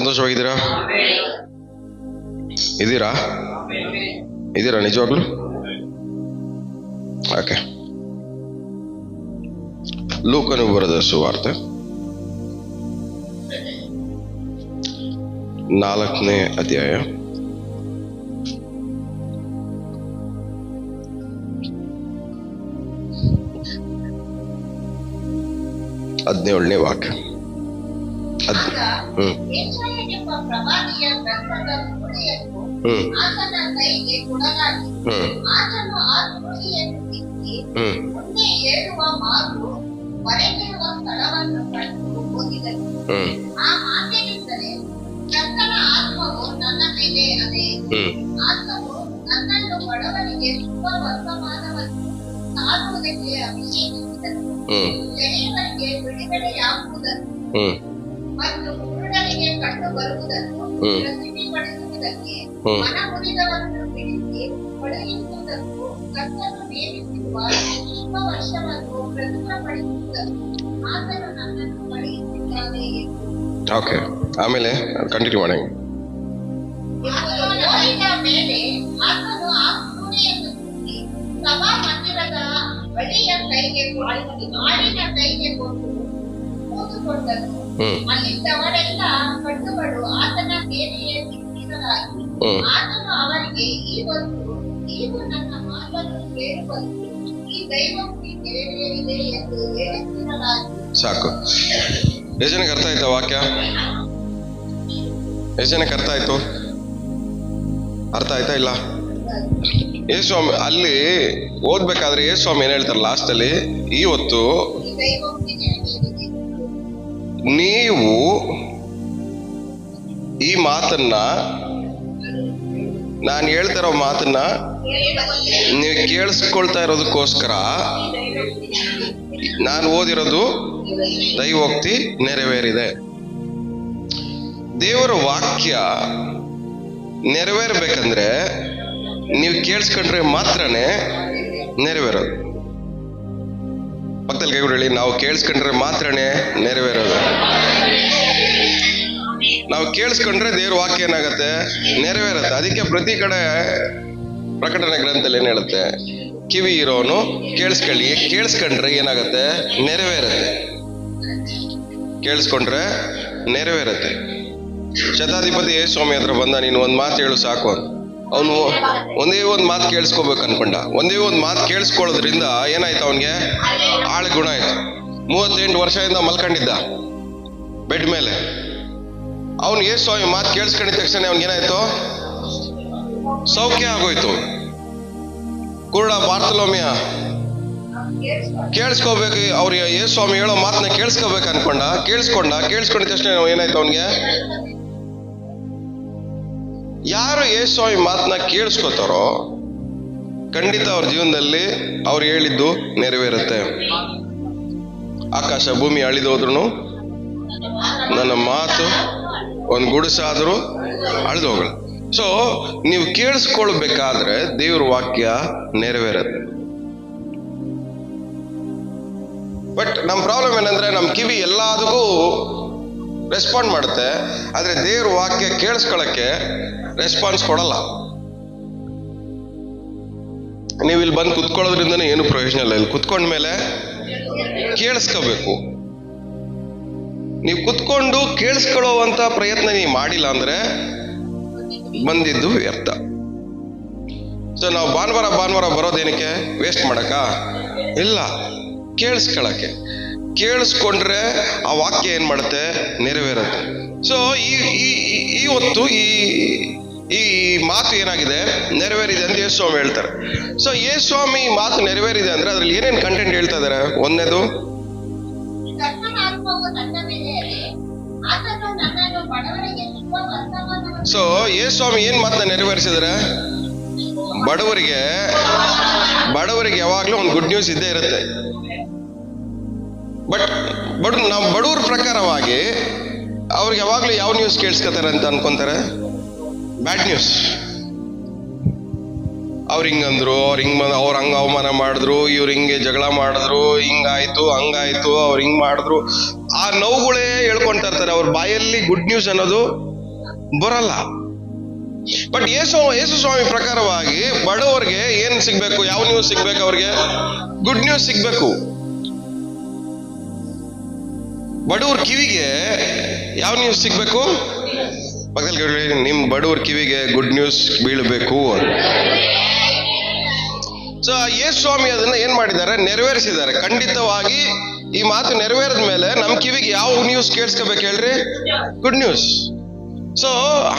ಸಂತೋಷವಾಗಿದ್ದೀರಾ? ಇದ್ದೀರಾ ನಿಜವಾಗ್ಲು? ಓಕೆ. ಲೂಕನು ಬರೆದ ಸುವಾರ್ತೆ 4ನೇ ಅಧ್ಯಾಯ 17ನೇ ವಾಕ್ಯ. ಮತ್ತು ಕುರುಡರಿಗೆ ಕಂಡು ಬರುವುದನ್ನು ಪ್ರಸಿದ್ಧಿಪಡಿಸುವುದಕ್ಕೆ ಮನಮುರಿದವರನ್ನು ಬಿಡಿಸಿ ಒಳಗಿಸುವುದಕ್ಕೂ ಕರ್ತನು ನೇಮಿಸಿರುವ ಶುಭ ವರ್ಷವನ್ನು ಪ್ರಸ್ತುತಪಡಿಸುವುದಕ್ಕೂ ಆತನು ನನ್ನನ್ನು ಕಳುಹಿಸಿದ್ದಾನೆ ಎಂದು. ಓಕೆ, ಆಮೇಲೆ ಕಂಟಿನ್ಯೂ ಮಾಡಿ. ನೋಡಿದ ಮೇಲೆ ಆತನು ಆ ಕುರುಡೆಯನ್ನು ಕೂಡಿ ಸಭಾ ಮಂದಿರದ ಬಳಿಯ ಕೈಗೆ ಆಡಿನ ಕೈಗೆ ಕೊಟ್ಟು ಕೂತುಕೊಂಡನು. ಅಲ್ಲಿದ್ದವರೆಲ್ಲ ಕಣ್ಣುಗಳು ಆತನ ಮೇಲೆಯೇ ಬಿಟ್ಟಿರಲಾಗಿ ಆತನು ಅವರಿಗೆ, ನೀವು ನನ್ನ ಮಾತನ್ನು ಕೇಳುವಂತೆ ಈ ದೈವೋಕ್ತಿ ನೆರವೇರಿದೆ ಎಂದು ಹೇಳುತ್ತಿರಲಾಗಿ. ಸಾಕು. ಎಷ್ಟು ಜನಕ್ಕೆ ಅರ್ಥ ಆಯ್ತಾ ವಾಕ್ಯ? ಎಷ್ಟು ಜನಕ್ಕೆ ಅರ್ಥ ಆಯ್ತು? ಅರ್ಥ ಆಯ್ತಾ ಇಲ್ಲ? ಯೇಸ್ವಾಮಿ ಅಲ್ಲಿ ಓದ್ಬೇಕಾದ್ರೆ ಯೇಸ್ವಾಮಿ ಏನ್ ಹೇಳ್ತಾರೆ ಲಾಸ್ಟ್ ಅಲ್ಲಿ, ಇವತ್ತು ನೀವು ಈ ಮಾತನ್ನ, ನಾನು ಹೇಳ್ತಿರೋ ಮಾತನ್ನ ನೀವು ಕೇಳಿಸ್ಕೊಳ್ತಾ ಇರೋದಕ್ಕೋಸ್ಕರ ನಾನು ಓದಿರೋದು ದೈವೋಕ್ತಿ ನೆರವೇರಿದೆ. ದೇವರ ವಾಕ್ಯ ನೆರವೇರ್ಬೇಕಂದ್ರೆ ನೀವು ಕೇಳಿಸ್ಕೊಂಡ್ರೆ ಮಾತ್ರನೇ ನೆರವೇರೋದು. ಪಕ್ಕದಲ್ಲಿ ಕೈ ಹೇಳಿ, ನಾವು ಕೇಳಿಸ್ಕೊಂಡ್ರೆ ಮಾತ್ರನೇ ನೆರವೇರೋದು. ನಾವು ಕೇಳಿಸ್ಕೊಂಡ್ರೆ ದೇವ್ರ ವಾಕ್ಯ ಏನಾಗತ್ತೆ? ನೆರವೇರುತ್ತೆ. ಅದಕ್ಕೆ ಪ್ರತಿ ಕಡೆ ಪ್ರಕಟಣೆ ಗ್ರಂಥದಲ್ಲಿ ಏನ್ ಹೇಳುತ್ತೆ? ಕಿವಿ ಇರೋನು ಕೇಳಿಸ್ಕೊಳ್ಳಿ, ಕೇಳಿಸ್ಕೊಂಡ್ರೆ ಏನಾಗತ್ತೆ? ನೆರವೇರುತ್ತೆ. ಕೇಳಿಸ್ಕೊಂಡ್ರೆ ನೆರವೇರುತ್ತೆ. ಶತಾಧಿಪತಿ ಯೇಸ್ವಾಮಿ ಹತ್ರ ಬಂದ, ನೀನು ಒಂದ್ ಮಾತು ಹೇಳು ಸಾಕು ಅಂತ. ಅವನು ಒಂದೇ ಒಂದು ಮಾತು ಕೇಳಿಸ್ಕೋಬೇಕು ಅನ್ಕೊಂಡ. ಒಂದೇ ಒಂದು ಮಾತು ಕೇಳಿಸ್ಕೊಳ್ಳೋದ್ರಿಂದ ಏನಾಯ್ತು? ಅವನಿಗೆ ಆಳ ಗುಣ ಆಯ್ತು. 38 ವರ್ಷದಿಂದ ಮಲ್ಕೊಂಡಿದ್ದ ಬೆಡ್ ಮೇಲೆ. ಅವನು ಯೇಸ್ವಾಮಿ ಮಾತು ಕೇಳಿಸ್ಕೊಂಡಿದ ತಕ್ಷಣ ಅವನಿಗೇನಾಯ್ತು? ಸೌಖ್ಯ ಆಗೋಯ್ತು. ಕುರುಡ ಬಾರ್ತಲೋಮಿಯ ಕೇಳಿಸ್ಕೋಬೇಕು, ಅವ್ರು ಯೇಸ್ವಾಮಿ ಹೇಳೋ ಮಾತನ್ನ ಕೇಳಿಸ್ಕೋಬೇಕು ಅನ್ಕೊಂಡ. ಕೇಳಿಸ್ಕೊಂಡಿದ ತಕ್ಷಣ ಏನಾಯ್ತು ಅವನಿಗೆ? ಯಾರು ಯೇಸ್ವಾಮಿ ಮಾತನ್ನ ಕೇಳಿಸ್ಕೋತಾರೋ ಖಂಡಿತ ಅವ್ರ ಜೀವನದಲ್ಲಿ ಅವ್ರು ಹೇಳಿದ್ದು ನೆರವೇರುತ್ತೆ. ಆಕಾಶ ಭೂಮಿ ಅಳಿದೋದ್ರು ನನ್ನ ಮಾತು ಒಂದು ಗುಡಿಸಾದ್ರೂ ಅಳಿದು ಹೋಗಲ್ಲ. ಸೊ ನೀವು ಕೇಳಿಸ್ಕೊಳ್ಬೇಕಾದ್ರೆ ದೇವ್ರ ವಾಕ್ಯ ನೆರವೇರುತ್ತೆ. ಬಟ್ ನಮ್ಮ ಪ್ರಾಬ್ಲಮ್ ಏನಂದ್ರೆ, ನಮ್ಮ ಕಿವಿ ಎಲ್ಲದಕ್ಕೂ ರೆಸ್ಪಾಂಡ್ ಮಾಡುತ್ತೆ, ಆದ್ರೆ ದೇವ್ರ ವಾಕ್ಯ ಕೇಳಿಸ್ಕೊಳಕ್ಕೆ ರೆಸ್ಪಾನ್ಸ್ ಕೊಡಲ್ಲ. ನೀವು ಇಲ್ಲಿ ಬಂದು ಕುತ್ಕೊಳ್ಳೋದ್ರಿಂದನೇ ಏನು ಪ್ರಯೋಜನ ಇಲ್ಲ. ಇಲ್ಲಿ ಕುತ್ಕೊಂಡ್ಮೇಲೆ ಕೇಳಿಸ್ಕೋಬೇಕು. ನೀವು ಕುತ್ಕೊಂಡು ಕೇಳಿಸ್ಕೊಳ್ಳೋವಂತ ಪ್ರಯತ್ನ ನೀವು ಮಾಡಿಲ್ಲ ಅಂದ್ರೆ ಬಂದಿದ್ದು ವ್ಯರ್ಥ. ಸೊ ನಾವು ಭಾನುವಾರ ಬರೋದೇನಕ್ಕೆ? ವೇಸ್ಟ್ ಮಾಡಕ್ಕ ಇಲ್ಲ, ಕೇಳಿಸ್ಕೊಳಕ್ಕೆ. ಕೇಳಿಸ್ಕೊಂಡ್ರೆ ಆ ವಾಕ್ಯ ಏನ್ ಮಾಡುತ್ತೆ? ನೆರವೇರುತ್ತೆ. ಸೊ ಇವತ್ತು ಈ ಮಾತು ಏನಾಗಿದೆ? ನೆರವೇರಿದೆ ಅಂತ ಯೇಸ್ವಾಮಿ ಹೇಳ್ತಾರೆ. ಸೊ ಯೇಸ್ವಾಮಿ ಮಾತು ನೆರವೇರಿದೆ ಅಂದ್ರೆ ಅದ್ರಲ್ಲಿ ಏನೇನು ಕಂಟೆಂಟ್ ಹೇಳ್ತಾ ಇದಾರೆ? ಒಂದನೇದು, ಸೊ ಯೇಸ್ವಾಮಿ ಏನ್ ಮಾತನ್ನ ನೆರವೇರಿಸಿದ್ರೆ? ಬಡವರಿಗೆ ಯಾವಾಗ್ಲೂ ಒಂದು ಗುಡ್ ನ್ಯೂಸ್ ಇದ್ದೇ ಇರುತ್ತೆ. ಬಟ್ ನಾವು ಬಡವ್ರ ಪ್ರಕಾರವಾಗಿ ಅವ್ರಿಗೆ ಯಾವಾಗ್ಲೂ ಯಾವ ನ್ಯೂಸ್ ಕೇಳಿಸ್ಕೊತಾರೆ ಅಂತ ಅನ್ಕೊಂತಾರೆ? Bad news. ಅವ್ರು ಹಿಂಗಂದ್ರು, ಅವ್ರು ಹಂಗ ಅವಮಾನ ಮಾಡಿದ್ರು, ಇವ್ರು ಹಿಂಗೆ ಜಗಳ ಮಾಡಿದ್ರು, ಹಿಂಗಾಯ್ತು ಹಂಗಾಯ್ತು, ಅವ್ರು ಹಿಂಗ್ ಮಾಡಿದ್ರು, ಆ ನೋವುಗಳೇ ಹೇಳ್ಕೊಂತ ಇರ್ತಾರೆ. ಅವ್ರ ಬಾಯಲ್ಲಿ ಗುಡ್ ನ್ಯೂಸ್ ಅನ್ನೋದು ಬರಲ್ಲ. ಬಟ್ ಯೇಸು ಸ್ವಾಮಿ ಪ್ರಕಾರವಾಗಿ ಬಡವರಿಗೆ ಏನ್ ಸಿಗ್ಬೇಕು? ಯಾವ ನ್ಯೂಸ್ ಸಿಗ್ಬೇಕು? ಅವ್ರಿಗೆ ಗುಡ್ ನ್ಯೂಸ್ ಸಿಗ್ಬೇಕು. ಬಡವ್ರ ಕಿವಿಗೆ ಯಾವ ನ್ಯೂಸ್ ಸಿಗ್ಬೇಕು? ಪಕ್ಕದಲ್ಲಿ ಹೇಳಿ, ನಿಮ್ ಬಡವ್ರ ಕಿವಿಗೆ ಗುಡ್ ನ್ಯೂಸ್ ಬೀಳ್ಬೇಕು. ಸೊ ಯೇಸು ಸ್ವಾಮಿ ಅದನ್ನ ಏನ್ ಮಾಡಿದ್ದಾರೆ? ನೆರವೇರಿಸಿದ್ದಾರೆ. ಖಂಡಿತವಾಗಿ ಈ ಮಾತು ನೆರವೇರಿದ ಮೇಲೆ ನಮ್ ಕಿವಿಗೆ ಯಾವ ನ್ಯೂಸ್ ಕೇಳಿಸ್ಕೋಬೇಕು ಹೇಳ್ರಿ? Good news. ಸೊ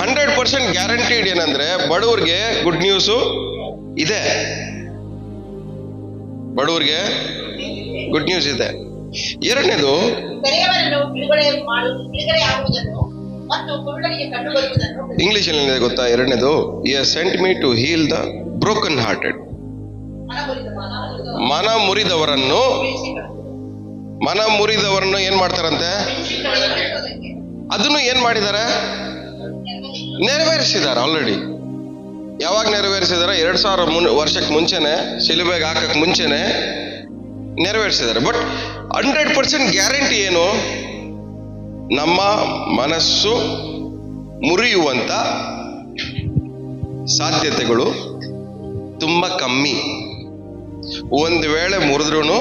100% ಗ್ಯಾರಂಟಿಡ್ ಏನಂದ್ರೆ ಬಡವ್ರಿಗೆ ಗುಡ್ ನ್ಯೂಸು ಇದೆ. ಬಡವ್ರಿಗೆ ಗುಡ್ ನ್ಯೂಸ್ ಇದೆ. ಎರಡನೇದು, ಇಂಗ್ಲಿಷ್ ಅಲ್ಲಿ ಏನಿದೆ ಗೊತ್ತಾ? ಎರಡನೇದು, he has sent me to heal the broken hearted. ಮನ ಮುರಿದವರನ್ನು ಏನ್ ಮಾಡ್ತಾರಂತೆ? ಅದನ್ನು ಏನ್ ಮಾಡಿದ್ದಾರೆ? ನೆರವೇರಿಸಿದ್ದಾರೆ ಆಲ್ರೆಡಿ. ಯಾವಾಗ ನೆರವೇರಿಸಿದಾರೆ? 2000 ವರ್ಷಕ್ಕೆ ಮುಂಚೆನೆ, ಶಿಲುಬೆಗೆ ಹಾಕಕ್ ಮುಂಚೆನೆ ನೆರವೇರಿಸಿದ್ದಾರೆ. ಬಟ್ 100% ಗ್ಯಾರಂಟಿ ಏನು? ನಮ್ಮ ಮನಸ್ಸು ಮುರಿಯುವಂತ ಸಾಧ್ಯತೆಗಳು ತುಂಬಾ ಕಮ್ಮಿ. ಒಂದು ವೇಳೆ ಮುರಿದ್ರೂ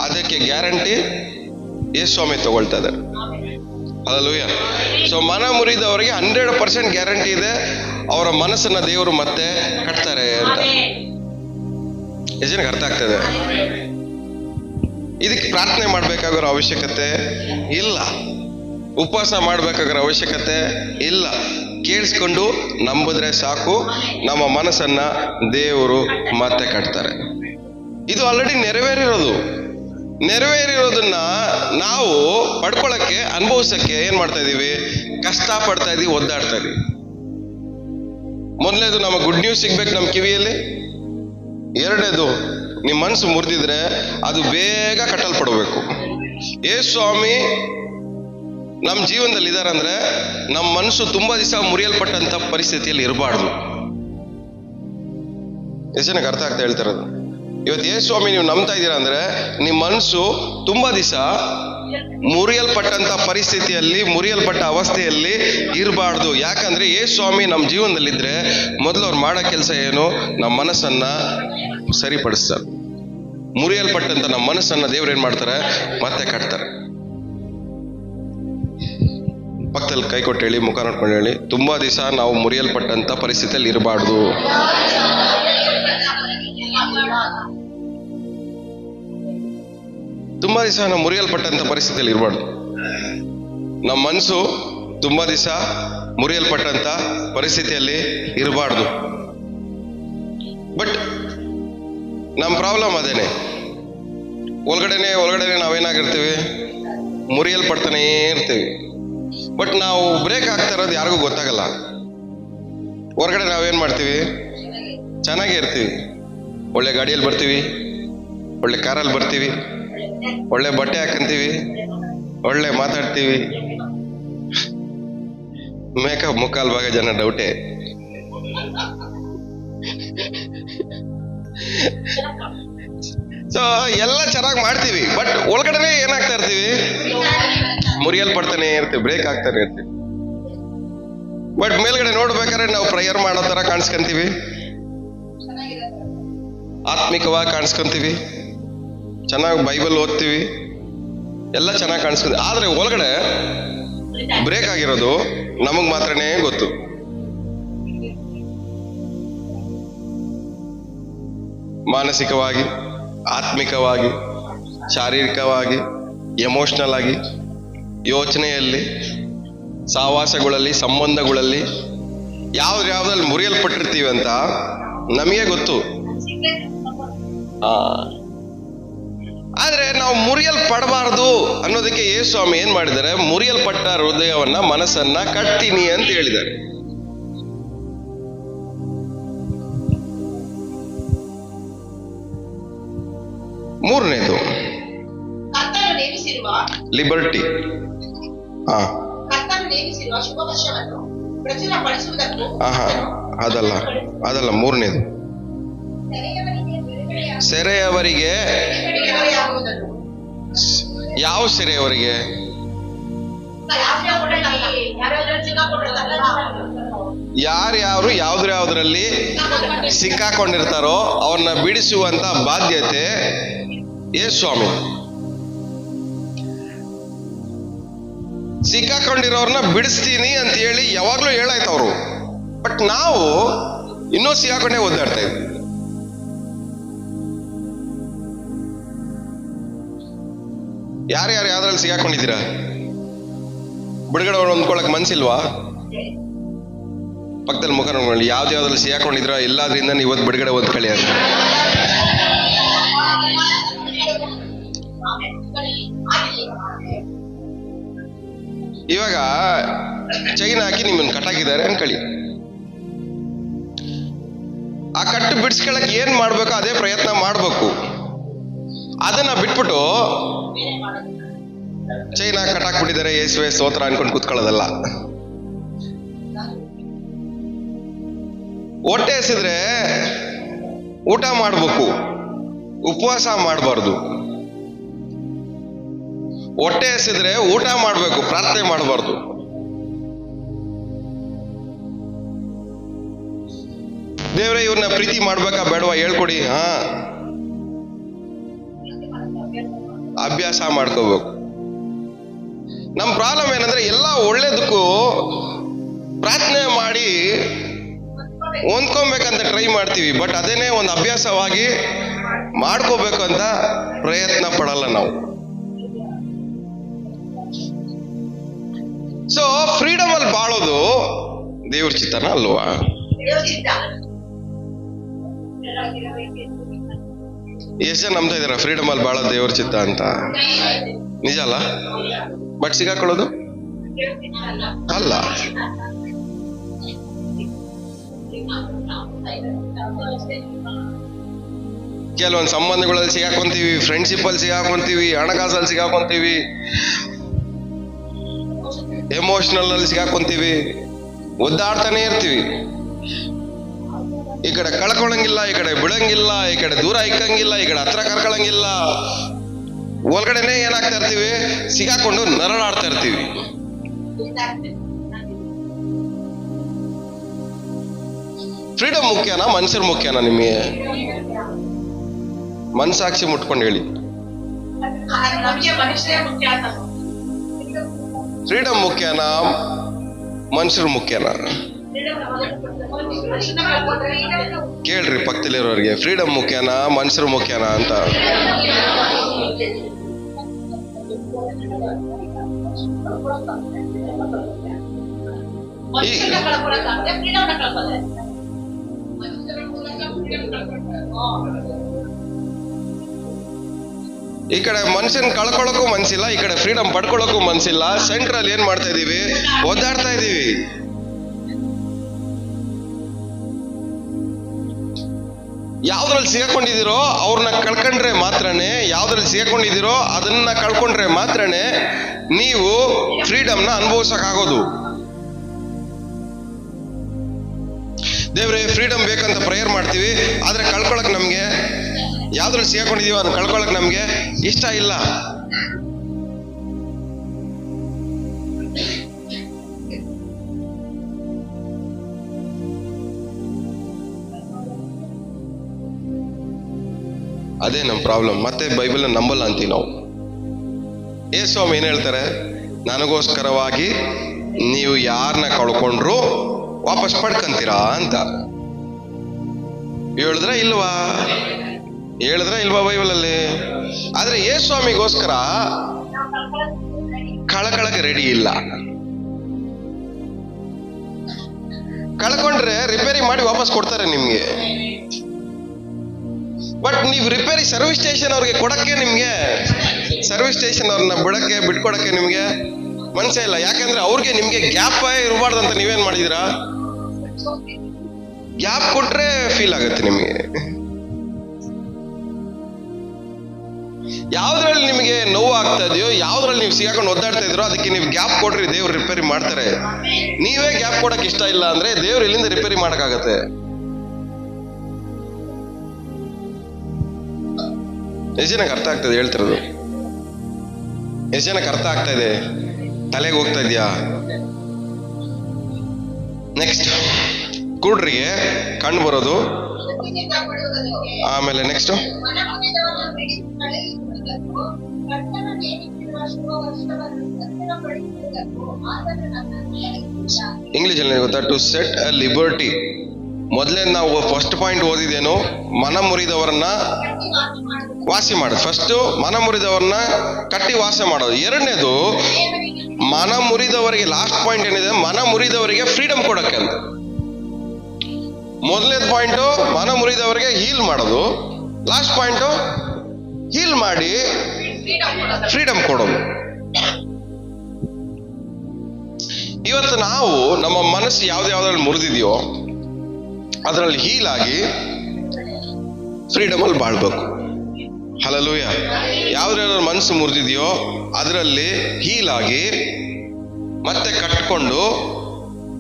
ಅದಕ್ಕೆ ಗ್ಯಾರಂಟಿ ಯೇಸು ಸ್ವಾಮಿ ತಗೊಳ್ತಾ ಇದ್ದಾರೆ. ಹಲ್ಲೆಲೂಯಾ. ಸೊ ಮನ ಮುರಿದವರಿಗೆ 100% ಗ್ಯಾರಂಟಿ ಇದೆ, ಅವರ ಮನಸ್ಸನ್ನ ದೇವರು ಮತ್ತೆ ಕಟ್ತಾರೆ ಅಂತ. ಎಷ್ಟು ಜನಕ್ಕೆ ಅರ್ಥ ಆಗ್ತದೆ? ಇದಕ್ಕೆ ಪ್ರಾರ್ಥನೆ ಮಾಡ್ಬೇಕಾಗಿರೋ ಅವಶ್ಯಕತೆ ಇಲ್ಲ, ಉಪವಾಸ ಮಾಡ್ಬೇಕಾಗಿರೋ ಅವಶ್ಯಕತೆ ಇಲ್ಲ. ಕೇಳಿಸ್ಕೊಂಡು ನಂಬಿದ್ರೆ ಸಾಕು, ನಮ್ಮ ಮನಸ್ಸನ್ನ ದೇವರು ಮತ್ತೆ ಕಟ್ತಾರೆ. ಇದು ಆಲ್ರೆಡಿ ನೆರವೇರಿರೋದನ್ನ ನಾವು ಪಡ್ಕೊಳಕ್ಕೆ, ಅನುಭವಿಸಕ್ಕೆ ಏನ್ ಮಾಡ್ತಾ ಇದೀವಿ? ಕಷ್ಟ ಪಡ್ತಾ ಇದೀವಿ, ಒದ್ದಾಡ್ತಾ ಇದೀವಿ. ಮೊದಲನೇದು, ನಮ್ಮ ಗುಡ್ ನ್ಯೂಸ್ ಸಿಗ್ಬೇಕು ನಮ್ಮ ಕಿವಿಯಲ್ಲಿ. ಎರಡನೇದು, ನಿಮ್ಮ ಮನಸ್ಸು ಮುರಿದಿದ್ರೆ ಅದು ಬೇಗ ಕಟ್ಟಲ್ಪಡಬೇಕು. ಯೇಸು ಸ್ವಾಮಿ ನಮ್ಮ ಜೀವನದಲ್ಲಿ ಇದಾರಂದ್ರೆ ನಮ್ಮ ಮನಸ್ಸು ತುಂಬಾ ದಿವಸ ಮುರಿಯಲ್ಪಟ್ಟಂತ ಪರಿಸ್ಥಿತಿಯಲ್ಲಿ ಇರಬಾರ್ದು. ಎಷ್ಟು ಜನಕ್ಕೆ ಅರ್ಥ ಆಗ್ತಾ ಹೇಳ್ತಿರೋದು? ಇವತ್ತು ಯೇಸು ಸ್ವಾಮಿ ನೀವು ನಂಬ್ತಾ ಇದ್ದೀರಾ ಅಂದ್ರೆ ನಿಮ್ಮ ಮನಸ್ಸು ತುಂಬಾ ದಿವಸ ಮುರಿಯಲ್ಪಟ್ಟಂತ ಪರಿಸ್ಥಿತಿಯಲ್ಲಿ, ಮುರಿಯಲ್ಪಟ್ಟ ಅವಸ್ಥೆಯಲ್ಲಿ ಇರಬಾರ್ದು. ಯಾಕಂದ್ರೆ ಯೇಸು ಸ್ವಾಮಿ ನಮ್ಮ ಜೀವನದಲ್ಲಿದ್ರೆ ಮೊದಲು ಅವ್ರು ಮಾಡೋ ಕೆಲಸ ಏನು? ನಮ್ಮ ಮನಸ್ಸನ್ನ ಸರಿಪಡಿಸ್ತಾರೆ. ಮುರಿಯಲ್ಪಟ್ಟಂತ ನಮ್ಮ ಮನಸ್ಸನ್ನ ದೇವ್ರು ಏನ್ ಮಾಡ್ತಾರೆ? ಮತ್ತೆ ಕಟ್ತಾರೆ. ಪಕ್ಕದಲ್ಲಿ ಕೈ ಕೊಟ್ಟು ಹೇಳಿ, ಮುಖ ನೋಡ್ಕೊಂಡು ಹೇಳಿ, ತುಂಬಾ ದಿವಸ ನಾವು ಮುರಿಯಲ್ಪಟ್ಟಂತ ಪರಿಸ್ಥಿತಿಯಲ್ಲಿ ಇರಬಾರ್ದು. ತುಂಬಾ ದಿವಸ ನಾವು ಮುರಿಯಲ್ಪಟ್ಟಂತ ಪರಿಸ್ಥಿತಿಯಲ್ಲಿ ಇರಬಾರ್ದು. ನಮ್ಮ ಮನಸ್ಸು ತುಂಬಾ ದಿವಸ ಮುರಿಯಲ್ಪಟ್ಟಂತ ಪರಿಸ್ಥಿತಿಯಲ್ಲಿ ಇರಬಾರ್ದು. ಬಟ್ ನಮ್ಮ ಪ್ರಾಬ್ಲಮ್ ಅದೇನೆ, ಒಳಗಡೆನೆ ನಾವೇನಾಗಿರ್ತೀವಿ? ಮುರಿಯಲ್ಪಡ್ತಾನೇ ಇರ್ತೀವಿ. ಬಟ್ ನಾವು ಬ್ರೇಕ್ ಆಗ್ತಾ ಇರೋದು ಯಾರಿಗೂ ಗೊತ್ತಾಗಲ್ಲ. ಹೊರಗಡೆ ನಾವೇನ್ ಮಾಡ್ತೀವಿ? ಚೆನ್ನಾಗೇ ಇರ್ತೀವಿ. ಒಳ್ಳೆ ಗಾಡಿಯಲ್ಲಿ ಬರ್ತೀವಿ, ಒಳ್ಳೆ ಕಾರಲ್ಲಿ ಬರ್ತೀವಿ, ಒಳ್ಳೆ ಬಟ್ಟೆ ಹಾಕಂತೀವಿ, ಒಳ್ಳೆ ಮಾತಾಡ್ತೀವಿ. ಮೇಕಪ್ ಮುಕ್ಕಾಲ್ ಭಾಗ ಜನ ಡೌಟೇ. ಸೊ ಎಲ್ಲ ಚೆನ್ನಾಗಿ ಮಾಡ್ತೀವಿ, ಬಟ್ ಒಳಗಡೆ ಏನಾಗ್ತಾ ಇರ್ತೀವಿ? ಮುರಿಯಲ್ಪಡ್ತಾನೆ ಇರ್ತೀವಿ, ಬ್ರೇಕ್ ಆಗ್ತಾನೆ ಇರ್ತೀವಿ. ಬಟ್ ಮೇಲ್ಗಡೆ ನೋಡ್ಬೇಕಾದ್ರೆ ನಾವು ಪ್ರೇಯರ್ ಮಾಡೋ ತರ ಕಾಣಿಸ್ಕೊಂತೀವಿ, ಆತ್ಮಿಕವಾಗಿ ಕಾಣಿಸ್ಕೊಂತೀವಿ, ಚೆನ್ನಾಗಿ ಬೈಬಲ್ ಓದ್ತೀವಿ, ಎಲ್ಲ ಚೆನ್ನಾಗಿ ಕಾಣಿಸ್ಕೊಂತೀವಿ. ಆದ್ರೆ ಒಳಗಡೆ ಬ್ರೇಕ್ ಆಗಿರೋದು ನಮಗ್ ಮಾತ್ರನೇ ಗೊತ್ತು. ಮಾನಸಿಕವಾಗಿ, ಆತ್ಮಿಕವಾಗಿ, ಶಾರೀರಿಕವಾಗಿ, ಎಮೋಷನಲ್ ಆಗಿ, ಯೋಚನೆಯಲ್ಲಿ, ಸಹವಾಸಗಳಲ್ಲಿ, ಸಂಬಂಧಗಳಲ್ಲಿ ಯಾವ್ದ್ರಲ್ಲಿ ಮುರಿಯಲ್ಪಟ್ಟಿರ್ತೀವಿ ಅಂತ ನಮಗೆ ಗೊತ್ತು. ಆದ್ರೆ ನಾವು ಮುರಿಯಲ್ಪಡಬಾರ್ದು ಅನ್ನೋದಕ್ಕೆ ಯೇಸು ಸ್ವಾಮಿ ಏನ್ ಮಾಡಿದ್ದಾರೆ? ಮುರಿಯಲ್ಪಟ್ಟ ಹೃದಯವನ್ನ, ಮನಸ್ಸನ್ನ ಕಟ್ತೀನಿ ಅಂತ ಹೇಳಿದ್ದಾರೆ. ಮೂರನೇದು ಲಿಬರ್ಟಿ. ಅದಲ್ಲ ಮೂರನೇದು, ಸೆರೆಯವರಿಗೆ. ಯಾವ ಸೆರೆಯವರಿಗೆ? ಯಾರ್ಯಾರು ಯಾವ್ದ್ರಲ್ಲಿ ಸಿಕ್ಕಾಕೊಂಡಿರ್ತಾರೋ ಅವ್ರನ್ನ ಬಿಡಿಸುವಂತ ಬಾಧ್ಯತೆ ಯೇಸು ಸ್ವಾಮಿ. ಸಿಕ್ಕಾಕೊಂಡಿರೋರ್ನ ಬಿಡಿಸ್ತೀನಿ ಅಂತ ಹೇಳಿ ಯಾವಾಗ್ಲೂ ಹೇಳಾಯ್ತು ಅವರು. ಬಟ್ ನಾವು ಇನ್ನೂ ಸಿಕ್ಕಾಕೊಂಡೇ ಒದ್ದಾಡ್ತಾ ಇದ್ವಿ. ಯಾರ್ಯಾರು ಯಾವ್ದ್ರಲ್ಲಿ ಸಿಕ್ಕಾಕೊಂಡಿದ್ದೀರಾ? ಬಿಡುಗಡೆ ಹೊಂದ್ಕೊಳಕ್ ಮನ್ಸಿಲ್ವಾ? ಪಕ್ಕದಲ್ಲಿ ಮುಖ ನೋಡ್ಕೊಳ್ಳಿ. ಯಾವ್ದ್ಯಾವ್ದ್ರಲ್ಲಿ ಸಿಕ್ಕಾಕೊಂಡಿದ್ರ ಎಲ್ಲಾದ್ರಿಂದ ನೀವು ಇವತ್ತು ಬಿಡುಗಡೆ ಹೊಂದ್ಕೊಳ್ಳಿ ಅಂತ. ಇವಾಗ ಚೈನ್ ಹಾಕಿ ನಿಮ್ಮನ್ನ ಕಟ್ಟಾಕಿದ್ದಾರೆ ಅನ್ಕೊಳ್ಳಿ. ಆ ಕಟ್ಟು ಬಿಡಿಸ್ಕೊಳಕ್ ಏನ್ ಮಾಡ್ಬೇಕು ಅದೇ ಪ್ರಯತ್ನ ಮಾಡ್ಬೇಕು. ಅದನ್ನ ಬಿಟ್ಬಿಟ್ಟು ಚೈನ್ ಹಾಕಿ ಕಟ್ಟಾಕ್ಬಿಟ್ಟಿದ್ದಾರೆ ಯೇಸುವೆ ಸ್ತೋತ್ರ ಅನ್ಕೊಂಡು ಕೂತ್ಕೊಳ್ಳೋದಲ್ಲ. ಹೊಟ್ಟೆ ಹಸಿದ್ರೆ ಊಟ ಮಾಡ್ಬೇಕು, ಉಪವಾಸ ಮಾಡಬಾರ್ದು. ಹೊಟ್ಟೆ ಹಸಿದ್ರೆ ಊಟ ಮಾಡ್ಬೇಕು, ಪ್ರಾರ್ಥನೆ ಮಾಡಬಾರ್ದು. ದೇವ್ರೆ ಇವ್ರನ್ನ ಪ್ರೀತಿ ಮಾಡ್ಬೇಕಾ ಬೇಡವಾ ಹೇಳ್ಕೊಡಿ. ಅಭ್ಯಾಸ ಮಾಡ್ಕೋಬೇಕು. ನಮ್ ಪ್ರಾಬ್ಲಮ್ ಏನಂದ್ರೆ ಎಲ್ಲ ಒಳ್ಳೇದಕ್ಕೂ ಪ್ರಾರ್ಥನೆ ಮಾಡಿ ಹೊಂದ್ಕೊಬೇಕಂತ ಟ್ರೈ ಮಾಡ್ತೀವಿ. ಬಟ್ ಅದೇನೇ ಒಂದು ಅಭ್ಯಾಸವಾಗಿ ಮಾಡ್ಕೋಬೇಕು ಅಂತ ಪ್ರಯತ್ನ ಪಡಲ್ಲ ನಾವು. ಸೊ ಫ್ರೀಡಮ್ ಅಲ್ಲಿ ಬಾಳೋದು ದೇವ್ರ ಚಿತ್ತನ ಅಲ್ವಾ? ಎಷ್ಟು ಜನ ನಂಬ್ತಾ ಇದಾರ ಫ್ರೀಡಮ್ ಅಲ್ಲಿ ಬಾಳೋದು ದೇವ್ರ ಚಿತ್ತ ಅಂತ? ನಿಜ ಅಲ್ಲ? ಬಟ್ ಸಿಗಾಕೊಳ್ಳೋದು ಅಲ್ಲ. ಕೆಲವೊಂದು ಸಂಬಂಧಗಳಲ್ಲಿ ಸಿಗಾಕೊಂತೀವಿ, ಫ್ರೆಂಡ್ಶಿಪ್ ಅಲ್ಲಿ ಸಿಗಾಕೊಂತೀವಿ, ಹಣಕಾಸಲ್ಲಿ ಸಿಗಾಕೊಂತೀವಿ, ಎಮೋಷನಲ್ ಅಲ್ಲಿ ಸಿಗಾಕೊಂತೀವಿ, ಒದ್ದಾಡ್ತಾನೆ ಇರ್ತೀವಿ. ಈ ಕಡೆ ಕಳ್ಕೊಳಂಗಿಲ್ಲ, ಈ ಕಡೆ ಬಿಡಂಗಿಲ್ಲ, ಈ ಕಡೆ ದೂರ ಇಕ್ಕಂಗಿಲ್ಲ, ಈ ಕಡೆ ಹತ್ರ ಕರ್ಕೊಳಂಗಿಲ್ಲ. ಒಳಗಡೆನೆ ಏನಾಗ್ತಾ ಇರ್ತೀವಿ, ಸಿಗಾಕೊಂಡು ನರಳಾಡ್ತಾ ಇರ್ತೀವಿ. ಫ್ರೀಡಮ್ ಮುಖ್ಯನಾ ಮನುಷ್ಯರು ಮುಖ್ಯನಾ ನಿಮಗೆ? ಮನಸಾಕ್ಷಿ ಮುಟ್ಕೊಂಡು ಹೇಳಿ. ಫ್ರೀಡಮ್ ಮುಖ್ಯನಾ ಮನುಷ್ಯರು ಮುಖ್ಯನಾ? ಕೇಳ್ರಿ ಪಕ್ಕದಲ್ಲಿರೋರಿಗೆ, ಫ್ರೀಡಮ್ ಮುಖ್ಯನಾ ಮನುಷ್ಯರು ಮುಖ್ಯನಾ ಅಂತ. ಈ ಕಡೆ ಮನುಷ್ಯನ್ ಕಳ್ಕೊಳಕ್ಕೂ ಮನ್ಸಿಲ್ಲ, ಈ ಕಡೆ ಫ್ರೀಡಮ್ ಪಡ್ಕೊಳಕ್ಕೂ ಮನ್ಸಿಲ್ಲ. ಸೆಂಟ್ರಲ್ಲಿ ಏನ್ ಮಾಡ್ತಾ ಇದೀವಿ, ಒದ್ದಾಡ್ತಾ ಇದೀವಿ. ಯಾವ್ದ್ರಲ್ಲಿ ಸಿಗಾಕೊಂಡಿದ್ದೀರೋ ಅವ್ರನ್ನ ಕಳ್ಕೊಂಡ್ರೆ ಮಾತ್ರನೇ, ಯಾವ್ದ್ರಲ್ಲಿ ಸಿಗಾಕೊಂಡಿದ್ದೀರೋ ಅದನ್ನ ಕಳ್ಕೊಂಡ್ರೆ ಮಾತ್ರನೇ ನೀವು ಫ್ರೀಡಮ್ನ ಅನುಭವಿಸಕ್ಕಾಗೋದು. ದೇವ್ರೆ ಫ್ರೀಡಮ್ ಬೇಕಂತ ಪ್ರೇಯರ್ ಮಾಡ್ತೀವಿ, ಆದ್ರೆ ಕಳ್ಕೊಳಕ್ ನಮ್ಗೆ, ಯಾವ್ದ್ರಲ್ಲಿ ಸಿಗಾಕೊಂಡಿದೀವೋ ಅದನ್ನ ಕಳ್ಕೊಳಕ್ ನಮ್ಗೆ ಇಷ್ಟ ಇಲ್ಲ. ಅದೇ ನಮ್ಮ ಪ್ರಾಬ್ಲಮ್. ಮತ್ತೆ ಬೈಬಲ್ನ ನಂಬಲ್ಲ ಅಂತೀವಿ ನಾವು. ಯೇಸು ಸ್ವಾಮಿ ಏನ್ ಹೇಳ್ತಾರೆ, ನನಗೋಸ್ಕರವಾಗಿ ನೀವು ಯಾರನ್ನ ಕಳ್ಕೊಂಡ್ರು ವಾಪಸ್ ಪಡ್ಕಂತೀರಾ ಅಂತ ಹೇಳಿದ್ರ ಇಲ್ವಾ? ಬೈಬಲ್ ಅಲ್ಲಿ? ಆದ್ರೆ ಯೇಸು ಸ್ವಾಮಿಗೋಸ್ಕರ ಕಳ್ಕೊಳಕ್ಕೆ ರೆಡಿ ಇಲ್ಲ. ಕಳ್ಕೊಂಡ್ರೆ ರಿಪೇರಿ ಮಾಡಿ ವಾಪಸ್ ಕೊಡ್ತಾರೆ ನಿಮ್ಗೆ. ಬಟ್ ನೀವು ರಿಪೇರಿ ಸರ್ವಿಸ್ ಸ್ಟೇಷನ್ ಅವ್ರಿಗೆ ಕೊಡಕ್ಕೆ, ನಿಮ್ಗೆ ಸರ್ವಿಸ್ ಸ್ಟೇಷನ್ ಅವ್ರನ್ನ ಬಿಟ್ಕೊಡಕ್ಕೆ ನಿಮ್ಗೆ ಮನ್ಸೇ ಇಲ್ಲ. ಯಾಕಂದ್ರೆ ಅವ್ರಿಗೆ ನಿಮ್ಗೆ ಗ್ಯಾಪ್ ಇರಬಾರ್ದು ಅಂತ ನೀವೇನ್ ಮಾಡಿದೀರಾ, ಗ್ಯಾಪ್ ಕೊಟ್ರೆ ಫೀಲ್ ಆಗುತ್ತೆ ನಿಮ್ಗೆ. ಯಾವ್ದ್ರಲ್ಲಿ ನಿಮಗೆ ನೋವು ಆಗ್ತಾ ಇದೆಯೋ, ಯಾವ್ದ್ರಲ್ಲಿ ನೀವು ಸಿಗಾಕೊಂಡು ಒದ್ದಾಡ್ತಾ ಇದ್ರೋ ಅದಕ್ಕೆ ನೀವು ಗ್ಯಾಪ್ ಕೊಡ್ರಿ, ದೇವ್ರು ರಿಪೇರಿ ಮಾಡ್ತಾರೆ. ನೀವೇ ಗ್ಯಾಪ್ ಕೊಡಕ್ ಇಷ್ಟ ಇಲ್ಲ ಅಂದ್ರೆ ದೇವ್ರು ಎಲ್ಲಿಂದ ರಿಪೇರಿ ಮಾಡಕ್ಕಾಗತ್ತೆ? ಎಷ್ಟು ಜನಕ್ಕೆ ಅರ್ಥ ಆಗ್ತದೆ ಹೇಳ್ತಿರೋದು? ಎಷ್ಟು ಜನಕ್ಕೆ ಅರ್ಥ ಆಗ್ತಾ ಇದೆ? ತಲೆಗೆ ಹೋಗ್ತಾ ಇದೆಯಾ? ನೆಕ್ಸ್ಟ್, ಕುರುಡ್ರಿಗೆ ಕಣ್ಣು ಬರೋದು. ಆಮೇಲೆ ನೆಕ್ಸ್ಟ್, ಇಂಗ್ಲಿಷ್ ಅಲ್ಲಿ ಗೊತ್ತಾ? To set a liberty. ಮೊದಲೇ ನಾವು ಫಸ್ಟ್ ಪಾಯಿಂಟ್ ಓದಿದೇನು? ಮನ ಮುರಿದವರನ್ನ ವಾಸಿ ಮಾಡೋದು. ಫಸ್ಟ್ ಮನ ಮುರಿದವರನ್ನ ಕಟ್ಟಿ ವಾಸ ಮಾಡೋದು. ಎರಡನೇದು, ಮನ ಮುರಿದವರಿಗೆ, ಲಾಸ್ಟ್ ಪಾಯಿಂಟ್ ಏನಿದೆ, ಮನ ಮುರಿದವರಿಗೆ ಫ್ರೀಡಮ್ ಕೊಡಕ್ಕೆ ಅಂತ. ಮೊದಲನೇದು ಪಾಯಿಂಟು ಮನ ಮುರಿದವರಿಗೆ ಹೀಲ್ ಮಾಡೋದು. ಲಾಸ್ಟ್ ಪಾಯಿಂಟು ಹೀಲ್ ಮಾಡಿ ಫ್ರೀಡಮ್ ಕೊಡೋದು. ಇವತ್ತು ನಾವು ನಮ್ಮ ಮನಸ್ಸು ಯಾವ್ದ್ಯಾವ್ದ್ರಲ್ಲಿ ಮುರಿದಿದೆಯೋ ಅದರಲ್ಲಿ ಹೀಲ್ ಆಗಿ ಫ್ರೀಡಮ್ ಅಲ್ಲಿ ಬಾಳ್ಬೇಕು. ಹಲ್ಲೆಲೂಯಾ. ಯಾವ್ದ್ರಲ್ಲಿ ಮನಸ್ಸು ಮುರಿದಿದೆಯೋ ಅದರಲ್ಲಿ ಹೀಲ್ ಆಗಿ ಮತ್ತೆ ಕಟ್ಕೊಂಡು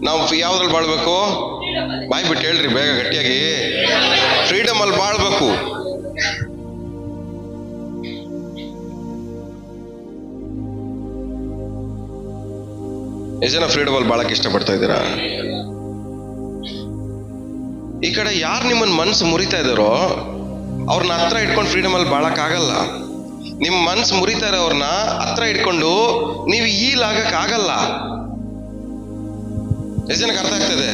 ನಾವು ಯಾವ್ದ್ರಲ್ಲಿ ಬಾಳ್ಬೇಕು? ಬಾಯ್ ಬಿಟ್ಟು ಹೇಳ್ರಿ ಬೇಗ ಗಟ್ಟಿಯಾಗಿ. ಫ್ರೀಡಮ್ ಅಲ್ಲಿ ಬಾಳ್ಬೇಕು. ಎಷ್ಟು ಜನ ಫ್ರೀಡಮ್ ಅಲ್ಲಿ ಬಾಳಕ್ಕೆ ಇಷ್ಟಪಡ್ತಾ ಇದ್ದೀರಾ? ಈ ಕಡೆ ಯಾರು ನಿಮ್ಮನ್ನ ಮನ್ಸು ಮುರಿತಾ ಇದ್ದಾರೋ ಅವ್ರನ್ನ ಹತ್ರ ಇಟ್ಕೊಂಡು ಫ್ರೀಡಮ್ ಅಲ್ಲಿ ಬಾಳಕ್ ಆಗಲ್ಲ. ನಿಮ್ ಮನ್ಸು ಮುರಿತಾ ಇರೋರ್ನ ಹತ್ರ ಇಟ್ಕೊಂಡು ನೀವು ಹೀಲ್ ಆಗಕ್ ಆಗಲ್ಲ. ಎಷ್ಟು ಜನಕ್ಕೆ ಅರ್ಥ ಆಗ್ತದೆ?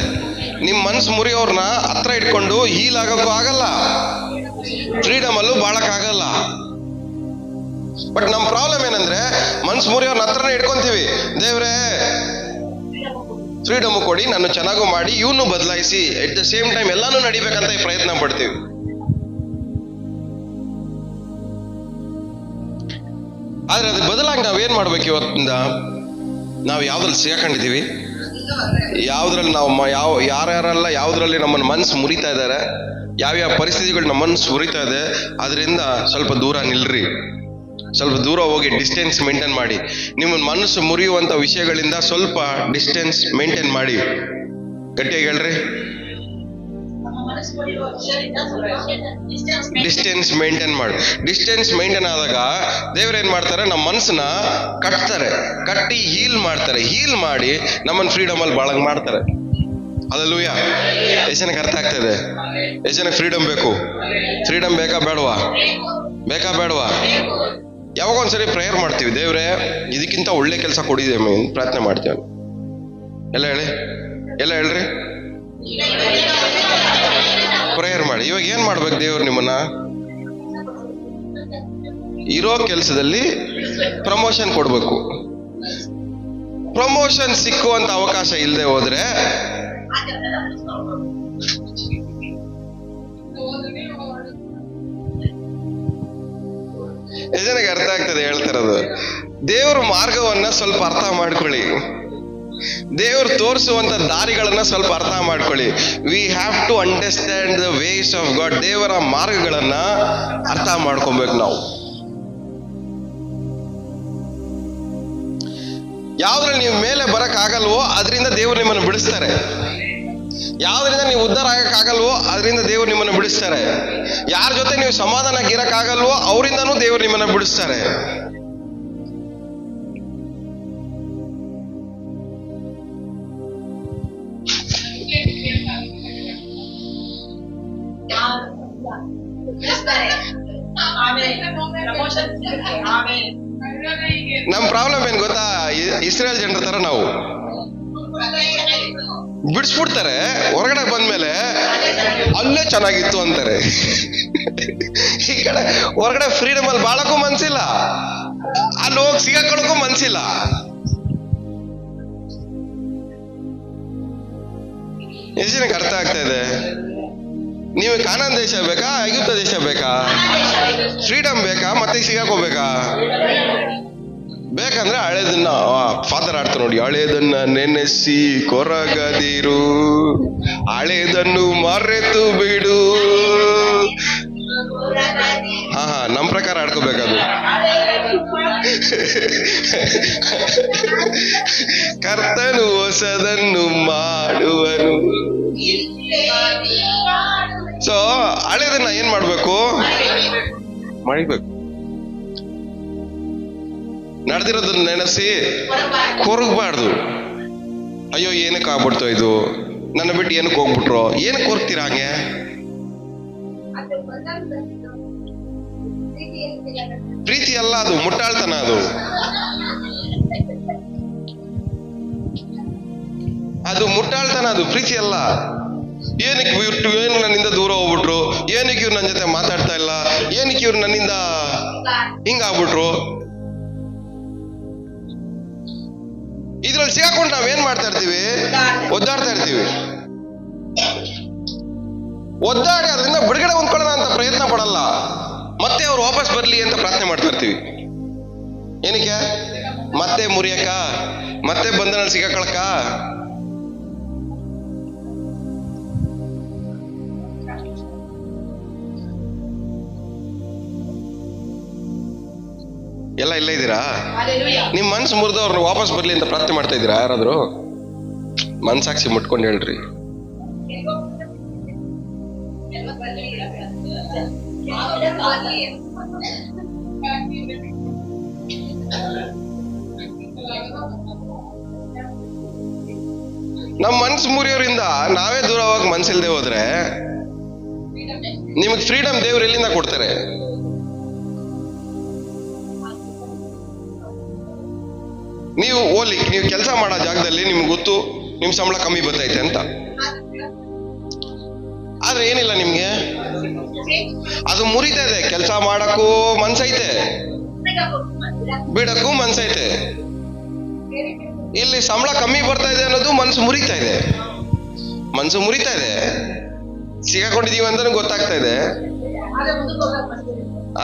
ನಿಮ್ ಮನ್ಸು ಮುರಿಯೋರ್ನ ಹತ್ರ ಇಟ್ಕೊಂಡು ಹೀಲ್ ಆಗಕ್ಕೂ ಆಗಲ್ಲ, ಫ್ರೀಡಮ್ ಅಲ್ಲೂ ಬಾಳಕ್ ಆಗಲ್ಲ. ಬಟ್ ನಮ್ ಪ್ರಾಬ್ಲಮ್ ಏನಂದ್ರೆ ಮನ್ಸು ಮುರಿಯೋರ್ನ ಹತ್ರನೇ ಇಟ್ಕೊಂತೀವಿ. ದೇವ್ರೇ ಫ್ರೀಡಮ್ ಕೊಡಿ, ನಾನು ಚೆನ್ನಾಗೂ ಮಾಡಿ, ಇವನು ಬದಲಾಯಿಸಿ, ಎಟ್ ದ ಸೇಮ್ ಟೈಮ್ ಎಲ್ಲಾನು ನಡಿಬೇಕಂತ ಪ್ರಯತ್ನ ಪಡ್ತೀವಿ. ಆದ್ರೆ ಅದ್ರ ಬದಲಾಗಿ ನಾವೇನ್ ಮಾಡ್ಬೇಕು? ಇವತ್ತಿಂದ ನಾವು ಯಾವ್ದ್ರಲ್ಲಿ ಸಿಗಾಕೊಂಡಿದೀವಿ, ಯಾವ್ದ್ರಲ್ಲಿ ನಾವು ಯಾರ್ಯಾರೆಲ್ಲ ಯಾವ್ದ್ರಲ್ಲಿ ನಮ್ಮನ್ನ ಮನ್ಸು ಮುರಿತಾ ಇದ್ದಾರೆ, ಯಾವ್ಯಾವ ಪರಿಸ್ಥಿತಿಗಳು ನಮ್ಮ ಮನ್ಸು ಮುರಿತಾ ಇದೆ, ಅದರಿಂದ ಸ್ವಲ್ಪ ದೂರ ನಿಲ್ರಿ. ಸ್ವಲ್ಪ ದೂರ ಹೋಗಿ ಡಿಸ್ಟೆನ್ಸ್ ಮೇಂಟೈನ್ ಮಾಡಿ. ನಿಮ್ಮ ಮನಸ್ಸು ಮುರಿಯುವಂತ ವಿಷಯಗಳಿಂದ ಸ್ವಲ್ಪ ಡಿಸ್ಟೆನ್ಸ್ ಮೇಂಟೈನ್ ಮಾಡಿ. ಗಟ್ಟಿಯಾಗಿ ಹೇಳ್ರಿ, ಡಿಸ್ಟೆನ್ಸ್ ಮೇಂಟೈನ್ ಮಾಡಿ. ಡಿಸ್ಟೆನ್ಸ್ ಮೇಂಟೈನ್ ಆದಾಗ ದೇವ್ರೇನ್ ಮಾಡ್ತಾರೆ? ನಮ್ಮ ಮನಸ್ಸನ್ನ ಕಟ್ತಾರೆ, ಕಟ್ಟಿ ಹೀಲ್ ಮಾಡ್ತಾರೆ. ಹೀಲ್ ಮಾಡಿ ನಮ್ಮನ್ನ ಫ್ರೀಡಮ್ ಅಲ್ಲಿ ಬಾಳಂಗ್ ಮಾಡ್ತಾರೆ. ಹಲ್ಲೆಲೂಯಾ. ಎಷ್ಟು ಜನಕ್ಕೆ ಅರ್ಥ ಆಗ್ತಾ ಇದೆ? ಎಷ್ಟು ಜನಕ್ಕೆ ಫ್ರೀಡಮ್ ಬೇಕು? ಫ್ರೀಡಮ್ ಬೇಕಾ ಬೇಡವಾ? ಬೇಕಾ ಬೇಡವಾ? ಯಾವಾಗ ಒಂದ್ಸರಿ ಪ್ರೇಯರ್ ಮಾಡ್ತೀವಿ, ದೇವ್ರೆ ಇದಕ್ಕಿಂತ ಒಳ್ಳೆ ಕೆಲಸ ಕೊಡಿದೇವೆ ಪ್ರಾರ್ಥನೆ ಮಾಡ್ತೀವಿ. ಎಲ್ಲ ಹೇಳಿ, ಎಲ್ಲ ಹೇಳ್ರಿ, ಪ್ರೇಯರ್ ಮಾಡಿ. ಇವಾಗ ಏನ್ ಮಾಡ್ಬೇಕು? ದೇವ್ರು ನಿಮ್ಮನ್ನ ಇರೋ ಕೆಲಸದಲ್ಲಿ ಪ್ರಮೋಷನ್ ಕೊಡ್ಬೇಕು. ಪ್ರಮೋಷನ್ ಸಿಕ್ಕುವಂತ ಅವಕಾಶ ಇಲ್ಲದೆ ಹೋದ್ರೆ ಜನಕ್ಕೆ ಅರ್ಥ ಆಗ್ತದೆ ಹೇಳ್ತಿರೋದು? ದೇವ್ರ ಮಾರ್ಗವನ್ನ ಸ್ವಲ್ಪ ಅರ್ಥ ಮಾಡ್ಕೊಳ್ಳಿ. ದೇವ್ರು ತೋರಿಸುವಂತ ದಾರಿಗಳನ್ನ ಸ್ವಲ್ಪ ಅರ್ಥ ಮಾಡ್ಕೊಳ್ಳಿ. We have to understand the ways of God. ದೇವರ ಮಾರ್ಗಗಳನ್ನ ಅರ್ಥ ಮಾಡ್ಕೊಬೇಕು ನಾವು. ಯಾವ್ದ್ರಲ್ಲಿ ನೀವು ಮೇಲೆ ಬರಕ್ ಆಗಲ್ವೋ ಅದರಿಂದ ದೇವ್ರು ನಿಮ್ಮನ್ನು ಬಿಡಿಸ್ತಾರೆ. ಯಾವ್ದ್ರಿಂದ ನೀವು ಉದ್ಧಾರ ಆಗಕ್ ಆಗಲ್ವೋ ಅದರಿಂದ ದೇವ್ರು ನಿಮ್ಮನ್ನು ಬಿಡಿಸ್ತಾರೆ. ಯಾರ ಜೊತೆ ನೀವು ಸಮಾಧಾನಕ್ಕಿರಕ್ ಆಗಲ್ವೋ ಅವರಿಂದನೂ ದೇವ್ರು ನಿಮ್ಮನ್ನ ಬಿಡಿಸ್ತಾರೆ. ನಮ್ ಪ್ರಾಬ್ಲಮ್ ಏನ್ ಗೊತ್ತಾ? ಇಸ್ರೇಲ್ ಜನರ ತರ ನಾವು ಬಿಡಿಸ್ಬಿಡ್ತಾರೆ, ಹೊರಗಡೆ ಬಂದ್ಮೇಲೆ ಅಲ್ಲೇ ಚೆನ್ನಾಗಿತ್ತು ಅಂತಾರೆ. ಈ ಕಡೆ ಹೊರಗಡೆ ಫ್ರೀಡಮ್ ಅಲ್ಲಿ ಬಾಳಕ್ಕೂ ಮನ್ಸಿಲ್ಲ, ಅಲ್ಲಿ ಹೋಗಿ ಸಿಗಾಕೊಳ್ಳಕ್ಕೂ ಮನ್ಸಿಲ್ಲ. ಎಷ್ಟು ಜನಕ್ಕೆ ಅರ್ಥ ಆಗ್ತಾ ಇದೆ? ನೀವು ಕಾನಾನ್ ದೇಶ ಬೇಕಾ, ಐಗುಪ್ತ ದೇಶ ಬೇಕಾ? ಫ್ರೀಡಮ್ ಬೇಕಾ, ಮತ್ತೆ ಸಿಗಾಕೋಬೇಕಾ? ಬೇಕಂದ್ರೆ ಹಳೇದನ್ನ ಫಾದರ್ ಆಡ್ತಾ ನೋಡಿ, ಹಳೇದನ್ನ ನೆನೆಸಿ ಕೊರಗದಿರು, ಹಳೇದನ್ನು ಮರೆತು ಬಿಡು. ಹಾ ನಮ್ ಪ್ರಕಾರ ಆಡ್ಕೋಬೇಕದು. ಕರ್ತನು ಹೊಸದನ್ನು ಮಾಡುವನು. ಸೊ ಹಳೇದನ್ನ ಏನ್ ಮಾಡ್ಬೇಕು? ಮರಿಬೇಕು. ನಡೆದಿರೋದನ್ನ ನೆನೆಸಿ ಕೊರಗಬಾರ್ದು. ಅಯ್ಯೋ ಏನಕ್ಕೆ ಆಗ್ಬಿಡ್ತೋ ಇದು, ನನ್ನ ಬಿಟ್ಟು ಏನಕ್ಕೆ ಹೋಗ್ಬಿಟ್ರು, ಏನಕ್ಕೆ ಕೊರಗ್ತೀರಾ ಹಂಗೆ? ಪ್ರೀತಿ ಅಲ್ಲ ಅದು, ಮುಟ್ಟಾಳ್ತನ ಅದು. ಅದು ಮುಟ್ಟಾಳ್ತನ, ಅದು ಪ್ರೀತಿ ಅಲ್ಲ. ಏನಕ್ಕೆ ಏನು ನನ್ನಿಂದ ದೂರ ಹೋಗ್ಬಿಟ್ರು, ಏನಕ್ಕೆ ಇವ್ರು ನನ್ನ ಜೊತೆ ಮಾತಾಡ್ತಾ ಇಲ್ಲ, ಏನಕ್ಕೆ ಇವ್ರು ನನ್ನಿಂದ ಹಿಂಗಾಗ್ಬಿಟ್ರು. ಇದ್ರಲ್ಲಿ ಸಿಗಾಕೊಂಡು ನಾವೇನ್ ಮಾಡ್ತಾ ಇರ್ತೀವಿ, ಒದ್ದಾಡ್ತಾ ಇರ್ತೀವಿ. ಒದ್ದಾಡಿ ಅದರಿಂದ ಬಿಡುಗಡೆ ಹೊಂದ್ಕೊಳ್ಳೋಣ ಅಂತ ಪ್ರಯತ್ನ ಪಡಲ್ಲ, ಮತ್ತೆ ಅವ್ರು ವಾಪಸ್ ಬರ್ಲಿ ಅಂತ ಪ್ರಾರ್ಥನೆ ಮಾಡ್ತಾ ಇರ್ತೀವಿ. ಏನಕ್ಕೆ? ಮತ್ತೆ ಮುರಿಯಕ್ಕ, ಮತ್ತೆ ಬಂಧನಲ್ಲಿ ಸಿಗಾಕೊಳಕ. ಎಲ್ಲ ಇಲ್ಲ ಇದ್ದೀರಾ? ನಿಮ್ ಮನ್ಸು ಮುರಿದು ಅವ್ರನ್ನ ವಾಪಸ್ ಬರ್ಲಿ ಅಂತ ಪ್ರಾರ್ಥನೆ ಮಾಡ್ತಾ ಇದ್ದೀರಾ ಯಾರಾದ್ರೂ? ಮನ್ಸಾಕ್ಷಿ ಮುಟ್ಕೊಂಡು ಹೇಳ್ರಿ. ನಮ್ ಮನ್ಸು ಮುರಿಯೋರಿಂದ ನಾವೇ ದೂರ ಹೋಗಕ್ ಮನ್ಸಿಲ್ದೆ ಹೋದ್ರೆ ನಿಮಗ್ ಫ್ರೀಡಮ್ ದೇವ್ರು ಎಲ್ಲಿಂದ ಕೊಡ್ತಾರೆ? ನೀವು ಓಲಿ, ನೀವು ಕೆಲಸ ಮಾಡೋ ಜಾಗದಲ್ಲಿ ನಿಮ್ಗೆ ಗೊತ್ತು ನಿಮ್ ಸಂಬಳ ಕಮ್ಮಿ ಬರ್ತೈತೆ ಅಂತ, ಆದ್ರೆ ಏನಿಲ್ಲ ನಿಮ್ಗೆ, ಅದು ಮುರಿತಾ ಇದೆ. ಕೆಲಸ ಮಾಡಕ್ಕೂ ಮನ್ಸೈತೆ, ಬಿಡಕ್ಕೂ ಮನ್ಸೈತೆ. ಇಲ್ಲಿ ಸಂಬಳ ಕಮ್ಮಿ ಬರ್ತಾ ಇದೆ ಅನ್ನೋದು ಮನ್ಸು ಮುರಿತಾ ಇದೆ. ಮನ್ಸು ಮುರಿತಾ ಇದೆ, ಸಿಗಾಕೊಂಡಿದೀವಿ ಅಂತ ಗೊತ್ತಾಗ್ತಾ ಇದೆ,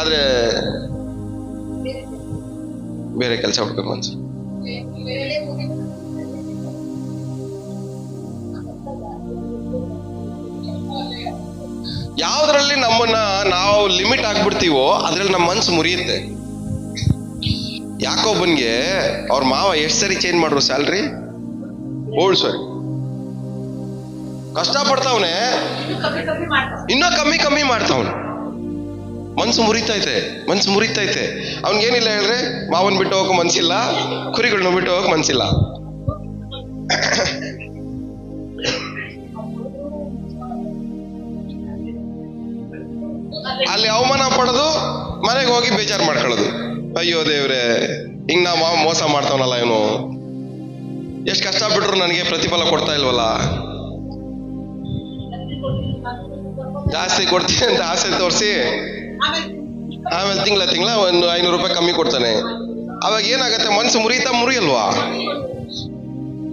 ಆದ್ರೆ ಬೇರೆ ಕೆಲಸ ಹುಡ್ಬೇಕು ಮನ್ಸು. ಯಾವ್ದ್ರಲ್ಲಿ ನಮ್ಮನ್ನ ನಾವು ಲಿಮಿಟ್ ಆಗ್ಬಿಡ್ತೀವೋ ಅದ್ರಲ್ಲಿ ನಮ್ಮ ಮನ್ಸು ಮುರಿಯುತ್ತೆ. ಯಾಕೋಬನ್ಗೆ ಅವ್ರ ಮಾವ ಎಷ್ಟು ಸರಿ ಚೇಂಜ್ ಮಾಡ್ರು ಸ್ಯಾಲ್ರಿ? ಓಲ್ಡ್ ಸಾರಿ, ಕಷ್ಟ ಪಡ್ತಾವನೆ, ಇನ್ನೂ ಕಮ್ಮಿ ಕಮ್ಮಿ ಮಾಡ್ತಾವನೆ. ಮನ್ಸು ಮುರಿತೈತೆ, ಮನ್ಸು ಮುರಿತೈತೆ. ಅವ್ನಿಗೇನಿಲ್ಲ ಹೇಳ್ರಿ, ಮಾವನ್ ಬಿಟ್ಟು ಹೋಗಕ್ ಮನ್ಸಿಲ್ಲ, ಕುರಿಗಳನ್ನ ಬಿಟ್ಟು ಹೋಗಕ್ ಮನ್ಸಿಲ್ಲ. ಅಲ್ಲಿ ಅವಮಾನ ಪಡೋದು, ಮನೆಗೆ ಹೋಗಿ ಬೇಜಾರು ಮಾಡ್ಕೊಳ್ಳೋದು. ಅಯ್ಯೋ ದೇವ್ರೆ, ಹಿಂಗ್ ನಾ ಮಾವ ಮೋಸ ಮಾಡ್ತಾವನಲ್ಲ, ಇವನು ಎಷ್ಟು ಕಷ್ಟ ಬಿಟ್ರು ನನಗೆ ಪ್ರತಿಫಲ ಕೊಡ್ತಾ ಇಲ್ವಲ್ಲ, ಜಾಸ್ತಿ ಕೊಡ್ತೀನಿ ಅಂತ ಆಸೆ ತೋರಿಸಿ ಆಮೇಲೆ ತಿಂಗಳ ಒಂದು 500 ರೂಪಾಯಿ ಕಮ್ಮಿ ಕೊಡ್ತಾನೆ. ಅವಾಗ ಏನಾಗತ್ತೆ? ಮನ್ಸು ಮುರಿಯುತ್ತಾ ಮುರಿಯಲ್ವಾ?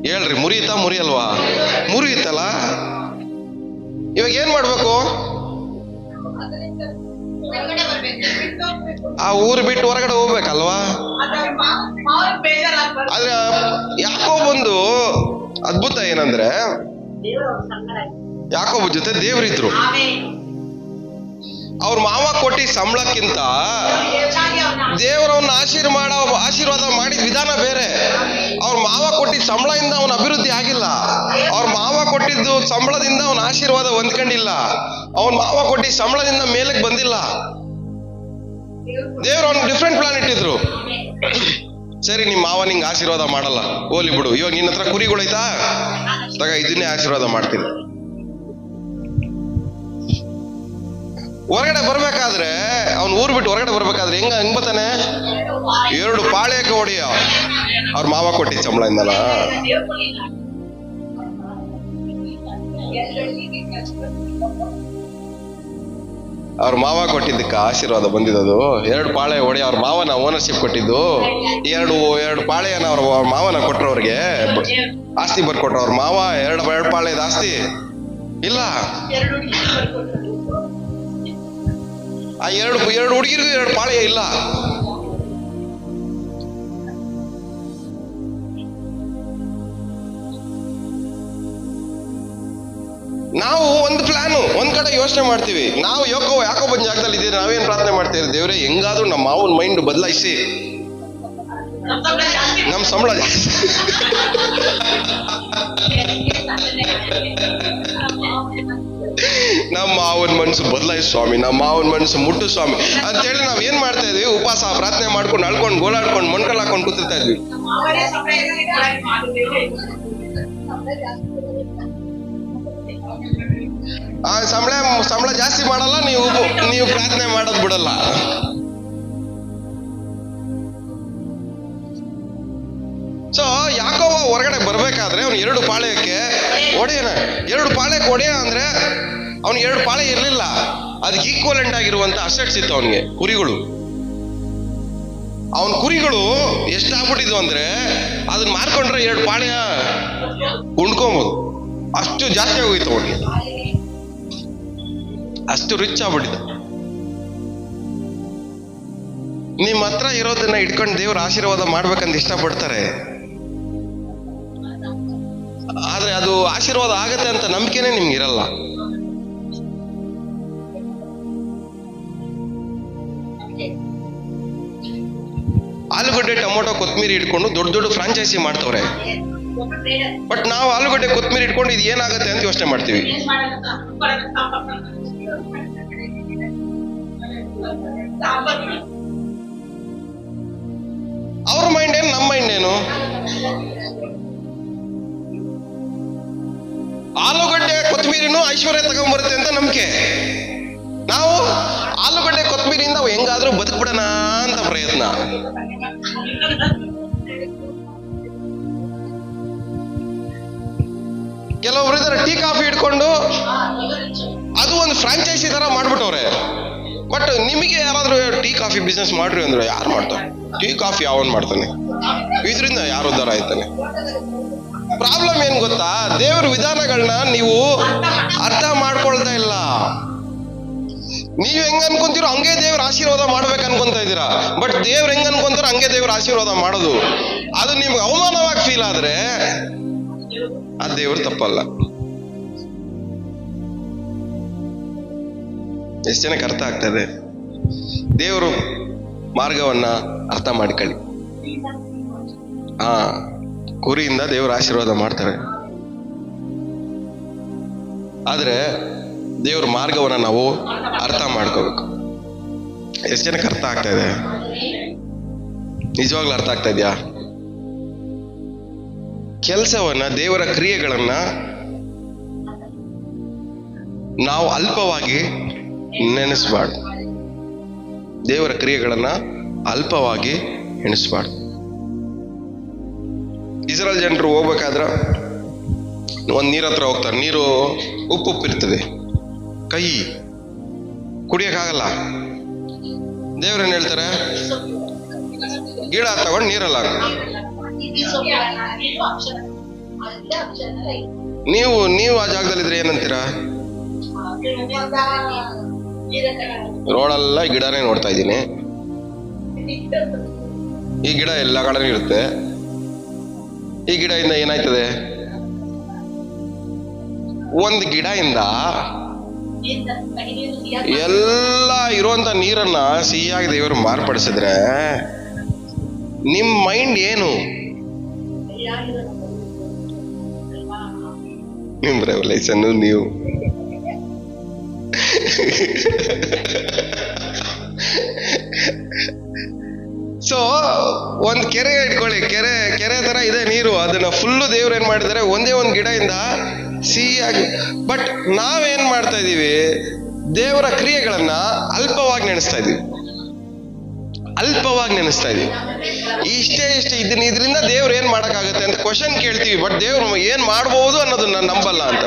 ಹೇಳ್ರಿ, ಮುರಿಯುತ್ತಾ ಮುರಿಯಲ್ವಾ? ಮುರಿಯುತ್ತಲ್ಲ. ಇವಾಗ ಏನ್ ಮಾಡ್ಬೇಕು? ಆ ಊರು ಬಿಟ್ಟು ಹೊರಗಡೆ ಹೋಗ್ಬೇಕಲ್ವಾ? ಆದ್ರೆ ಯಾಕೋಬಂದು ಅದ್ಭುತ ಏನಂದ್ರೆ, ಯಾಕೋಬ ಜೊತೆ ದೇವ್ರಿದ್ರು. ಅವ್ರ ಮಾವ ಕೊಟ್ಟಿ ಸಂಬಳಕ್ಕಿಂತ ದೇವರವನ್ನ ಆಶೀರ್ವಾದ ಮಾಡಿದ ವಿಧಾನ ಬೇರೆ. ಅವ್ರ ಮಾವ ಕೊಟ್ಟಿದ್ದ ಸಂಬಳದಿಂದ ಅವನ ಅಭಿವೃದ್ಧಿ ಆಗಿಲ್ಲ, ಅವ್ರ ಮಾವ ಕೊಟ್ಟಿದ್ದು ಸಂಬಳದಿಂದ ಅವನ ಆಶೀರ್ವಾದ ಹೊಂದ್ಕೊಂಡಿಲ್ಲ, ಅವನ ಮಾವ ಕೊಟ್ಟಿದ್ದ ಸಂಬಳದಿಂದ ಮೇಲಕ್ಕೆ ಬಂದಿಲ್ಲ. ದೇವ್ರು ಅವ್ನಿಗೆ ಡಿಫ್ರೆಂಟ್ ಪ್ಲಾನ್ ಇಟ್ಟಿದ್ರು. ಸರಿ, ನಿಮ್ ಮಾವ ನಿಂಗೆ ಆಶೀರ್ವಾದ ಮಾಡಲ್ಲ, ಹೋಲಿ ಬಿಡು, ಇವಾಗ ನಿನ್ನ ಹತ್ರ ಕುರಿಗಳೈತಾ, ತಗ ಇದನ್ನೇ ಆಶೀರ್ವಾದ ಮಾಡ್ತೀನಿ. ಹೊರಗಡೆ ಬರ್ಬೇಕಾದ್ರೆ, ಅವ್ನ ಊರ್ ಬಿಟ್ಟು ಹೊರಗಡೆ ಬರ್ಬೇಕಾದ್ರೆ ಹೆಂಗ್ ಬರ್ತಾನೆ? 2 ಪಾಳ್ಯಕ್ಕೆ ಹೊಡಿಯ ಅವ್ರ ಮಾವ ಕೊಟ್ಟಿದ್ದ ಸಂಬಳದಿಂದಲ್ಲ. ಅವ್ರ ಮಾವ ಕೊಟ್ಟಿದ್ದಕ್ಕ ಆಶೀರ್ವಾದ ಬಂದಿದ್ದು. 2 ಪಾಳೆ ಹೊಡಿ ಅವ್ರ ಮಾವನ ಓನರ್ಶಿಪ್ ಕೊಟ್ಟಿದ್ದು. 2 ಪಾಳೆಯನ್ನ ಅವ್ರ ಮಾವನ ಕೊಟ್ರು, ಅವ್ರಿಗೆ ಆಸ್ತಿ ಬರ್ಕೊಟ್ರು. ಅವ್ರ ಮಾವ 2 ಪಾಳೆದ ಆಸ್ತಿ ಇಲ್ಲ. ಆ 2 ಹುಡುಗಿರಿಗೂ 2 ಪಾಳೆಯ ಇಲ್ಲ. ನಾವು ಒಂದು ಪ್ಲಾನು, ಒಂದ್ ಕಡೆ ಯೋಚನೆ ಮಾಡ್ತೀವಿ. ನಾವು ಯಾಕೋಬನ್ ಜಾಗದಲ್ಲಿ ಇದ್ದೀವಿ, ನಾವೇನ್ ಪ್ರಾರ್ಥನೆ ಮಾಡ್ತೀವಿ? ದೇವ್ರೆ, ಹೆಂಗಾದ್ರೂ ನಮ್ಮ ಮಾವನ್ ಮೈಂಡ್ ಬದಲಾಯಿಸಿ ನಮ್ ಸಂಬಳ ಜಾಸ್ತಿ. ನಮ್ಮ ಮಾವನ ಮನಸ್ಸು ಬದಲಾಯಿಸಿ ಸ್ವಾಮಿ, ನಮ್ಮ ಮಾವನ ಮನಸ್ಸು ಮುಟ್ಟು ಸ್ವಾಮಿ ಅಂತೇಳಿ ನಾವ್ ಏನ್ ಮಾಡ್ತಾ ಇದ್ವಿ? ಉಪವಾಸ ಪ್ರಾರ್ಥನೆ ಮಾಡ್ಕೊಂಡು ಅಳ್ಕೊಂಡು ಗೋಳಾಡ್ಕೊಂಡು ಮೊಣ್ಕಲ್ ಹಾಕೊಂಡು ಕೂತಿರ್ತಾ ಇದ್ವಿ. ಆ ಸಂಬಳ ಜಾಸ್ತಿ ಮಾಡಲ್ಲ, ನೀವು ಪ್ರಾರ್ಥನೆ ಮಾಡೋದ್ ಬಿಡಲ್ಲ. ಸೊ ಯಾಕೋವ ಹೊರಗಡೆ ಬರ್ಬೇಕಾದ್ರೆ ಅವ್ನು 2 ಪಾಳ್ಯಕ್ಕೆ ಒಡೆಯನ, 2 ಪಾಳ್ಯಕ್ಕೆ ಒಡೆಯ ಅಂದ್ರೆ ಅವ್ನು 2 ಪಾಳ್ಯ ಇರ್ಲಿಲ್ಲ, ಅದಕ್ಕೆ ಈಕ್ವಲೆಂಟ್ ಆಗಿರುವಂತ ಅಸೆಟ್ಸ್ ಇತ್ತು ಅವನಿಗೆ. ಕುರಿಗಳು, ಅವನ್ ಕುರಿಗಳು ಎಷ್ಟಾಗ್ಬಿಟ್ಟಿದ್ವು ಅಂದ್ರೆ ಅದನ್ನ ಮಾರ್ಕೊಂಡ್ರೆ 2 ಪಾಳ್ಯ ಉಂಡ್ಕೊಬೋದು, ಅಷ್ಟು ಜಾಸ್ತಿ ಆಗೋಯ್ತು ಅವನಿಗೆ, ಅಷ್ಟು ರಿಚ್ ಆಗ್ಬಿಟ್ಟಿದ್ದ. ನಿಮ್ಮ ಹತ್ರ ಇರೋದನ್ನ ಇಟ್ಕೊಂಡು ದೇವ್ರ ಆಶೀರ್ವಾದ ಮಾಡ್ಬೇಕಂತ ಇಷ್ಟಪಡ್ತಾರೆ, ಆದ್ರೆ ಅದು ಆಶೀರ್ವಾದ ಆಗತ್ತೆ ಅಂತ ನಂಬಿಕೆನೆ ನಿಮ್ಗೆ ಇರಲ್ಲ. ಆಲೂಗಡ್ಡೆ, ಟೊಮೊಟೊ, ಕೊತ್ಮೀರಿ ಇಟ್ಕೊಂಡು ದೊಡ್ಡ ದೊಡ್ಡ ಫ್ರಾಂಚೈಸಿ ಮಾಡ್ತವ್ರೆ. ಬಟ್ ನಾವು ಆಲೂಗಡ್ಡೆ, ಕೊತ್ಮೀರಿ ಇಟ್ಕೊಂಡು ಇದು ಏನಾಗತ್ತೆ ಅಂತ ಯೋಚನೆ ಮಾಡ್ತೀವಿ. ಅವ್ರ ಮೈಂಡ್ ಏನು, ನಮ್ಮ ಮೈಂಡ್ ಏನು? ಆಲೂಗಡ್ಡೆ ಕೊತ್ಮೀರಿನೂ ಐಶ್ವರ್ಯ ತಗೊಂಡ್ಬರುತ್ತೆ ಅಂತ ನಂಬಿಕೆ. ನಾವು ಆಲೂಗಡ್ಡೆ ಕೊತ್ಮೀರಿಯಿಂದ ಹೆಂಗಾದ್ರೂ ಬದುಕ್ಬಿಡೋಣ ಅಂತ ಪ್ರಯತ್ನ. ಕೆಲವೊಬ್ರು ಇದಾರೆ ಟೀ ಕಾಫಿ ಇಟ್ಕೊಂಡು ಅದು ಒಂದು ಫ್ರಾಂಚೈಸಿ ತರ ಮಾಡ್ಬಿಟ್ಟವ್ರೆ. ಬಟ್ ನಿಮಗೆ ಯಾರಾದ್ರೂ ಟೀ ಕಾಫಿ ಬಿಸ್ನೆಸ್ ಮಾಡ್ರಿ ಅಂದ್ರೆ ಯಾರು ಮಾಡ್ತಾರೆ? ಟೀ ಕಾಫಿ ಯಾವನ್ ಮಾಡ್ತಾನೆ? ಇದರಿಂದ ಯಾರು ಉದ್ಧಾರ ಆಯ್ತಾನೆ? ಪ್ರಾಬ್ಲಮ್ ಏನ್ ಗೊತ್ತಾ? ದೇವ್ರ ವಿಧಾನಗಳನ್ನ ನೀವು ಅರ್ಥ ಮಾಡ್ಕೊಳ್ತಾ ಇಲ್ಲ. ನೀವ್ ಹೆಂಗ ಅನ್ಕೊಂತೀರೋ ಹಂಗೆ ದೇವ್ರ ಆಶೀರ್ವಾದ ಮಾಡ್ಬೇಕು ಅನ್ಕೊಂತ ಇದ್ದೀರಾ. ಬಟ್ ದೇವ್ರ ಹೆಂಗ ಅನ್ಕೊಂತಾರೋ ಹಂಗೆ ದೇವ್ರ ಆಶೀರ್ವಾದ ಮಾಡೋದು. ಅದು ನಿಮ್ಗೆ ಅವಮಾನವಾಗಿ ಫೀಲ್ ಆದ್ರೆ ಆ ದೇವ್ರ ತಪ್ಪಲ್ಲ. ಎಷ್ಟು ಜನಕ್ಕೆ ಅರ್ಥ ಆಗ್ತದೆ? ದೇವರು ಮಾರ್ಗವನ್ನ ಅರ್ಥ ಮಾಡ್ಕೊಳ್ಳಿ. ಕುರಿಯಿಂದ ದೇವರ ಆಶೀರ್ವಾದ ಮಾಡ್ತಾರೆ, ಆದ್ರೆ ದೇವ್ರ ಮಾರ್ಗವನ್ನ ನಾವು ಅರ್ಥ ಮಾಡ್ಕೋಬೇಕು. ಎಷ್ಟು ಜನಕ್ಕೆ ಅರ್ಥ ಆಗ್ತಾ ಇದೆ? ನಿಜವಾಗ್ಲೂ ಅರ್ಥ ಆಗ್ತಾ ಇದೆಯಾ? ಕೆಲಸವನ್ನ, ದೇವರ ಕ್ರಿಯೆಗಳನ್ನ ನಾವು ಅಲ್ಪವಾಗಿ ನೆನೆಸ್ಬಾರ್ದು. ದೇವರ ಕ್ರಿಯೆಗಳನ್ನ ಅಲ್ಪವಾಗಿ ಎಣಿಸ್ಬಾರ್ದು. ಇಸ್ರಾಯೇಲ್ ಜನರು ಹೋಗ್ಬೇಕಾದ್ರೆ ಒಂದ್ ನೀರ್ ಹತ್ರ ಹೋಗ್ತಾರೆ. ನೀರು ಉಪ್ಪಿರ್ತದೆ, ಕೈ ಕುಡಿಯಕ್ಕಾಗಲ್ಲ. ದೇವ್ರೇನ್ ಹೇಳ್ತಾರೆ? ಗಿಡ ತಗೊಂಡು ನೀರಲ್ಲ. ನೀವು ಆ ಜಾಗದಲ್ಲಿದ್ರೆ ಏನಂತೀರಾ? ರೋಡೆಲ್ಲ ಗಿಡನೇ ನೋಡ್ತಾ ಇದ್ದೀನಿ, ಈ ಗಿಡ ಎಲ್ಲ ಕಡೆ ಇರುತ್ತೆ, ಈ ಗಿಡದಿಂದ ಏನಾಯ್ತದೆ? ಒಂದ್ ಗಿಡದಿಂದ ಎಲ್ಲ ಇರುವಂತ ನೀರನ್ನ ಸಿಹಿಯಾಗಿ ದೇವರು ಮಾರ್ಪಡಿಸಿದ್ರೆ ನಿಮ್ ಮೈಂಡ್ ಏನು? ನಿಮ್ ರೆವಲ್ಯೂಷನ್ ನೀವು ಸೊ ಒಂದ್ ಕೆರೆ ಇಟ್ಕೊಳ್ಳಿ, ಕೆರೆ ತರ ಇದೆ ನೀರು, ಅದನ್ನ ಫುಲ್ಲು ದೇವ್ರು ಏನ್ ಮಾಡಿದ್ದಾರೆ? ಒಂದೇ ಒಂದ್ ಗಿಡದಿಂದ ಸಿಹಿಯಾಗಿ. ಬಟ್ ನಾವೇನ್ ಮಾಡ್ತಾ ಇದೀವಿ? ದೇವರ ಕ್ರಿಯೆಗಳನ್ನ ಅಲ್ಪವಾಗಿ ನೆನೆಸ್ತಾ ಇದೀವಿ, ಅಲ್ಪವಾಗಿ ನೆನೆಸ್ತಾ ಇದೀವಿ. ಇಷ್ಟೇ ಇದರಿಂದ ದೇವ್ರು ಏನ್ ಮಾಡಕ್ಕಾಗತ್ತೆ ಅಂತ ಕ್ವಶನ್ ಕೇಳ್ತೀವಿ. ಬಟ್ ದೇವ್ರು ಏನ್ ಮಾಡ್ಬೋದು ಅನ್ನೋದನ್ನ ನಂಬಲ್ಲ ಅಂತ.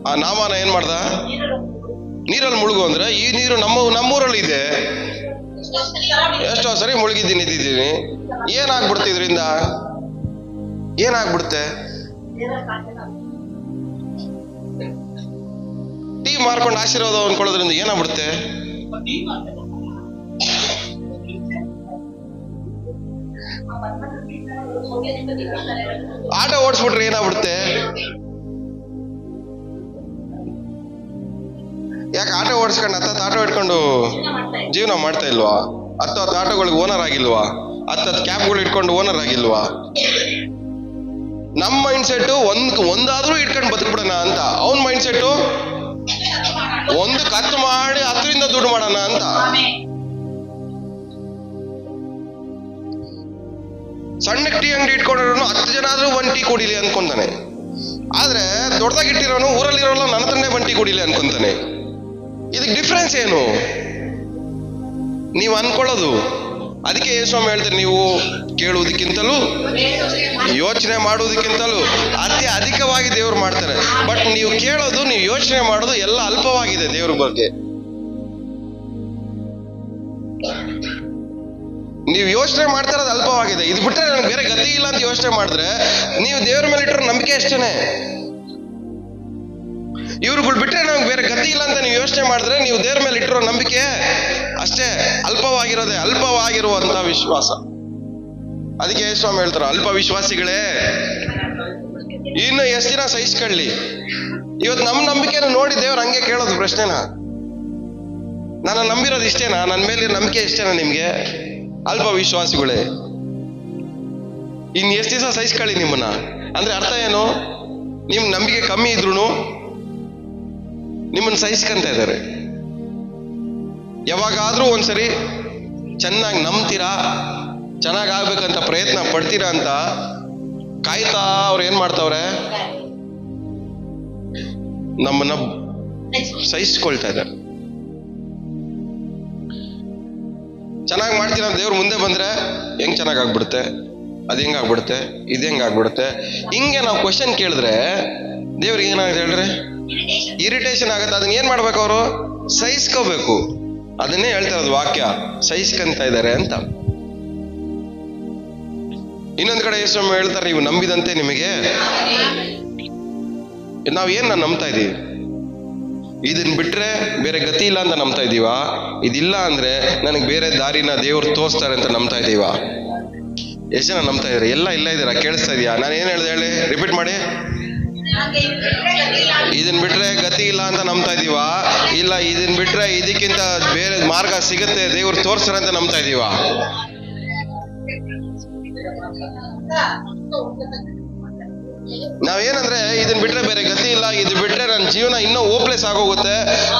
ಆ ನಾಮಾನ ಏನ್ ಮಾಡ್ದ? ನೀರಲ್ಲಿ ಮುಳುಗು ಅಂದ್ರೆ, ಈ ನೀರು ನಮ್ಮೂರಲ್ಲಿ ಇದೆ, ಎಷ್ಟೋ ಸರಿ ಮುಳುಗಿದ್ದೀನಿ. ಏನಾಗ್ಬಿಡುತ್ತೆ ಇದರಿಂದ? ಏನಾಗ್ಬಿಡುತ್ತೆ? ಟೀ ಮಾರ್ಕೊಂಡು ಆಶೀರ್ವಾದ ಅನ್ಕೊಳ್ಳೋದ್ರಿಂದ ಏನಾಗ್ಬಿಡುತ್ತೆ? ಆಟೋ ಓಡಿಸ್ಬಿಟ್ರೆ ಏನಾಗ್ಬಿಡುತ್ತೆ? ಯಾಕೆ ಆಟೋ ಓಡಿಸ್ಕೊಂಡು 10 ಆಟೋ ಇಟ್ಕೊಂಡು ಜೀವನ ಮಾಡ್ತಾ ಇಲ್ವಾ? 10 ಆಟೋಗಳಿಗೆ ಓನರ್ ಆಗಿಲ್ವಾ? 10 ಕ್ಯಾಬ್ಗಳು ಇಟ್ಕೊಂಡು ಓನರ್ ಆಗಿಲ್ವಾ? ನಮ್ಮ ಮೈಂಡ್ ಸೆಟ್ ಒಂದಾದ್ರೂ ಇಟ್ಕೊಂಡು ಬದುಕ್ಬಿಡೋಣ ಅಂತ, ಅವನ್ ಮೈಂಡ್ ಸೆಟ್ ಒಂದು ಖರ್ಚು ಮಾಡಿ 10ರಿಂದ ದುಡ್ಡು ಮಾಡೋಣ ಅಂತ. ಸಣ್ಣ ಟೀ ಅಂಗಡಿ ಇಟ್ಕೊಂಡಿರೋನು 10 ಜನ ಆದ್ರೂ 1 ಟೀ ಕುಡಿಲಿ ಅನ್ಕೊಂತಾನೆ. ಆದ್ರೆ ದೊಡ್ಡದಾಗಿಟ್ಟಿರೋನು ಊರಲ್ಲಿರೋಲ್ಲ ನನ್ನ ಹತ್ರನೇ 1 ಟೀ ಕುಡಿಲಿ ಅನ್ಕೊಂತಾನೆ. ಇದಕ್ಕೆ ಡಿಫ್ರೆನ್ಸ್ ಏನು ನೀವು ಅನ್ಕೊಳ್ಳೋದು? ಅದಕ್ಕೆ ಯೇಸುಸ್ವಾಮಿ ಹೇಳ್ತಾರೆ, ನೀವು ಕೇಳುವುದಕ್ಕಿಂತಲೂ ಯೋಚನೆ ಮಾಡುವುದಕ್ಕಿಂತಲೂ ಅಧಿಕವಾಗಿ ದೇವ್ರು ಮಾಡ್ತಾರೆ. ಬಟ್ ನೀವು ಕೇಳೋದು, ನೀವು ಯೋಚನೆ ಮಾಡೋದು ಎಲ್ಲ ಅಲ್ಪವಾಗಿದೆ ದೇವ್ರ ಬಗ್ಗೆ. ನೀವು ಯೋಚನೆ ಮಾಡ್ತಾ ಇರೋದು ಅಲ್ಪವಾಗಿದೆ. ಇದು ಬಿಟ್ರೆ ನನಗೆ ಬೇರೆ ಗತಿ ಇಲ್ಲ ಅಂತ ಯೋಚನೆ ಮಾಡಿದ್ರೆ ನೀವು ದೇವ್ರ ಮೇಲೆ ಇಟ್ಟಿರೋ ನಂಬಿಕೆ ಅಷ್ಟೇನೆ. ಇವ್ರುಗಳು ಬಿಟ್ರೆ ನಮ್ಗೆ ಬೇರೆ ಗತಿ ಇಲ್ಲ ಅಂತ ನೀವು ಯೋಚನೆ ಮಾಡಿದ್ರೆ ನೀವು ದೇವ್ರ ಮೇಲೆ ಇಟ್ಟಿರೋ ನಂಬಿಕೆ ಅಷ್ಟೇ, ಅಲ್ಪವಾಗಿರುವಂತ ವಿಶ್ವಾಸ. ಅದಕ್ಕೆ ಯೇಸುಸ್ವಾಮಿ ಹೇಳ್ತಾರೆ, ಅಲ್ಪ ವಿಶ್ವಾಸಿಗಳೇ ಇನ್ನು ಎಷ್ಟು ದಿನ ಸಹಿಸ್ಕೊಳ್ಳಿ. ಇವತ್ತು ನಮ್ಮ ನಂಬಿಕೆನ ನೋಡಿ ದೇವ್ರು ಹಂಗೆ ಕೇಳೋದು ಪ್ರಶ್ನೆನ, ನಾನು ನಂಬಿರೋದು ಇಷ್ಟೇನಾ, ನನ್ನ ಮೇಲೆ ನಂಬಿಕೆ ಇಷ್ಟೇನಾ ನಿಮ್ಗೆ? ಅಲ್ಪ ವಿಶ್ವಾಸಿಗಳೇ ಇನ್ ಎಷ್ಟು ದಿವಸ ಸಹಿಸ್ಕೊಳ್ಳಿ ನಿಮ್ಮನ್ನ. ಅಂದ್ರೆ ಅರ್ಥ ಏನು? ನಿಮ್ ನಂಬಿಕೆ ಕಮ್ಮಿ ಇದ್ರು ನಿಮ್ಮನ್ನ ಸಹಿಸ್ಕೊಂತ ಇದ್ದಾರೆ. ಯಾವಾಗಾದ್ರೂ ಒಂದ್ಸರಿ ಚೆನ್ನಾಗಿ ನಂಬ್ತೀರಾ, ಚೆನ್ನಾಗ್ ಆಗ್ಬೇಕಂತ ಪ್ರಯತ್ನ ಪಡ್ತೀರಾ ಅಂತ ಕಾಯ್ತಾ ಅವ್ರು ಏನ್ ಮಾಡ್ತಾವ್ರೆ, ನಮ್ಮನ್ನ ಸಹಿಸ್ಕೊಳ್ತಾ ಇದ್ದಾರೆ. ಚೆನ್ನಾಗಿ ಮಾಡ್ತೀರಾ ದೇವ್ರು ಮುಂದೆ ಬಂದ್ರೆ ಹೆಂಗ್ ಚೆನ್ನಾಗ್ ಆಗ್ಬಿಡುತ್ತೆ, ಅದ್ ಹೆಂಗ್ ಆಗ್ಬಿಡುತ್ತೆ, ಇದ್ ಹೆಂಗ್ ಆಗ್ಬಿಡುತ್ತೆ, ಹಿಂಗೆ ನಾವು ಕ್ವಶನ್ ಕೇಳಿದ್ರೆ ದೇವ್ರಿಗೆ ಏನಾಗುತ್ತೆ ಹೇಳ್ರಿ? ಇರಿಟೇಷನ್ ಆಗುತ್ತೆ. ಅದನ್ನ ಏನ್ ಮಾಡ್ಬೇಕು? ಅವರು ಸಹಿಸ್ಕೋಬೇಕು. ಅದನ್ನೇ ಹೇಳ್ತಾ ಇರೋದು ವಾಕ್ಯ, ಸಹಿಸ್ಕೊಂತ ಇದ್ದಾರೆ ಅಂತ. ಇನ್ನೊಂದ್ ಕಡೆ ಯೇಸು ಹೇಳ್ತಾರೆ, ನೀವು ನಂಬಿದಂತೆ ನಿಮಗೆ. ನಾವೇನ್ ನಂಬ್ತಾ ಇದೀವಿ? ಇದನ್ ಬಿಟ್ರೆ ಬೇರೆ ಗತಿ ಇಲ್ಲ ಅಂತ ನಂಬ್ತಾ ಇದೀವ? ಇದಿಲ್ಲ ಅಂದ್ರೆ ನನಗೆ ಬೇರೆ ದಾರಿನ ದೇವ್ರು ತೋರಿಸ್ತಾರೆ ಅಂತ ನಂಬ್ತಾ ಇದೀವ? ಎಷ್ಟು ಜನ ನಂಬ್ತಾ ಇದಾರೆ? ಎಲ್ಲ ಇಲ್ಲ ಇದ್ದೀರಾ? ಕೇಳಿಸ್ತಾ ಇದೆಯಾ? ನಾನು ಏನ್ ಹೇಳ್ದೆ ಹೇಳಿ, ರಿಪೀಟ್ ಮಾಡಿ. ಇದನ್ ಬಿಟ್ರೆ ಗತಿ ಇಲ್ಲ ಅಂತ ನಂಬ್ತಾ ಇದೀವ? ಇಲ್ಲ ಇದನ್ ಬಿಟ್ರೆ ಇದಕ್ಕಿಂತ ಬೇರೆ ಮಾರ್ಗ ಸಿಗುತ್ತೆ ದೇವ್ರು ತೋರಿಸ್ತಾರೆ ಅಂತ ನಂಬ್ತಾ ಇದೀವ? ನಾವೇನಂದ್ರೆ ಇದನ್ ಬಿಟ್ರೆ ಬೇರೆ ಗತಿ ಇಲ್ಲ, ಇದು ಬಿಟ್ರೆ ನನ್ನ ಜೀವನ ಇನ್ನೂ ಹೋಪ್ಲೆಸ್ ಆಗೋಗುತ್ತೆ,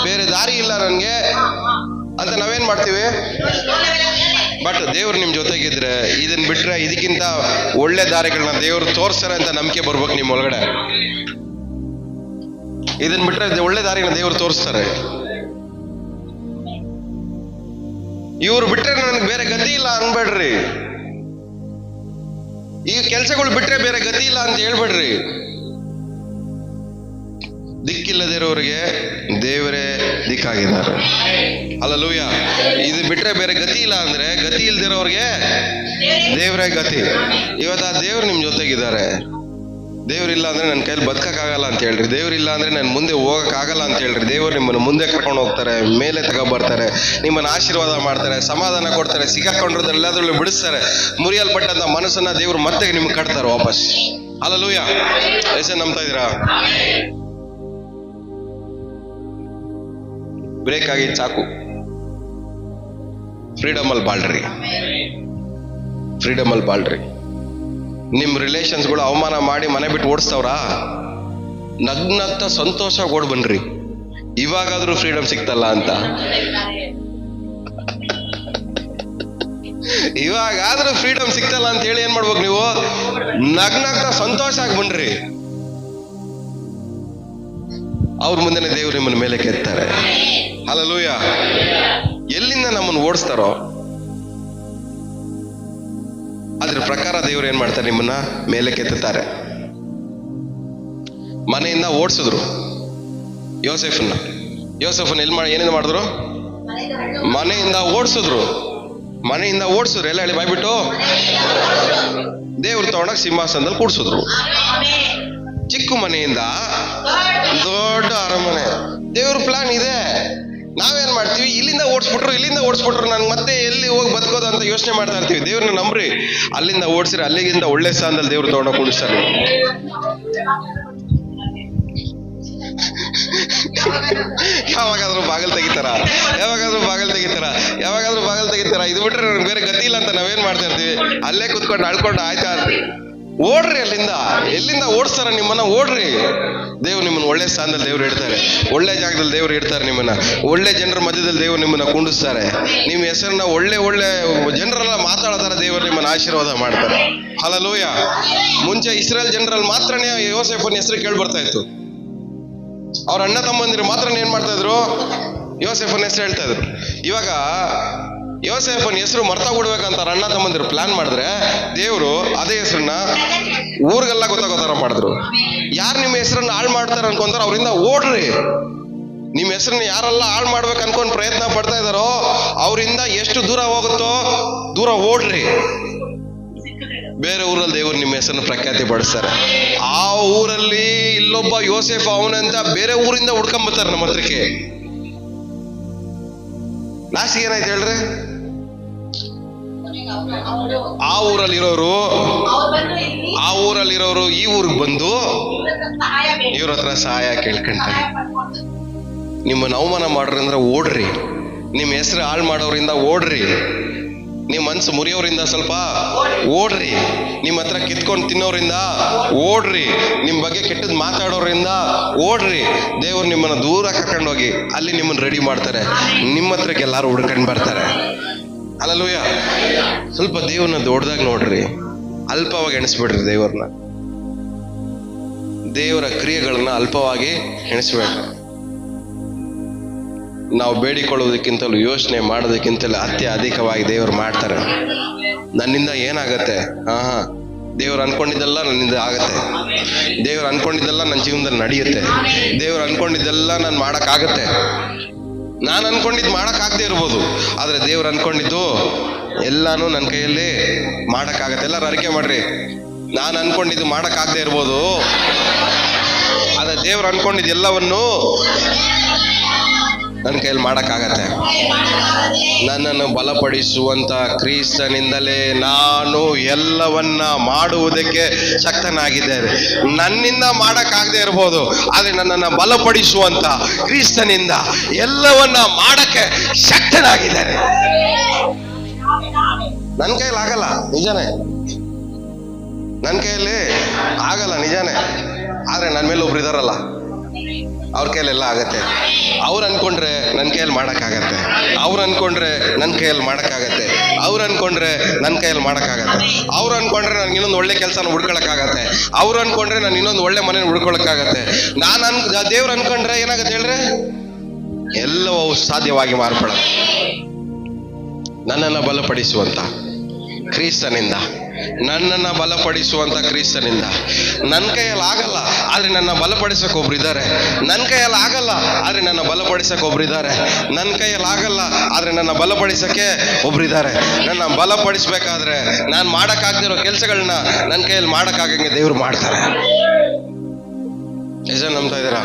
ಬೇರೆ ದಾರಿ ಇಲ್ಲ ನನ್ಗೆ ಅಂತ ನಾವೇನ್ ಮಾಡ್ತೀವಿ? ಬಟ್ ದೇವ್ರು ನಿಮ್ ಜೊತೆಗಿದ್ರೆ ಇದನ್ ಬಿಟ್ರೆ ಇದಕ್ಕಿಂತ ಒಳ್ಳೆ ದಾರಿಗಳನ್ನ ದೇವ್ರು ತೋರಿಸ್ತಾರೆ ಅಂತ ನಂಬಿಕೆ ಬರ್ಬೇಕು ನಿಮ್ ಒಳಗಡೆ. ಇದನ್ ಬಿಟ್ರೆ ಒಳ್ಳೆ ದಾರಿನ ದೇವ್ರು ತೋರಿಸ್ತಾರೆ. ಇವ್ರು ಬಿಟ್ರೆ ನನಗೆ ಬೇರೆ ಗತಿ ಇಲ್ಲ ಅನ್ಬೇಡ್ರಿ. ಈ ಕೆಲ್ಸಗಳು ಬಿಟ್ರೆ ಬೇರೆ ಗತಿ ಇಲ್ಲ ಅಂತ ಹೇಳ್ಬೇಡ್ರಿ. ದಿಕ್ಕಿಲ್ಲದಿರೋರಿಗೆ ದೇವರೇ ದಿಕ್ಕಾಗಿದ್ದಾರೆ. ಹಲ್ಲೆಲೂಯ. ಇದು ಬಿಟ್ರೆ ಬೇರೆ ಗತಿ ಇಲ್ಲ ಅಂದ್ರೆ, ಗತಿ ಇಲ್ದಿರೋರ್ಗೆ ದೇವರೇ ಗತಿ. ಇವತ್ತು ಆ ದೇವ್ರು ನಿಮ್ ಜೊತೆಗಿದ್ದಾರೆ. ದೇವ್ರಿಲ್ಲ ಅಂದ್ರೆ ನನ್ನ ಕೈಲಿ ಬದುಕಕ್ಕಾಗಲ್ಲ ಅಂತ ಹೇಳ್ರಿ. ದೇವ್ರಿಲ್ಲ ಅಂದ್ರೆ ನಾನು ಮುಂದೆ ಹೋಗಕ್ಕಾಗಲ್ಲ ಅಂತ ಹೇಳ್ರಿ. ದೇವ್ರು ನಿಮ್ಮನ್ನು ಮುಂದೆ ಕರ್ಕೊಂಡು ಹೋಗ್ತಾರೆ, ಮೇಲೆ ತಗೊಬರ್ತಾರೆ, ನಿಮ್ಮನ್ನ ಆಶೀರ್ವಾದ ಮಾಡ್ತಾರೆ, ಸಮಾಧಾನ ಕೊಡ್ತಾರೆ, ಸಿಕ್ಕಾಕೊಂಡಿರೋದೆಲ್ಲದ್ರಲ್ಲೂ ಬಿಡಿಸ್ತಾರೆ. ಮುರಿಯಲ್ಪಟ್ಟಂತ ಮನಸ್ಸನ್ನ ದೇವ್ರು ಮತ್ತೆ ನಿಮ್ಗೆ ಕಟ್ತಾರೆ ವಾಪಸ್. ಹಲ್ಲೆಲೂಯ. ಎಷ್ಟೇ ನಂಬ್ತಾ ಇದೀರಾ? ಬ್ರೇಕ್ ಆಗಿ ಸಾಕು. ಫ್ರೀಡಮ್ ಅಲ್ಲಿ ಬಾಳ್ರಿ. ನಿಮ್ ರಿಲೇಷನ್ಸ್ಗಳು ಅವಮಾನ ಮಾಡಿ ಮನೆ ಬಿಟ್ಟು ಓಡಿಸ್ತವ್ರ? ನಗ್ನಗ್ತ ಸಂತೋಷ ಓಡ್ ಬನ್ರಿ. ಇವಾಗಾದ್ರೂ ಫ್ರೀಡಮ್ ಸಿಕ್ತಲ್ಲ ಅಂತ. ಇವಾಗಾದ್ರೂ ಫ್ರೀಡಮ್ ಸಿಕ್ತಲ್ಲ ಅಂತ ಹೇಳಿ ಏನ್ ಮಾಡ್ಬೇಕು ನೀವು? ನಗ್ನಗ್ತ ಸಂತೋಷ ಆಗಿ ಬನ್ರಿ. ಅವ್ರ ಮುಂದೆನೆ ದೇವ್ರು ನಿಮ್ಮನ್ನ ಮೇಲೆ ಕೆತ್ತಾರೆ. ಹಲ್ಲೆಲೂಯ. ಎಲ್ಲಿಂದ ನಮ್ಮನ್ನು ಓಡಿಸ್ತಾರೋ ಅದ್ರ ಪ್ರಕಾರ ದೇವ್ರು ಏನ್ ಮಾಡ್ತಾರೆ? ನಿಮ್ಮನ್ನ ಮೇಲೆ ಕೆತ್ತುತ್ತಾರೆ. ಮನೆಯಿಂದ ಓಡಿಸಿದ್ರು ಯೋಸೆಫನ್ನ ಏನೇನು ಮಾಡಿದ್ರು? ಮನೆಯಿಂದ ಓಡಿಸಿದ್ರು. ಎಲ್ಲ ಹೇಳಿ ಬಾಯ್ಬಿಟ್ಟು ದೇವ್ರು ತಗೊಂಡಾಗ ಸಿಂಹಾಸನದಲ್ಲಿ ಕೂಡ್ಸಿದ್ರು. ಚಿಕ್ಕ ಮನೆಯಿಂದ ದೊಡ್ಡ ಅರಮನೆ. ದೇವ್ರ ಪ್ಲಾನ್ ಇದೆ. ನಾವೇನ್ ಮಾಡ್ತೀವಿ? ಇಲ್ಲಿಂದ ಓಡಿಸ್ಬಿಟ್ರು ನನ್ಗೆ ಮತ್ತೆ ಎಲ್ಲಿ ಹೋಗಿ ಬದುಕೋದು ಅಂತ ಯೋಚನೆ ಮಾಡ್ತಾ ಇರ್ತೀವಿ. ದೇವ್ರನ್ನ ನಂಬ್ರಿ. ಅಲ್ಲಿಂದ ಓಡಿಸ್ರಿ, ಅಲ್ಲಿಗಿಂತ ಒಳ್ಳೆ ಸ್ಥಾನದಲ್ಲಿ ದೇವ್ರು ತಗೊಂಡೋಗಿ ಕೂಡಿಸ್ತಾರೆ. ಯಾವಾಗಾದ್ರೂ ಬಾಗಲ್ ತೆಗಿತಾರ? ಇದು ಬಿಟ್ರೆ ಬೇರೆ ಗತಿ ಇಲ್ಲ ಅಂತ ನಾವೇನ್ ಮಾಡ್ತಾ ಇರ್ತೀವಿ? ಅಲ್ಲೇ ಕುತ್ಕೊಂಡು ಅಳ್ಕೊಂಡು ಆಯ್ತಾ ಓಡ್ರಿ ಅಲ್ಲಿಂದ. ಎಲ್ಲಿಂದ ಓಡಿಸ್ತಾರ ನಿಮ್ಮನ್ನ? ಓಡ್ರಿ. ದೇವ್ರು ನಿಮ್ಮನ್ನ ಒಳ್ಳೆ ಸ್ಥಾನದಲ್ಲಿ ದೇವ್ರು ಇಡ್ತಾರೆ, ಒಳ್ಳೆ ಜಾಗದಲ್ಲಿ ದೇವ್ರು ಇಡ್ತಾರೆ, ನಿಮ್ಮನ್ನ ಒಳ್ಳೆ ಜನರ ಮಧ್ಯದಲ್ಲಿ ದೇವ್ರು ನಿಮ್ಮನ್ನ ಕುಂಡಿಸ್ತಾರೆ. ನಿಮ್ಮ ಹೆಸರನ್ನ ಒಳ್ಳೆ ಒಳ್ಳೆ ಜನರೆಲ್ಲ ಮಾತಾಡ್ತಾರೆ, ದೇವರು ನಿಮ್ಮನ್ನ ಆಶೀರ್ವಾದ ಮಾಡ್ತಾರೆ. ಹಲ್ಲೆಲೂಯಾ. ಮುಂಚೆ ಇಸ್ರೇಲ್ ಜನರಲ್ಲಿ ಮಾತ್ರನೇ ಯೋಸೇಫನ ಹೆಸರು ಕೇಳಿ ಬರ್ತಾ ಇತ್ತು. ಅವ್ರ ಅಣ್ಣ ತಮ್ಮಂದಿರು ಮಾತ್ರನೇ ಏನ್ ಮಾಡ್ತಾ ಇದ್ರು? ಯೋಸೇಫನ ಹೆಸರು ಹೇಳ್ತಾ ಇದ್ರು. ಇವಾಗ ಯೋಸೇಫನ ಹೆಸರು ಮರ್ತಾ ಬಿಡ್ಬೇಕಂತ ಅಣ್ಣ ತಮ್ಮಂದಿರು ಪ್ಲಾನ್ ಮಾಡಿದ್ರೆ ದೇವರು ಅದೇ ಹೆಸರನ್ನ ಊರಿಗೆಲ್ಲ ಗೊತ್ತಾಗೋತಾರ ಮಾಡಿದ್ರು. ಯಾರು ನಿಮ್ಮ ಹೆಸರನ್ನ ಹಾಳು ಮಾಡ್ತಾರೆ ಅನ್ಕೊಂತಾರ ಅವರಿಂದ ಓಡ್ರಿ. ನಿಮ್ಮ ಹೆಸರನ್ನ ಯಾರೆಲ್ಲ ಹಾಳು ಮಾಡ್ಬೇಕು ಅನ್ಕೊಂಡ್ ಪ್ರಯತ್ನ ಪಡ್ತಾ ಇದಾರೋ ಅವರಿಂದ ಎಷ್ಟು ದೂರ ಹೋಗುತ್ತೋ ದೂರ ಓಡ್ರಿ. ಬೇರೆ ಊರಲ್ಲಿ ದೇವರು ನಿಮ್ಮ ಹೆಸರನ್ನ ಪ್ರಖ್ಯಾತಿ ಪಡಿಸ್ತಾರೆ. ಆ ಊರಲ್ಲಿ ಇಲ್ಲೊಬ್ಬ ಯೋಸೇಫ್ ಅವನಂತ ಬೇರೆ ಊರಿಂದ ಹುಡ್ಕೊಂಬರ್ತಾರೆ ನಮ್ಮ ಹತ್ರಕ್ಕೆ. ಲಾಸ್ಟ್ ಏನಾಯ್ತು ಹೇಳ್ರಿ? ಆ ಊರಲ್ಲಿರೋರು ಈ ಊರಿಗೆ ಬಂದು ಇವ್ರ ಹತ್ರ ಸಹಾಯ ಕೇಳ್ಕೊಂತಾರೆ. ನಿಮ್ಮನ್ನ ಅವಮಾನ ಮಾಡ್ರಿ ಅಂದ್ರೆ ಓಡ್ರಿ. ನಿಮ್ಮ ಹೆಸರು ಹಾಳು ಮಾಡೋರಿಂದ ಓಡ್ರಿ. ನಿಮ್ಮ ಮನ್ಸು ಮುರಿಯೋರಿಂದ ಸ್ವಲ್ಪ ಓಡ್ರಿ. ನಿಮ್ಮ ಹತ್ರ ಕಿತ್ಕೊಂಡು ತಿನ್ನೋರಿಂದ ಓಡ್ರಿ. ನಿಮ್ಮ ಬಗ್ಗೆ ಕೆಟ್ಟದ್ ಮಾತಾಡೋರಿಂದ ಓಡ್ರಿ. ದೇವ್ರು ನಿಮ್ಮನ್ನ ದೂರ ಕರ್ಕೊಂಡೋಗಿ ಅಲ್ಲಿ ನಿಮ್ಮನ್ನ ರೆಡಿ ಮಾಡ್ತಾರೆ. ನಿಮ್ಮ ಹತ್ರಕ್ಕೆ ಎಲ್ಲಾರು ಹುಡ್ಕೊಂಡು ಬರ್ತಾರೆ. ಹಲ್ಲೆಲೂಯಾ. ಸ್ವಲ್ಪ ದೇವ್ರನ್ನ ದೊಡ್ಡದಾಗ ನೋಡ್ರಿ, ಅಲ್ಪವಾಗಿ ಎಣಿಸ್ಬಿಡ್ರಿ. ದೇವರ ಕ್ರಿಯೆಗಳನ್ನ ಅಲ್ಪವಾಗಿ ಎಣಿಸ್ಬೇಡ್ರಿ. ನಾವು ಬೇಡಿಕೊಳ್ಳೋದಕ್ಕಿಂತಲೂ ಯೋಚನೆ ಮಾಡೋದಕ್ಕಿಂತಲೂ ಅಧಿಕವಾಗಿ ದೇವರು ಮಾಡ್ತಾರೆ. ನನ್ನಿಂದ ಏನಾಗತ್ತೆ? ದೇವ್ರು ಅನ್ಕೊಂಡಿದ್ದೆಲ್ಲ ನನ್ನಿಂದ ಆಗತ್ತೆ. ದೇವ್ರು ಅನ್ಕೊಂಡಿದ್ದೆಲ್ಲ ನನ್ನ ಜೀವನದಲ್ಲಿ ನಡೆಯುತ್ತೆ. ದೇವ್ರು ಅನ್ಕೊಂಡಿದ್ದೆಲ್ಲ ನಾನು ಮಾಡಕ್ಕಾಗತ್ತೆ. ನಾನು ಅನ್ಕೊಂಡಿದ್ದು ಮಾಡಕ್ಕಾಗದೆ ಇರ್ಬೋದು, ಆದ್ರೆ ದೇವ್ರು ಅನ್ಕೊಂಡಿದ್ದು ಎಲ್ಲಾನು ನನ್ನ ಕೈಯಲ್ಲಿ ಮಾಡಕ್ಕಾಗತ್ತೆ. ಎಲ್ಲರೂ ಅರಿಕೆ ಮಾಡ್ರಿ. ನಾನು ಅನ್ಕೊಂಡಿದ್ದು ಮಾಡಕ್ಕಾಗದೆ ಇರ್ಬೋದು, ಆದ್ರೆ ದೇವ್ರು ಅನ್ಕೊಂಡಿದ್ದು ಎಲ್ಲವನ್ನು ನನ್ನ ಕೈಯಲ್ಲಿ ಮಾಡಕ್ಕಾಗತ್ತೆ. ನನ್ನನ್ನು ಬಲಪಡಿಸುವಂತ ಕ್ರಿಸ್ತನಿಂದಲೇ ನಾನು ಎಲ್ಲವನ್ನ ಮಾಡುವುದಕ್ಕೆ ಶಕ್ತನಾಗಿದ್ದೇನೆ. ನನ್ನಿಂದ ಮಾಡಕ್ಕಾಗದೆ ಇರ್ಬೋದು, ಆದ್ರೆ ನನ್ನನ್ನು ಬಲಪಡಿಸುವಂತ ಕ್ರಿಸ್ತನಿಂದ ಎಲ್ಲವನ್ನ ಮಾಡಕ್ಕೆ ಶಕ್ತನಾಗಿದ್ದೇನೆ. ನನ್ನ ಕೈಯಲ್ಲಿ ಆಗಲ್ಲ, ನಿಜಾನೇ. ನನ್ನ ಕೈಯಲ್ಲಿ ಆಗಲ್ಲ, ನಿಜಾನೇ. ಆದ್ರೆ ನನ್ನ ಮೇಲೆ ಒಬ್ರು ಇದಾರಲ್ಲ, ಅವ್ರ ಕೈಯಲ್ಲೆಲ್ಲ ಆಗತ್ತೆ. ಅವ್ರು ಅನ್ಕೊಂಡ್ರೆ ನನ್ನ ಕೈಯಲ್ಲಿ ಮಾಡಕ್ಕಾಗತ್ತೆ. ಅವ್ರು ಅನ್ಕೊಂಡ್ರೆ ನನ್ನ ಕೈಯಲ್ಲಿ ಮಾಡಕ್ಕಾಗತ್ತೆ. ಅವ್ರು ಅನ್ಕೊಂಡ್ರೆ ನನ್ನ ಕೈಯಲ್ಲಿ ಮಾಡಕ್ಕಾಗತ್ತೆ. ಅವ್ರು ಅನ್ಕೊಂಡ್ರೆ ನನ್ಗೆ ಇನ್ನೊಂದು ಒಳ್ಳೆ ಕೆಲಸನ ಹುಡ್ಕೊಳಕ್ಕಾಗತ್ತೆ. ಅವ್ರು ಅನ್ಕೊಂಡ್ರೆ ನಾನು ಇನ್ನೊಂದು ಒಳ್ಳೆ ಮನೇನ ಹುಡ್ಕೊಳಕ್ಕಾಗತ್ತೆ. ದೇವ್ರು ಅನ್ಕೊಂಡ್ರೆ ಏನಾಗತ್ತೆ ಹೇಳ್ರೆ? ಎಲ್ಲವೂ ಸಾಧ್ಯವಾಗಿ ಮಾರ್ಪಡತ್ತೆ. ನನ್ನನ್ನು ಬಲಪಡಿಸುವಂತ ಕ್ರಿಸ್ತನಿಂದ, ನನ್ನನ್ನು ಬಲಪಡಿಸುವಂತ ಕ್ರಿಸ್ತನಿಂದ. ನನ್ನ ಕೈಯಲ್ಲಿ ಆಗಲ್ಲ, ಆದ್ರೆ ನನ್ನ ಬಲಪಡಿಸಕ್ಕೆ ಒಬ್ರು ಇದ್ದಾರೆ. ನನ್ನ ಕೈಯಲ್ಲಿ ಆಗಲ್ಲ, ಆದ್ರೆ ನನ್ನ ಬಲಪಡಿಸಕ್ಕೆ ಒಬ್ರು ಇದ್ದಾರೆ. ನನ್ನ ಕೈಯಲ್ಲಿ ಆಗಲ್ಲ, ಆದ್ರೆ ನನ್ನ ಬಲಪಡಿಸಕ್ಕೆ ಒಬ್ರು ಇದ್ದಾರೆ. ನನ್ನ ಬಲಪಡಿಸ್ಬೇಕಾದ್ರೆ ನಾನು ಮಾಡಕ್ಕಾಗದಿರೋ ಕೆಲಸಗಳನ್ನ ನನ್ನ ಕೈಯಲ್ಲಿ ಮಾಡಕ್ಕಾಗಂಗೆ ದೇವ್ರು ಮಾಡ್ತಾರೆ. ನಿಜ ನಂಬ್ತಾ ಇದ್ದೀರಾ?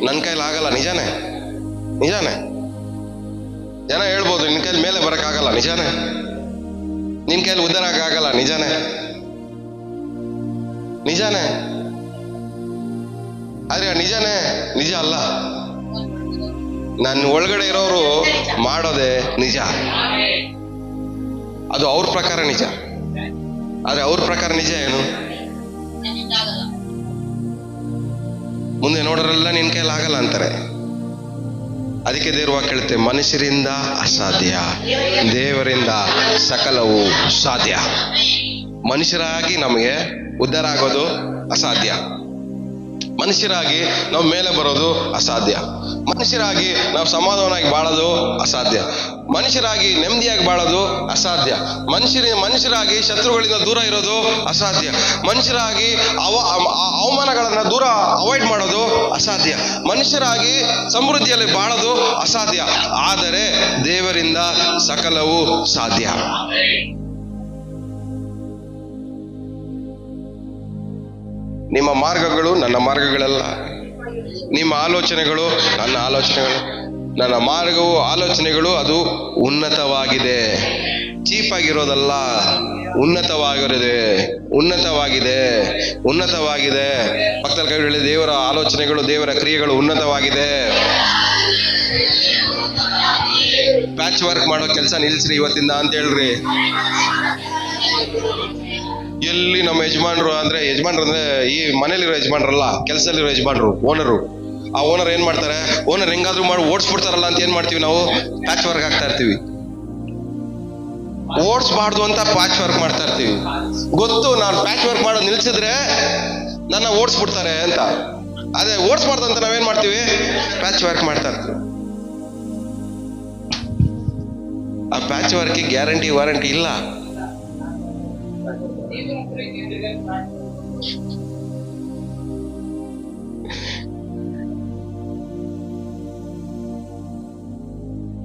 ನನ್ನ ಕೈಯಲ್ಲಿ ಆಗಲ್ಲ, ನಿಜಾನೇ. ನಿಜಾನೇ. ಜನ ಹೇಳ್ಬೋದು ನಿನ್ನ ಕೈಯಲ್ಲಿ ಮೇಲೆ ಬರಕ್ಕಾಗಲ್ಲ, ನಿಜಾನೇ. ನಿನ್ ಕೈಯಲ್ಲಿ ಉದ್ಧಾರ ಆಗಲ್ಲ, ನಿಜಾನೇ. ನಿಜಾನೇ. ಆದ್ರೆ ನಿಜಾನೇ, ನಿಜ ಅಲ್ಲ. ನನ್ನ ಒಳಗಡೆ ಇರೋರು ಮಾಡೋದೇ ನಿಜ. ಅದು ಅವ್ರ ಪ್ರಕಾರ ನಿಜ. ಆದ್ರೆ ಅವ್ರ ಪ್ರಕಾರ ನಿಜ ಏನು? ಮುಂದೆ ನೋಡೋರೆಲ್ಲ ನಿನ್ ಕೈಯಲ್ಲಿ ಆಗಲ್ಲ ಅಂತಾರೆ. ಅದಕ್ಕೆ ದೇವ್ರ ವಾಕ್ಯ ಹೇಳುತ್ತೆ, ಮನುಷ್ಯರಿಂದ ಅಸಾಧ್ಯ, ದೇವರಿಂದ ಸಕಲವು ಸಾಧ್ಯ. ಮನುಷ್ಯರಾಗಿ ನಮಗೆ ಉದ್ಧಾರ ಆಗೋದು ಅಸಾಧ್ಯ. ಮನುಷ್ಯರಾಗಿ ನಾವು ಮೇಲೆ ಬರೋದು ಅಸಾಧ್ಯ. ಮನುಷ್ಯರಾಗಿ ನಾವು ಸಮಾಧಾನವಾಗಿ ಬಾಳೋದು ಅಸಾಧ್ಯ. ಮನುಷ್ಯರಾಗಿ ನೆಮ್ಮದಿಯಾಗಿ ಬಾಳೋದು ಅಸಾಧ್ಯ. ಮನುಷ್ಯರಾಗಿ ಶತ್ರುಗಳಿಂದ ದೂರ ಇರೋದು ಅಸಾಧ್ಯ. ಮನುಷ್ಯರಾಗಿ ಅವಮಾನಗಳನ್ನ ದೂರ ಅವಾಯ್ಡ್ ಮಾಡೋದು ಅಸಾಧ್ಯ. ಮನುಷ್ಯರಾಗಿ ಸಮೃದ್ಧಿಯಲ್ಲಿ ಬಾಳೋದು ಅಸಾಧ್ಯ. ಆದರೆ ದೇವರಿಂದ ಸಕಲವು ಸಾಧ್ಯ. ನಿಮ್ಮ ಮಾರ್ಗಗಳು ನನ್ನ ಮಾರ್ಗಗಳಲ್ಲ, ನಿಮ್ಮ ಆಲೋಚನೆಗಳು ನನ್ನ ಆಲೋಚನೆಗಳು. ನನ್ನ ಮಾರ್ಗವು ಆಲೋಚನೆಗಳು ಅದು ಉನ್ನತವಾಗಿದೆ, ಚೀಪಾಗಿರೋದಲ್ಲ. ಉನ್ನತವಾಗಿರೋದೆ, ಉನ್ನತವಾಗಿದೆ, ಉನ್ನತವಾಗಿದೆ. ಪಕ್ಕದಲ್ಲಿ ಕೈ ಹೇಳಿ, ದೇವರ ಆಲೋಚನೆಗಳು, ದೇವರ ಕ್ರಿಯೆಗಳು ಉನ್ನತವಾಗಿದೆ. ಪ್ಯಾಚ್ ವರ್ಕ್ ಮಾಡೋ ಕೆಲಸ ನಿಲ್ಸ್ರಿ ಇವತ್ತಿಂದ ಅಂತ ಹೇಳ್ರಿ. ಎಲ್ಲಿ ನಮ್ಮ ಯಜಮಾನ್ರು ಅಂದ್ರೆ ಈ ಮನೇಲಿರೋ ಯಜಮಾನ್ರಲ್ಲ, ಕೆಲಸದಲ್ಲಿರೋ ಯಜಮಾನ್ರು, ಓನರು. ಆ ಓನರ್ ಏನ್ ಮಾಡ್ತಾರೆ, ಓನರ್ ಹೆಂಗಾದ್ರೂ ಮಾಡಿ ಓಡಿಸ್ಬಿಡ್ತಾರಲ್ಲ ಅಂತ ಏನ್ ಮಾಡ್ತೀವಿ ನಾವು, ಪ್ಯಾಚ್ ವರ್ಕ್ ಆಗ್ತಾ ಇರ್ತೀವಿ. ಓಡಿಸ್ಬಾರ್ದು ಅಂತ ಪ್ಯಾಚ್ ವರ್ಕ್ ಮಾಡ್ತಾ ಇರ್ತೀವಿ. ಗೊತ್ತು ನಾನು ಪ್ಯಾಚ್ ವರ್ಕ್ ಮಾಡೋದು ನಿಲ್ಸಿದ್ರೆ ನನ್ನ ಓಡಿಸ್ಬಿಡ್ತಾರೆ ಅಂತ. ಅದೇ ಓಡಿಸ್ಬಾರ್ದು ಅಂತ ನಾವೇನ್ ಮಾಡ್ತೀವಿ, ಪ್ಯಾಚ್ ವರ್ಕ್ ಮಾಡ್ತಾ ಇರ್ತೀವಿ. ಆ ಪ್ಯಾಚ್ ವರ್ಕ್ ಗ್ಯಾರಂಟಿ ವಾರಂಟಿ ಇಲ್ಲ.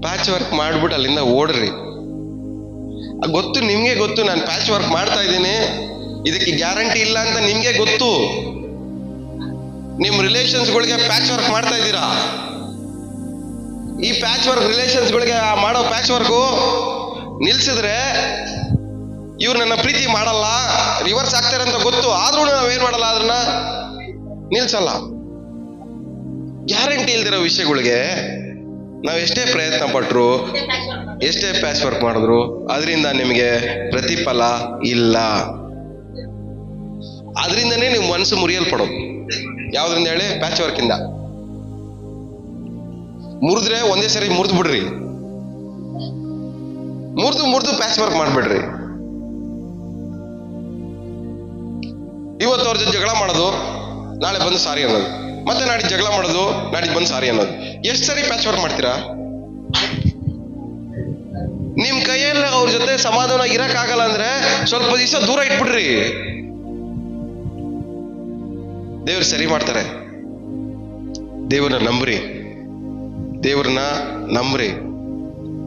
ಪ್ಯಾಚ್ ವರ್ಕ್ ಮಾಡ್ಬಿಟ್ಟು ಅಲ್ಲಿಂದ ಓಡ್ರಿ. ಗೊತ್ತು, ನಿಮ್ಗೆ ಗೊತ್ತು ನಾನು ಪ್ಯಾಚ್ ವರ್ಕ್ ಮಾಡ್ತಾ ಇದ್ದೀನಿ, ಇದಕ್ಕೆ ಗ್ಯಾರಂಟಿ ಇಲ್ಲ ಅಂತ ನಿಮ್ಗೆ ಗೊತ್ತು. ನಿಮ್ ರಿಲೇಷನ್ಸ್ಗಳಿಗೆ ಪ್ಯಾಚ್ ವರ್ಕ್ ಮಾಡ್ತಾ ಇದ್ದೀರಾ. ಈ ಪ್ಯಾಚ್ ವರ್ಕ್ ರಿಲೇಷನ್ಸ್ಗಳಿಗೆ ಮಾಡೋ ಪ್ಯಾಚ್ ವರ್ಕು ನಿಲ್ಸಿದ್ರೆ ಇವ್ರು ನನ್ನ ಪ್ರೀತಿ ಮಾಡಲ್ಲ, ರಿವರ್ಸ್ ಆಗ್ತಾರೆ ಅಂತ ಗೊತ್ತು. ಆದ್ರೂ ನಾವೇನ್ ಮಾಡಲ್ಲ, ಅದನ್ನ ನಿಲ್ಸಲ್ಲ. ಗ್ಯಾರಂಟಿ ಇಲ್ದಿರೋ ವಿಷಯಗಳಿಗೆ ನಾವ್ ಎಷ್ಟೇ ಪ್ರಯತ್ನ ಪಟ್ರು, ಎಷ್ಟೇ ಪ್ಯಾಚ್ ವರ್ಕ್ ಮಾಡಿದ್ರು ಅದರಿಂದ ನಿಮಗೆ ಪ್ರತಿಫಲ ಇಲ್ಲ. ಅದರಿಂದನೇ ನೀವು ಮನಸ್ಸು ಮುರಿಯಲ್ಪಡೋದು. ಯಾವ್ದ್ರಿಂದ ಹೇಳಿ? ಪ್ಯಾಚ್ ವರ್ಕ್ ಇಂದ. ಮುರಿದ್ರೆ ಒಂದೇ ಸರಿ ಮುರಿದು ಬಿಡ್ರಿ, ಮುರಿದು ಪ್ಯಾಚ್ ವರ್ಕ್ ಮಾಡ್ಬಿಡ್ರಿ. ಇವತ್ತು ಅವ್ರ ಜೊತೆ ಜಗಳ ಮಾಡೋದು, ನಾಳೆ ಬಂದು ಸಾರಿ ಅನ್ನೋದು, ಮತ್ತೆ ನಾಡಿದ್ದು ಜಗಳ ಮಾಡೋದು, ನಾಡಿದ್ದು ಬಂದು ಸಾರಿ ಅನ್ನೋದು. ಎಷ್ಟು ಸರಿ ಪ್ಯಾಚ್ ವರ್ಕ್ ಮಾಡ್ತೀರಾ? ನಿಮ್ ಕೈಯಲ್ಲಿ ಅವ್ರ ಜೊತೆ ಸಮಾಧಾನ ಇರಕ್ಕಾಗಲ್ಲ ಅಂದ್ರೆ ಸ್ವಲ್ಪ ದಿವಸ ದೂರ ಇಟ್ಬಿಡ್ರಿ. ದೇವ್ರು ಸರಿ ಮಾಡ್ತಾರೆ. ದೇವ್ರನ್ನ ನಂಬ್ರಿ, ದೇವ್ರನ್ನ ನಂಬ್ರಿ.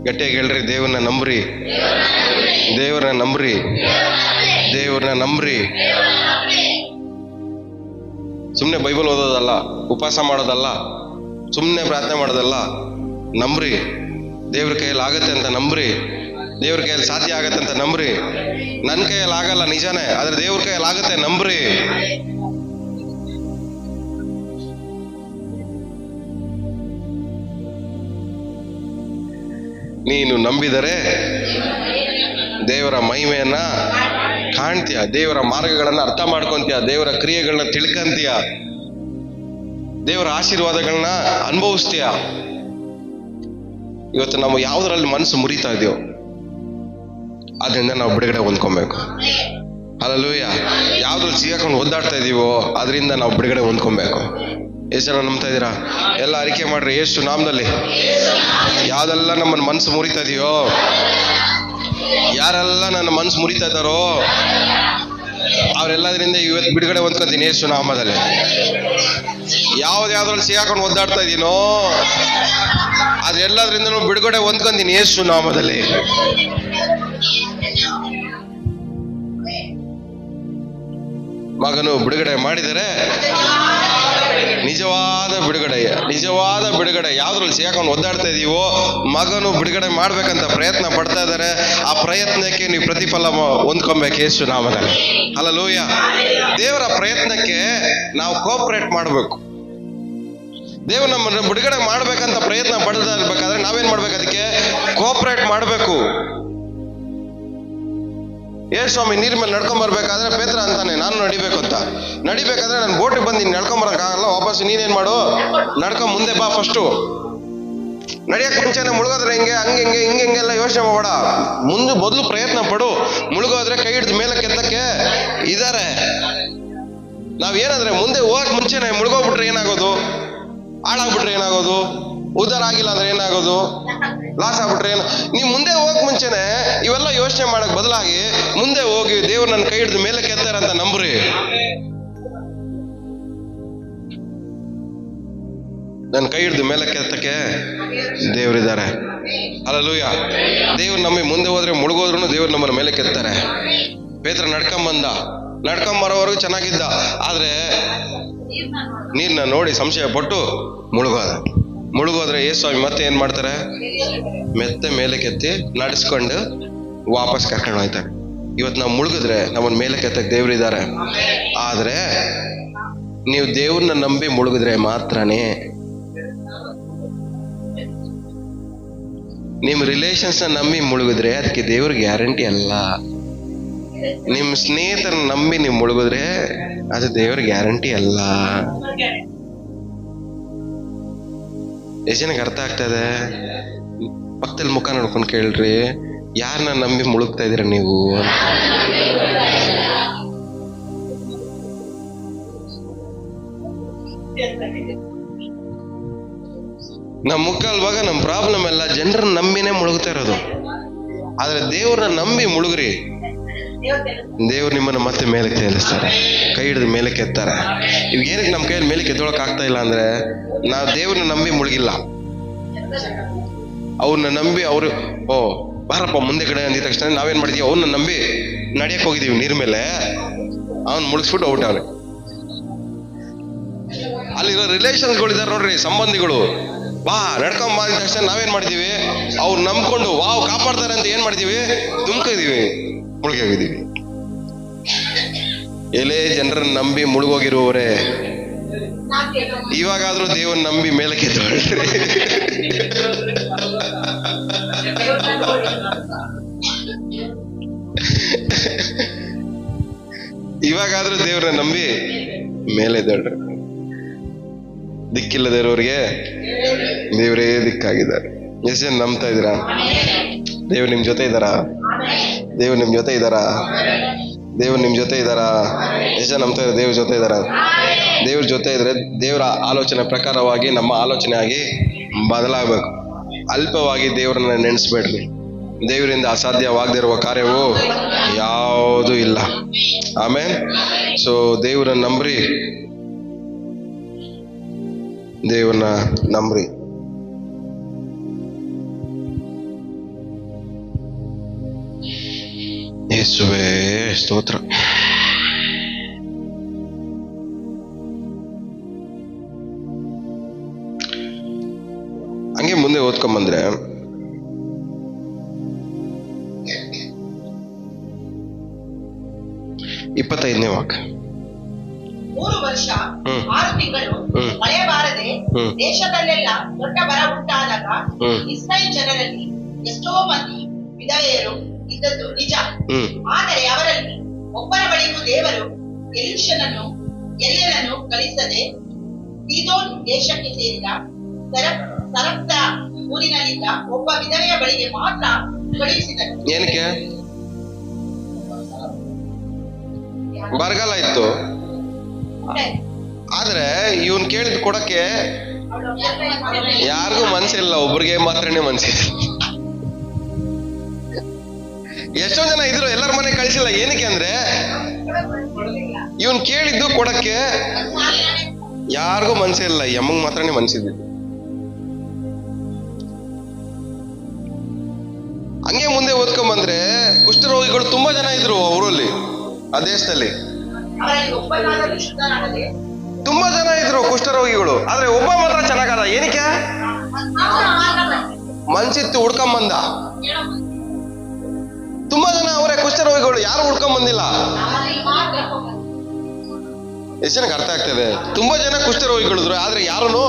ಗಟ್ಟಿಯಾಗಿ ಹೇಳ್ರಿ, ದೇವ್ರನ್ನ ನಂಬ್ರಿ, ದೇವ್ರನ್ನ ನಂಬ್ರಿ, ದೇವ್ರನ್ನ ನಂಬ್ರಿ. ಸುಮ್ಮನೆ ಬೈಬಲ್ ಓದೋದಲ್ಲ, ಉಪವಾಸ ಮಾಡೋದಲ್ಲ, ಸುಮ್ಮನೆ ಪ್ರಾರ್ಥನೆ ಮಾಡೋದಲ್ಲ. ನಂಬ್ರಿ, ದೇವ್ರ ಕೈಯಲ್ಲಿ ಆಗತ್ತೆ ಅಂತ ನಂಬ್ರಿ, ದೇವ್ರ ಕೈಯಲ್ಲಿ ಸಾಧ್ಯ ಆಗತ್ತೆ ಅಂತ ನಂಬ್ರಿ. ನನ್ನ ಕೈಯಲ್ಲಿ ಆಗಲ್ಲ ನಿಜಾನೇ, ಆದ್ರೆ ದೇವ್ರ ಕೈಯಲ್ಲಿ ಆಗತ್ತೆ ನಂಬ್ರಿ. ನೀನು ನಂಬಿದರೆ ದೇವರ ಮಹಿಮೆಯನ್ನ ಕಾಣ್ತೀಯ, ದೇವರ ಮಾರ್ಗಗಳನ್ನ ಅರ್ಥ ಮಾಡ್ಕೊಂತೀಯ, ದೇವರ ಕ್ರಿಯೆಗಳನ್ನ ತಿಳ್ಕಂತೀಯ, ದೇವರ ಆಶೀರ್ವಾದಗಳನ್ನ ಅನುಭವಿಸ್ತೀಯ. ಇವತ್ತು ನಾವು ಯಾವುದರಲ್ಲಿ ಮನಸ್ಸು ಮುರಿತಾ ಇದೆಯೋ ಅದರಿಂದ ನಾವು ಬಿಡುಗಡೆ ಹೊಂದ್ಕೊಬೇಕು. ಹಲ್ಲೆಲೂಯಾ. ಯಾವ್ದ್ರಲ್ಲಿ ಸಿಗಾಕೊಂಡು ಒದ್ದಾಡ್ತಾ ಇದೀವೋ ಅದರಿಂದ ನಾವು ಬಿಡುಗಡೆ ಹೊಂದ್ಕೊಬೇಕು. ಎಷ್ಟು ಜನ ನಂಬ್ತಾ ಇದ್ದೀರಾ? ಎಲ್ಲ ಅರಿಕೆ ಮಾಡ್ರಿ, ಯೇಸು ನಾಮದಲ್ಲಿ. ಯಾವ್ದೆಲ್ಲ ನಮ್ಮನ್ನ ಮನಸ್ಸು ಮುರಿತಾ ಇದೆಯೋ, ಯಾರೆಲ್ಲ ನನ್ನ ಮನಸ್ಸು ಮುರಿತಾ ಇದ್ದಾರೋ ಅವರೆಲ್ಲದರಿಂದ ಇವತ್ತು ಬಿಡುಗಡೆ ಹೊಂದ್ಕೊಂತೀನಿ ಯೇಸು ನಾಮದಲ್ಲಿ. ಯಾವ್ದ್ರಲ್ಲಿ ಸಿಗಾಕೊಂಡು ಒದ್ದಾಡ್ತಾ ಇದೀನೋ ಅದೆಲ್ಲದ್ರಿಂದನೂ ಬಿಡುಗಡೆ ಹೊಂದ್ಕೊಂತೀನಿ ಯೇಸು ನಾಮದಲ್ಲಿ. ಮಗನು ಬಿಡುಗಡೆ ಮಾಡಿದರೆ ನಿಜವಾದ ಬಿಡುಗಡೆ. ಯಾವ್ದ್ರಲ್ಲಿ ಸಿಗಾಕೊಂಡು ಒದ್ದಾಡ್ತಾ ಇದೀವೋ ಮಗನು ಬಿಡುಗಡೆ ಮಾಡ್ಬೇಕಂತ ಪ್ರಯತ್ನ ಪಡ್ತಾ ಇದ್ದಾರೆ. ಆ ಪ್ರಯತ್ನಕ್ಕೆ ನೀವು ಪ್ರತಿಫಲ ಹೊಂದ್ಕೊಬೇಕು ಯೇಸು ನಾಮದಲ್ಲಿ. ಹಲ್ಲೆಲೂಯಾ. ದೇವರ ಪ್ರಯತ್ನಕ್ಕೆ ನಾವು ಕೋಆಪರೇಟ್ ಮಾಡಬೇಕು. ದೇವರು ನಮ್ಮನ್ನು ಬಿಡುಗಡೆ ಮಾಡ್ಬೇಕಂತ ಪ್ರಯತ್ನ ಪಡ್ತಾ ಇರ್ಬೇಕಾದ್ರೆ ನಾವೇನ್ ಮಾಡ್ಬೇಕು? ಅದಕ್ಕೆ ಕೋಆಪರೇಟ್ ಮಾಡಬೇಕು. ಸ್ವಾಮಿ ನೀರ್ ಮೇಲೆ ನಡ್ಕೊಂಬರ್ಬೇಕಾದ್ರೆ ಪೇತ್ರ ಅಂತಾನೆ, ನಾನು ನಡಿಬೇಕು ಅಂತ. ನಡಿಬೇಕಾದ್ರೆ ನಾನು ಬೋಟಿಗೆ ಬಂದು ನಡ್ಕೊಂಬರಕ್ಕಾಗಲ್ಲ, ವಾಪಸ್ ನೀನೇನ್ ಮಾಡು, ನಡ್ಕೊಂಡ್ ಮುಂದೆ ಬಾ. ಫಸ್ಟು ನಡಿಯಕ್ ಮುಂಚೆನೆ ಮುಳುಗೋದ್ರೆ ಹಿಂಗೆಲ್ಲ ಯೋಚನೆ ಮಾಡಬೇಡ. ಮೊದಲು ಪ್ರಯತ್ನ ಪಡು. ಮುಳುಗೋದ್ರೆ ಕೈ ಹಿಡಿದು ಮೇಲೆ ಕೆತ್ತಕ್ಕೆ ಇದಾರೆ. ನಾವೇನಾದ್ರೆ ಮುಂದೆ ಹೋಗಕ್ ಮುಂಚೆನೆ ಮುಳುಗೋಗ್ಬಿಟ್ರೆ ಏನಾಗೋದು? ಹಾಳಾಗ್ಬಿಟ್ರೆ ಏನಾಗೋದು? ಉದ್ಧಾರ ಆಗಿಲ್ಲ ಅಂದ್ರೆ ಏನಾಗೋದು? ಲಾಸ್ ಆಗ್ಬಿಟ್ರೆ ಏನು? ನೀವು ಮುಂದೆ ಹೋಗಕ್ ಮುಂಚೆನೆ ಇವೆಲ್ಲ ಯೋಚನೆ ಮಾಡಕ್ ಬದಲಾಗಿ ಮುಂದೆ ಹೋಗಿ ದೇವ್ರು ನನ್ನ ಕೈ ಹಿಡಿದು ಮೇಲೆ ಕೆತ್ತಾರೆ ಅಂತ ನಂಬ್ರಿ. ನನ್ನ ಕೈ ಹಿಡಿದು ಮೇಲೆ ಕೆತ್ತಕ್ಕೆ ದೇವ್ರಿದ್ದಾರೆ. ಹಲ್ಲೆಲೂಯಾ. ದೇವ್ರು ನಮಗೆ ಮುಂದೆ ಹೋದ್ರೆ ಮುಳುಗೋದ್ರು ದೇವ್ರು ನಮ್ಮನ್ನ ಮೇಲೆ ಕೆತ್ತಾರೆ. ಪೇತ್ರ ನಡ್ಕೊಂಬರೋವರೆಗೂ ಚೆನ್ನಾಗಿದ್ದ, ಆದ್ರೆ ನೀರ್ನ ನೋಡಿ ಸಂಶಯ ಪಟ್ಟು ಮುಳುಗೋದ್ರೆ ಯೇಸುಸ್ವಾಮಿ ಮತ್ತೆ ಏನ್ ಮಾಡ್ತಾರೆ? ಮೆತ್ತೆ ಮೇಲೆ ಕೆತ್ತಿ ನಡೆಸ್ಕೊಂಡು ವಾಪಸ್ ಕರ್ಕೊಂಡು ಹೋಗ್ತಾರೆ. ಇವತ್ತು ನಾವು ಮುಳುಗಿದ್ರೆ ನಮ್ಮನ್ನ ಮೇಲೆ ಕೆತ್ತಕ್ಕೆ ದೇವ್ರಿದ್ದಾರೆ. ಆದ್ರೆ ನೀವು ದೇವ್ರನ್ನ ನಂಬಿ ಮುಳುಗಿದ್ರೆ ಮಾತ್ರನೇ. ನಿಮ್ಮ ರಿಲೇಷನ್ಸ್ ನಂಬಿ ಮುಳುಗಿದ್ರೆ ಅದಕ್ಕೆ ದೇವ್ರ ಗ್ಯಾರಂಟಿ ಅಲ್ಲ. ನಿಮ್ ಸ್ನೇಹಿತರನ್ನ ನಂಬಿ ನೀವು ಮುಳುಗಿದ್ರೆ ಅದು ದೇವ್ರ ಗ್ಯಾರಂಟಿ ಅಲ್ಲ. ಎಷ್ಟು ಜನಕ್ಕೆ ಅರ್ಥ ಆಗ್ತದೆ? ಪಕ್ಕದಲ್ಲಿ ಮುಖ ನೋಡ್ಕೊಂಡು ಕೇಳ್ರಿ, ಯಾರನ್ನ ನಂಬಿ ಮುಳುಗ್ತಾ ಇದೀರ ನೀವು? ನಮ್ಮ ಮುಖಲ್ವಾಗ ನಮ್ಮ ಪ್ರಾಬ್ಲಮ್ ಎಲ್ಲ ಜನರನ್ನ ನಂಬಿನೇ ಮುಳುಗ್ತಾ ಇರೋದು. ಆದ್ರೆ ದೇವ್ರನ್ನ ನಂಬಿ ಮುಳುಗ್ರಿ, ದೇವ್ರು ನಿಮ್ಮನ್ನ ಮತ್ತೆ ಮೇಲಕ್ಕೆ ತೇಲಿಸ್ತಾರೆ, ಕೈ ಹಿಡಿದು ಮೇಲಕ್ಕೆ ಎತ್ತಾರೆ. ಇವಾಗ ಏನಕ್ಕೆ ನಮ್ಮ ಕೈಯಲ್ಲಿ ಮೇಲಕ್ಕೆ ಎತ್ತೊಳಕ್ ಆಗ್ತಾ ಇಲ್ಲ ಅಂದ್ರೆ ನಾವು ದೇವ್ರನ್ನ ನಂಬಿ ಮುಳುಗಿಲ್ಲ. ಅವ್ರನ್ನ ನಂಬಿ ಅವರು ಬಾರಪ್ಪ ಮುಂದೆ ಕಡೆ ಅಂದಿದ ತಕ್ಷಣ ನಾವೇನ್ ಮಾಡಿದೀವಿ, ಅವ್ರನ್ನ ನಂಬಿ ನಡಿಯಕ್ ಹೋಗಿದೀವಿ ನೀರ್ ಮೇಲೆ, ಅವ್ನ್ ಮುಳುಗಿಸ್ಬಿಟ್ಟು ಔಟ್ ಅವನು. ಅಲ್ಲಿರೋ ರಿಲೇಷನ್ಸ್ಗಳಿದಾರೆ ನೋಡ್ರಿ, ಸಂಬಂಧಿಗಳು, ಬಾ ನಡ್ಕೊಂಡ್ ಬಂದ ತಕ್ಷಣ ನಾವೇನ್ ಮಾಡ್ತೀವಿ, ಅವ್ರು ನಂಬ್ಕೊಂಡು ವಾವ್ ಕಾಪಾಡ್ತಾರೆ ಅಂತ ಏನ್ ಮಾಡ್ತೀವಿ, ದುಮ್ಕಿದೀವಿ, ಮುಳುಗೋಗಿದೀವಿ. ಎಲೆ ಜನರನ್ನ ನಂಬಿ ಮುಳುಗೋಗಿರುವವರೇ, ಇವಾಗಾದ್ರೂ ದೇವನ್ ನಂಬಿ ಮೇಲಕ್ಕೆ ಎದ್ದೇಳ್ರಿ. ಇವಾಗಾದ್ರೂ ದೇವ್ರನ್ನ ನಂಬಿ ಮೇಲೆ ಎದ್ದೇಳ್ರಿ. ದಿಕ್ಕಿಲ್ಲದೆ ಇರೋರಿಗೆ ದೇವರೇ ದಿಕ್ಕಾಗಿದ್ದಾರೆ. ಎಷ್ಟು ಜನ ನಂಬ್ತಾ ಇದ್ದೀರಾ? ದೇವ್ರು ನಿಮ್ ಜೊತೆ ಇದ್ದಾರಾ? ದೇವ್ರು ನಿಮ್ ಜೊತೆ ಇದ್ದಾರಾ? ದೇವ್ರು ನಿಮ್ ಜೊತೆ ಇದ್ದಾರಾ? ಎಷ್ಟು ಜನ ನಂಬ್ತಾ ಇದ್ದಾರೆ ದೇವ್ರ ಜೊತೆ ಇದ್ದಾರಾ? ದೇವ್ರ ಜೊತೆ ಇದ್ರೆ ದೇವರ ಆಲೋಚನೆ ಪ್ರಕಾರವಾಗಿ ನಮ್ಮ ಆಲೋಚನೆ ಆಗಿ ಬದಲಾಗಬೇಕು. ಅಲ್ಪವಾಗಿ ದೇವರನ್ನ ನೆನೆಸ್ಬೇಡ್ರಿ. ದೇವರಿಂದ ಅಸಾಧ್ಯವಾಗದಿರುವ ಕಾರ್ಯವು ಯಾವುದೂ ಇಲ್ಲ. ಆಮೇಲೆ ಸೊ ದೇವ್ರನ್ನ ನಂಬ್ರಿ, ದೇವ್ರನ್ನ ನಂಬ್ರಿ. ಯೇಸುವೇ ಸ್ತೋತ್ರ. ಹಂಗೆ ಮುಂದೆ ಓದ್ಕೊಂಬಂದ್ರೆ 25ನೇ ವಾಕ್ಯ. 3 ವರ್ಷ 6 ತಿಂಗಳು ಮಳೆ ಬಾರದೆ ದೇಶದಲ್ಲೆಲ್ಲ ದೊಡ್ಡ ಬರ ಉಂಟಾದಾಗ ಇಸ್ರಾಯೇಲ್ ಜನರಲ್ಲಿ ಎಷ್ಟೋ ಮಂದಿ ವಿಧವೆಯರು ಇದ್ದದ್ದು ನಿಜ. ಆದರೆ ಅವರಲ್ಲಿ ಒಬ್ಬರ ಬಳಿಗೂ ದೇವರು ಎಲಿಯನನ್ನು ಕಳಿಸದೆ ಸೀದೋನ್ ದೇಶಕ್ಕೆ ಸೇರಿದ ಸರಪ್ತ ಊರಿನಲ್ಲಿದ್ದ ಒಬ್ಬ ವಿಧವೆಯ ಬಳಿಗೆ ಮಾತ್ರ ಕಳುಹಿಸಿದರು. ಏನಕ್ಕೆ? ಬರಗಾಲ ಇತ್ತು. ಆದ್ರೆ ಇವನ್ ಕೇಳಿದ್ ಕೊಡಕ್ಕೆ ಯಾರಿಗೂ ಮನ್ಸಿಲ್ಲ, ಒಬ್ರಿಗೆ ಮಾತ್ರನೇ ಮನ್ಸಿದೆ. ಎಷ್ಟೋ ಜನ ಇದ್ರು, ಎಲ್ಲರ ಮನೆ ಕಳಿಸಿಲ್ಲ. ಏನಕ್ಕೆ ಅಂದ್ರೆ ಇವನ್ ಕೇಳಿದ್ದು ಕೊಡಕ್ಕೆ ಯಾರಿಗೂ ಮನ್ಸಿಲ್ಲ, ಯಮ್ಮಂಗ್ ಮಾತ್ರನೇ ಮನ್ಸಿದ್ದು. ಹಂಗೆ ಮುಂದೆ ಓದ್ಕೊಂಬಂದ್ರೆ ಕುಷ್ಠರೋಗಿಗಳು ತುಂಬಾ ಜನ ಇದ್ರು ಅವರಲ್ಲಿ, ಆ ದೇಶದಲ್ಲಿ ತುಂಬಾ ಜನ ಇದ್ರು ಕುಷ್ಠರೋಗಿಗಳು. ಆದ್ರೆ ಒಬ್ಬ ಮಾತ್ರ ಚೆನ್ನಾಗದ. ಏನಕ್ಕೆ? ಮನ್ಸಿತ್ತು, ಹುಡ್ಕೊಂಬಂದ. ತುಂಬಾ ಜನ ಅವರೇ ಕುಷ್ಠರೋಗಿಗಳು, ಯಾರು ಹುಡ್ಕೊಂಬಂದಿಲ್ಲ. ಎಷ್ಟು ಜನಕ್ಕೆ ಅರ್ಥ ಆಗ್ತದೆ? ತುಂಬಾ ಜನ ಕುಷ್ಠರೋಗಿಗಳಿದ್ರು, ಆದ್ರೆ ಯಾರನ್ನು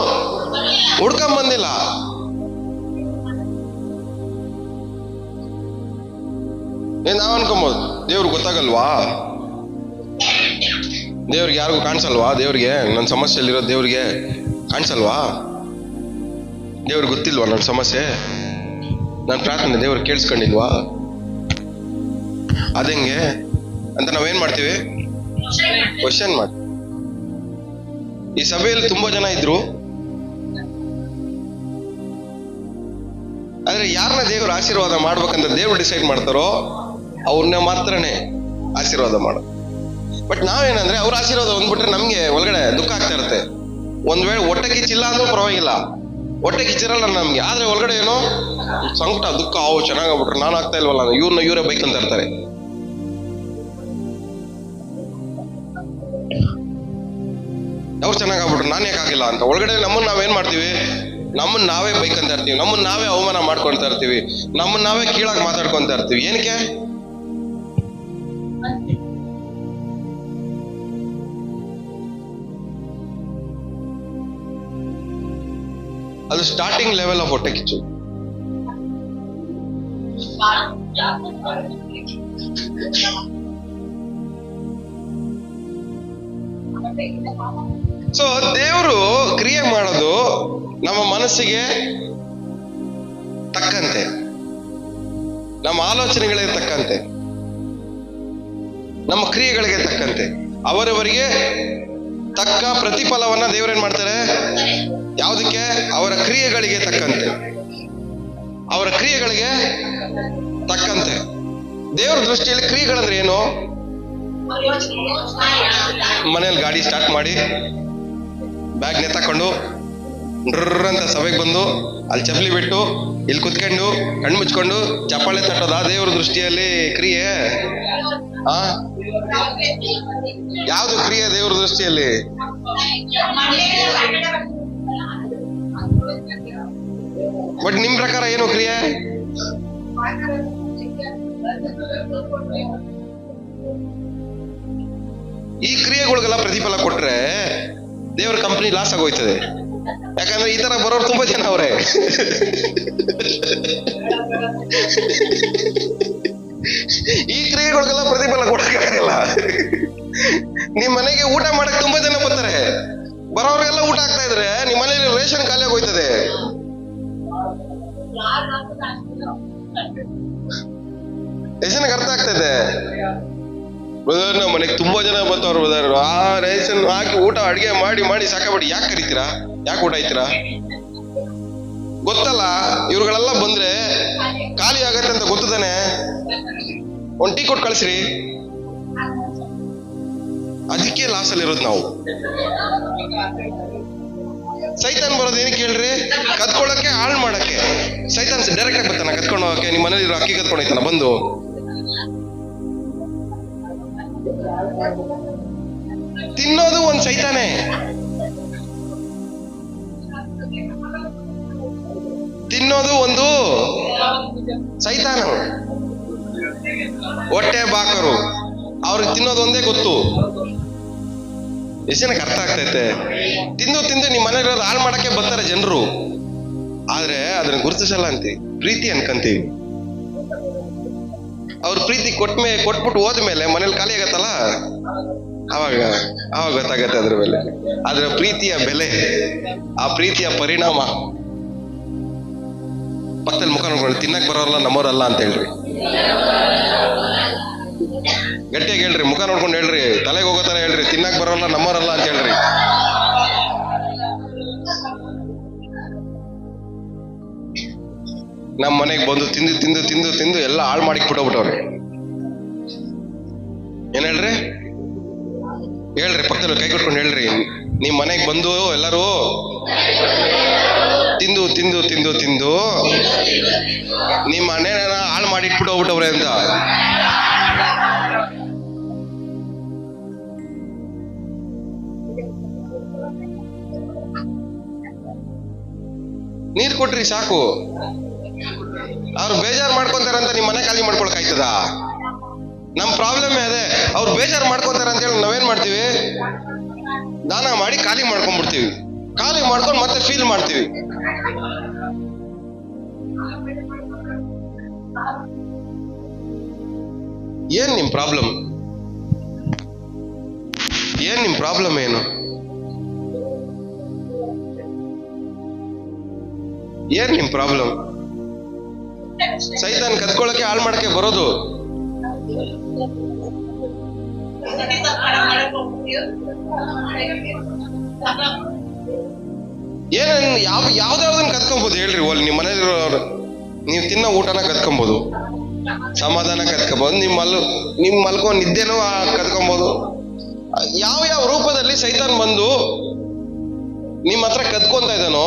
ಹುಡ್ಕೊಂಬಂದಿಲ್ಲ. ನಾವ್ ಅನ್ಕೊಬೋದು, ದೇವ್ರಿಗೆ ಗೊತ್ತಾಗಲ್ವಾ? ದೇವ್ರಿಗೆ ಯಾರಿಗೂ ಕಾಣಿಸಲ್ವಾ? ದೇವ್ರಿಗೆ ನನ್ನ ಸಮಸ್ಯೆಯಲ್ಲಿರೋ ದೇವ್ರಿಗೆ ಕಾಣಿಸಲ್ವಾ? ದೇವ್ರಿಗೆ ಗೊತ್ತಿಲ್ವಾ ನನ್ನ ಸಮಸ್ಯೆ? ನನ್ನ ಪ್ರಾರ್ಥನೆ ದೇವ್ರಿಗೆ ಕೇಳಿಸ್ಕೊಂಡಿಲ್ವಾ? ಅದಂಗೆ ಅಂತ ನಾವೇನ್ ಮಾಡ್ತೀವಿ? ಕ್ವಶನ್ ಮಾಡಿ. ಈ ಸಭೆಯಲ್ಲಿ ತುಂಬಾ ಜನ ಇದ್ರು, ಆದ್ರೆ ಯಾರನ್ನ ದೇವ್ರ ಆಶೀರ್ವಾದ ಮಾಡ್ಬೇಕಂತ ದೇವ್ರು ಡಿಸೈಡ್ ಮಾಡ್ತಾರೋ ಅವ್ರನ್ನ ಮಾತ್ರನೇ ಆಶೀರ್ವಾದ ಮಾಡೋದು. ಬಟ್ ನಾವೇನಂದ್ರೆ ಅವ್ರ ಆಶೀರ್ವಾದ ಹೊಂದ್ಬಿಟ್ರೆ ನಮ್ಗೆ ಒಳಗಡೆ ದುಃಖ ಆಗ್ತಾ ಇರುತ್ತೆ. ಒಂದ್ ವೇಳೆ ಹೊಟ್ಟೆ ಕಿಚ್ಚಿಲ್ಲ ಅಂದ್ರೂ ಪರವಾಗಿಲ್ಲ, ಹೊಟ್ಟೆ ಕಿಚ್ಚಿರಲ್ಲ ನಮ್ಗೆ, ಆದ್ರೆ ಒಳಗಡೆ ಏನೋ ಸಂಕಟ, ದುಃಖ. ಚೆನ್ನಾಗ್ಬಿಟ್ರೆ ನಾನು ಆಗ್ತಾ ಇಲ್ವಲ್ಲ, ಇವರೇ ಬೈಕ್ ಅಂತ ಇರ್ತಾರೆ. ಅವ್ರು ಚೆನ್ನಾಗಾಗ್ಬಿಟ್ರು, ನಾನು ಯಾಕಾಗಿಲ್ಲ ಅಂತ ಒಳಗಡೆ ನಮ್ಮನ್ನ ನಾವೇನ್ ಮಾಡ್ತೀವಿ? ನಮ್ಮನ್ನ ನಾವೇ ಬೈಕಂತ ಇರ್ತೀವಿ, ನಮ್ಮನ್ನ ನಾವೇ ಅವಮಾನ ಮಾಡ್ಕೊಳ್ತಾ ಇರ್ತೀವಿ, ನಮ್ಮನ್ನ ನಾವೇ ಕೀಳಾಗಿ ಮಾತಾಡ್ಕೊಂತ ಇರ್ತೀವಿ. ಏನಕ್ಕೆ? ಅದು ಸ್ಟಾರ್ಟಿಂಗ್ ಲೆವೆಲ್ ಆಫ್ ಹೊಟ್ಟೆ ಕಿಚ್ಚು. ಸೊ ದೇವರು ಕ್ರಿಯೆ ಮಾಡೋದು ನಮ್ಮ ಮನಸ್ಸಿಗೆ ತಕ್ಕಂತೆ, ನಮ್ಮ ಆಲೋಚನೆಗಳಿಗೆ ತಕ್ಕಂತೆ, ನಮ್ಮ ಕ್ರಿಯೆಗಳಿಗೆ ತಕ್ಕಂತೆ, ಅವರವರಿಗೆ ತಕ್ಕ ಪ್ರತಿಫಲವನ್ನ ದೇವರೇನ್ ಮಾಡ್ತಾರೆ? ಯಾವುದಕ್ಕೆ? ಅವರ ಕ್ರಿಯೆಗಳಿಗೆ ತಕ್ಕಂತೆ, ಅವರ ಕ್ರಿಯೆಗಳಿಗೆ ತಕ್ಕಂತೆ. ದೇವರ ದೃಷ್ಟಿಯಲ್ಲಿ ಕ್ರಿಯೆಗಳಂದ್ರೆ ಏನು? ಮನೇಲಿ ಗಾಡಿ ಸ್ಟಾರ್ಟ್ ಮಾಡಿ ಬ್ಯಾಗ್ ನೆತ್ತಕೊಂಡು ಡ್ರರ್ ಅಂತ ಸಭೆಗೆ ಬಂದು ಅಲ್ಲಿ ಚಪ್ಪಲಿ ಬಿಟ್ಟು ಇಲ್ಲಿ ಕುತ್ಕೊಂಡು ಕಣ್ಣು ಮುಚ್ಕೊಂಡು ಚಪ್ಪಾಳೆ ತಟ್ಟೋದ ದೇವರ ದೃಷ್ಟಿಯಲ್ಲಿ ಕ್ರಿಯೆ? ಯಾವುದು ಕ್ರಿಯೆ ದೇವರ ದೃಷ್ಟಿಯಲ್ಲಿ? ಬಟ್ ನಿಮ್ ಪ್ರಕಾರ ಏನು ಕ್ರಿಯೆ? ಈ ಕ್ರಿಯೆಗಳಿಗೆಲ್ಲ ಪ್ರತಿಫಲ ಕೊಟ್ರೆ ದೇವರ ಕಂಪನಿ ಲಾಸ್ ಆಗೋಯ್ತದೆ. ಯಾಕಂದ್ರೆ ಈ ತರ ಬರೋರು ತುಂಬಾ ಜನ ಅವ್ರೆ. ಈ ಕ್ರಿಯೆಗಳಿಗೆಲ್ಲ ಪ್ರತಿಫಲ ಕೊಡಕ್ಕಾಗಲ್ಲ. ನಿಮ್ ಮನೆಗೆ ಊಟ ಮಾಡಕ್ ತುಂಬಾ ಜನ ಬರ್ತಾರೆ, ಬರೋರಿಗೆಲ್ಲ ಊಟ ಆಗ್ತಾ ಇದ್ರೆ ನಿಮ್ ಮನೇಲಿ ರೇಷನ್ ಖಾಲಿ ಆಗೋಯ್ತದೆ. ಎಷ್ಟು ಜನಕ್ಕೆ ಅರ್ಥ ಆಗ್ತದೆ? ಬ್ರದರ್ ನಮ್ಮ ಮನೆಗೆ ತುಂಬಾ ಜನ ಬರ್ತಾವ್ರು ಬ್ರದರ್, ಆ ರೇಷನ್ ಹಾಕಿ ಊಟ ಅಡಿಗೆ ಮಾಡಿ ಮಾಡಿ ಸಾಕಾಗ್ಬಿಡಿ. ಯಾಕೆ ಕರಿತೀರಾ? ಯಾಕೆ ಊಟ ಆಯ್ತೀರಾ? ಗೊತ್ತಲ್ಲ ಇವ್ರುಗಳೆಲ್ಲ ಬಂದ್ರೆ ಖಾಲಿ ಆಗತ್ತೆ ಅಂತ ಗೊತ್ತದಾನೆ. ಒಂದ್ ಟೀ ಕೊಟ್ಟು ಕಳ್ಸ್ರಿ. ಅದಕ್ಕೆ ಲಾಸ್ ಅಲ್ಲಿ ಇರೋದು ನಾವು. ಸೈತಾನ್ ಬರೋದು ಏನಕ್ಕೆ ಹೇಳ್ರಿ? ಕದ್ಕೊಳ್ಳಕ್ಕೆ, ಹಾಳು ಮಾಡಕ್ಕೆ. ಸೈತಾನ್ ಡೈರೆಕ್ಟ್ ಆಗಿ ಬರ್ತಾನ ಕದ್ಕೊಂಡು ಹೋಗಕ್ಕೆ. ನಿಮ್ಮ ಮನೇಲಿ ಇರೋ ಅಕ್ಕಿ ಕದ್ಕೊಂಡೈತಾನ ಬಂದು. ತಿನ್ನೋದು ಒಂದ್ ಸೈತಾನೆ. ತಿನ್ನೋದು ಒಂದು ಸೈತಾನ. ಹೊಟ್ಟೆ ಬಾಕರು ಅವ್ರಿಗೆ ತಿನ್ನೋದು ಒಂದೇ ಗೊತ್ತು. ಎಷ್ಟು ಜನಕ್ಕೆ ಅರ್ಥ ಆಗ್ತೈತೆ? ತಿಂದು ತಿಂದು ನಿಮ್ ಮನೇಲಿರೋದು ಹಾಳು ಮಾಡಕ್ಕೆ ಬರ್ತಾರೆ ಜನರು. ಆದ್ರೆ ಅದನ್ನ ಗುರುತಿಸಲ್ಲ ಅಂತೀವಿ, ಪ್ರೀತಿ ಅನ್ಕಂತೀವಿ. ಅವ್ರ ಪ್ರೀತಿ ಕೊಟ್ಬಿಟ್ಟು ಹೋದ್ಮೇಲೆ ಮನೇಲಿ ಖಾಲಿ ಆಗತ್ತಲ್ಲ, ಅವಾಗ ಗೊತ್ತಾಗತ್ತೆ ಅದ್ರ ಬೆಲೆ, ಅದ್ರ ಪ್ರೀತಿಯ ಬೆಲೆ, ಆ ಪ್ರೀತಿಯ ಪರಿಣಾಮ. ಪಕ್ಕದಲ್ಲಿ ಮುಖ ನೋಡ್ಕೊಂಡು ತಿನ್ನಕ್ ಬರೋರಲ್ಲ ನಮ್ಮೋರಲ್ಲ ಅಂತ ಹೇಳ್ರಿ. ಗಟ್ಟಿಯಾಗಿ ಹೇಳ್ರಿ, ಮುಖ ನೋಡ್ಕೊಂಡು ಹೇಳ್ರಿ, ತಲೆಗೆ ಹೋಗೋ ತರ ಹೇಳ್ರಿ, ತಿನ್ನಕ್ ಬರೋಲ್ಲ ನಮ್ಮೋರಲ್ಲ ಅಂತ ಹೇಳ್ರಿ. ನಮ್ಮ ಮನೆಗೆ ಬಂದು ತಿಂದು ತಿಂದು ತಿಂದು ತಿಂದು ಎಲ್ಲ ಹಾಳು ಮಾಡಿ ಬಿಟ್ಟೋಗ್ಬಿಟ್ಟವ್ರಿ. ಏನ್ ಹೇಳ್ರಿ? ಹೇಳ್ರಿ, ಪಕ್ಕದಲ್ಲಿ ಕೈ ಕೊಟ್ಕೊಂಡು ಹೇಳ್ರಿ, ನಿಮ್ ಮನೆಗೆ ಬಂದು ಎಲ್ಲರೂ ತಿಂದು ತಿಂದು ತಿಂದು ತಿಂದು ನಿಮ್ಮ ಮನೇನ ಹಾಳು ಮಾಡಿ ಇಟ್ಬಿಟ್ಟೋಗ್ಬಿಟ್ಟವ್ರೆ ಅಂತ. ನೀರ್ ಕೊಟ್ರಿ ಸಾಕು. ಅವ್ರು ಬೇಜಾರು ಮಾಡ್ಕೊಂತಾರಂತ ನಿಮ್ ಮನೆ ಖಾಲಿ ಮಾಡ್ಕೊಳಕ್ ಆಯ್ತದ? ನಮ್ ಪ್ರಾಬ್ಲಮ್ ಅದೇ. ಅವ್ರು ಬೇಜಾರು ಮಾಡ್ಕೊಂತಾರ ಅಂತ ಹೇಳಿ ನಾವೇನ್ ಮಾಡ್ತೀವಿ? ದಾನ ಮಾಡಿ ಖಾಲಿ ಮಾಡ್ಕೊಂಡ್ಬಿಡ್ತೀವಿ. ಖಾಲಿ ಮಾಡ್ಕೊಂಡು ಮತ್ತೆ ಫೀಲ್ ಮಾಡ್ತೀವಿ. ಏನ್ ನಿಮ್ ಪ್ರಾಬ್ಲಮ್? ಏನ್ ನಿಮ್ ಪ್ರಾಬ್ಲಮ್? ಏನು ಏನ್ ನಿಮ್ ಪ್ರಾಬ್ಲಮ್? ಸೈತಾನ್ ಕದ್ಕೊಳ್ಳಕ್ಕೆ, ಹಾಳು ಮಾಡಕ್ಕೆ ಬರೋದು. ಏನ್ ಯಾವ್ದಾವ್ದನ್ನ ಕದ್ಕೊಬಹುದು ಹೇಳ್ರಿ? ಒಲ್ ನಿಮ್ ಮನೇಲಿರೋರು ನೀವು ತಿನ್ನೋ ಊಟನ ಕದ್ಕೊಬಹುದು, ಸಮಾಧಾನ ಕದ್ಕೊಬಹುದು, ನಿಮ್ ಮಲ್ಕೋ ನಿದ್ದೆನೂ ಕದ್ಕೊಬಹುದು. ಯಾವ ರೂಪದಲ್ಲಿ ಸೈತಾನ್ ಬಂದು ನಿಮ್ ಹತ್ರ ಕದ್ಕೊಂತ ಇದ್ದಾನೋ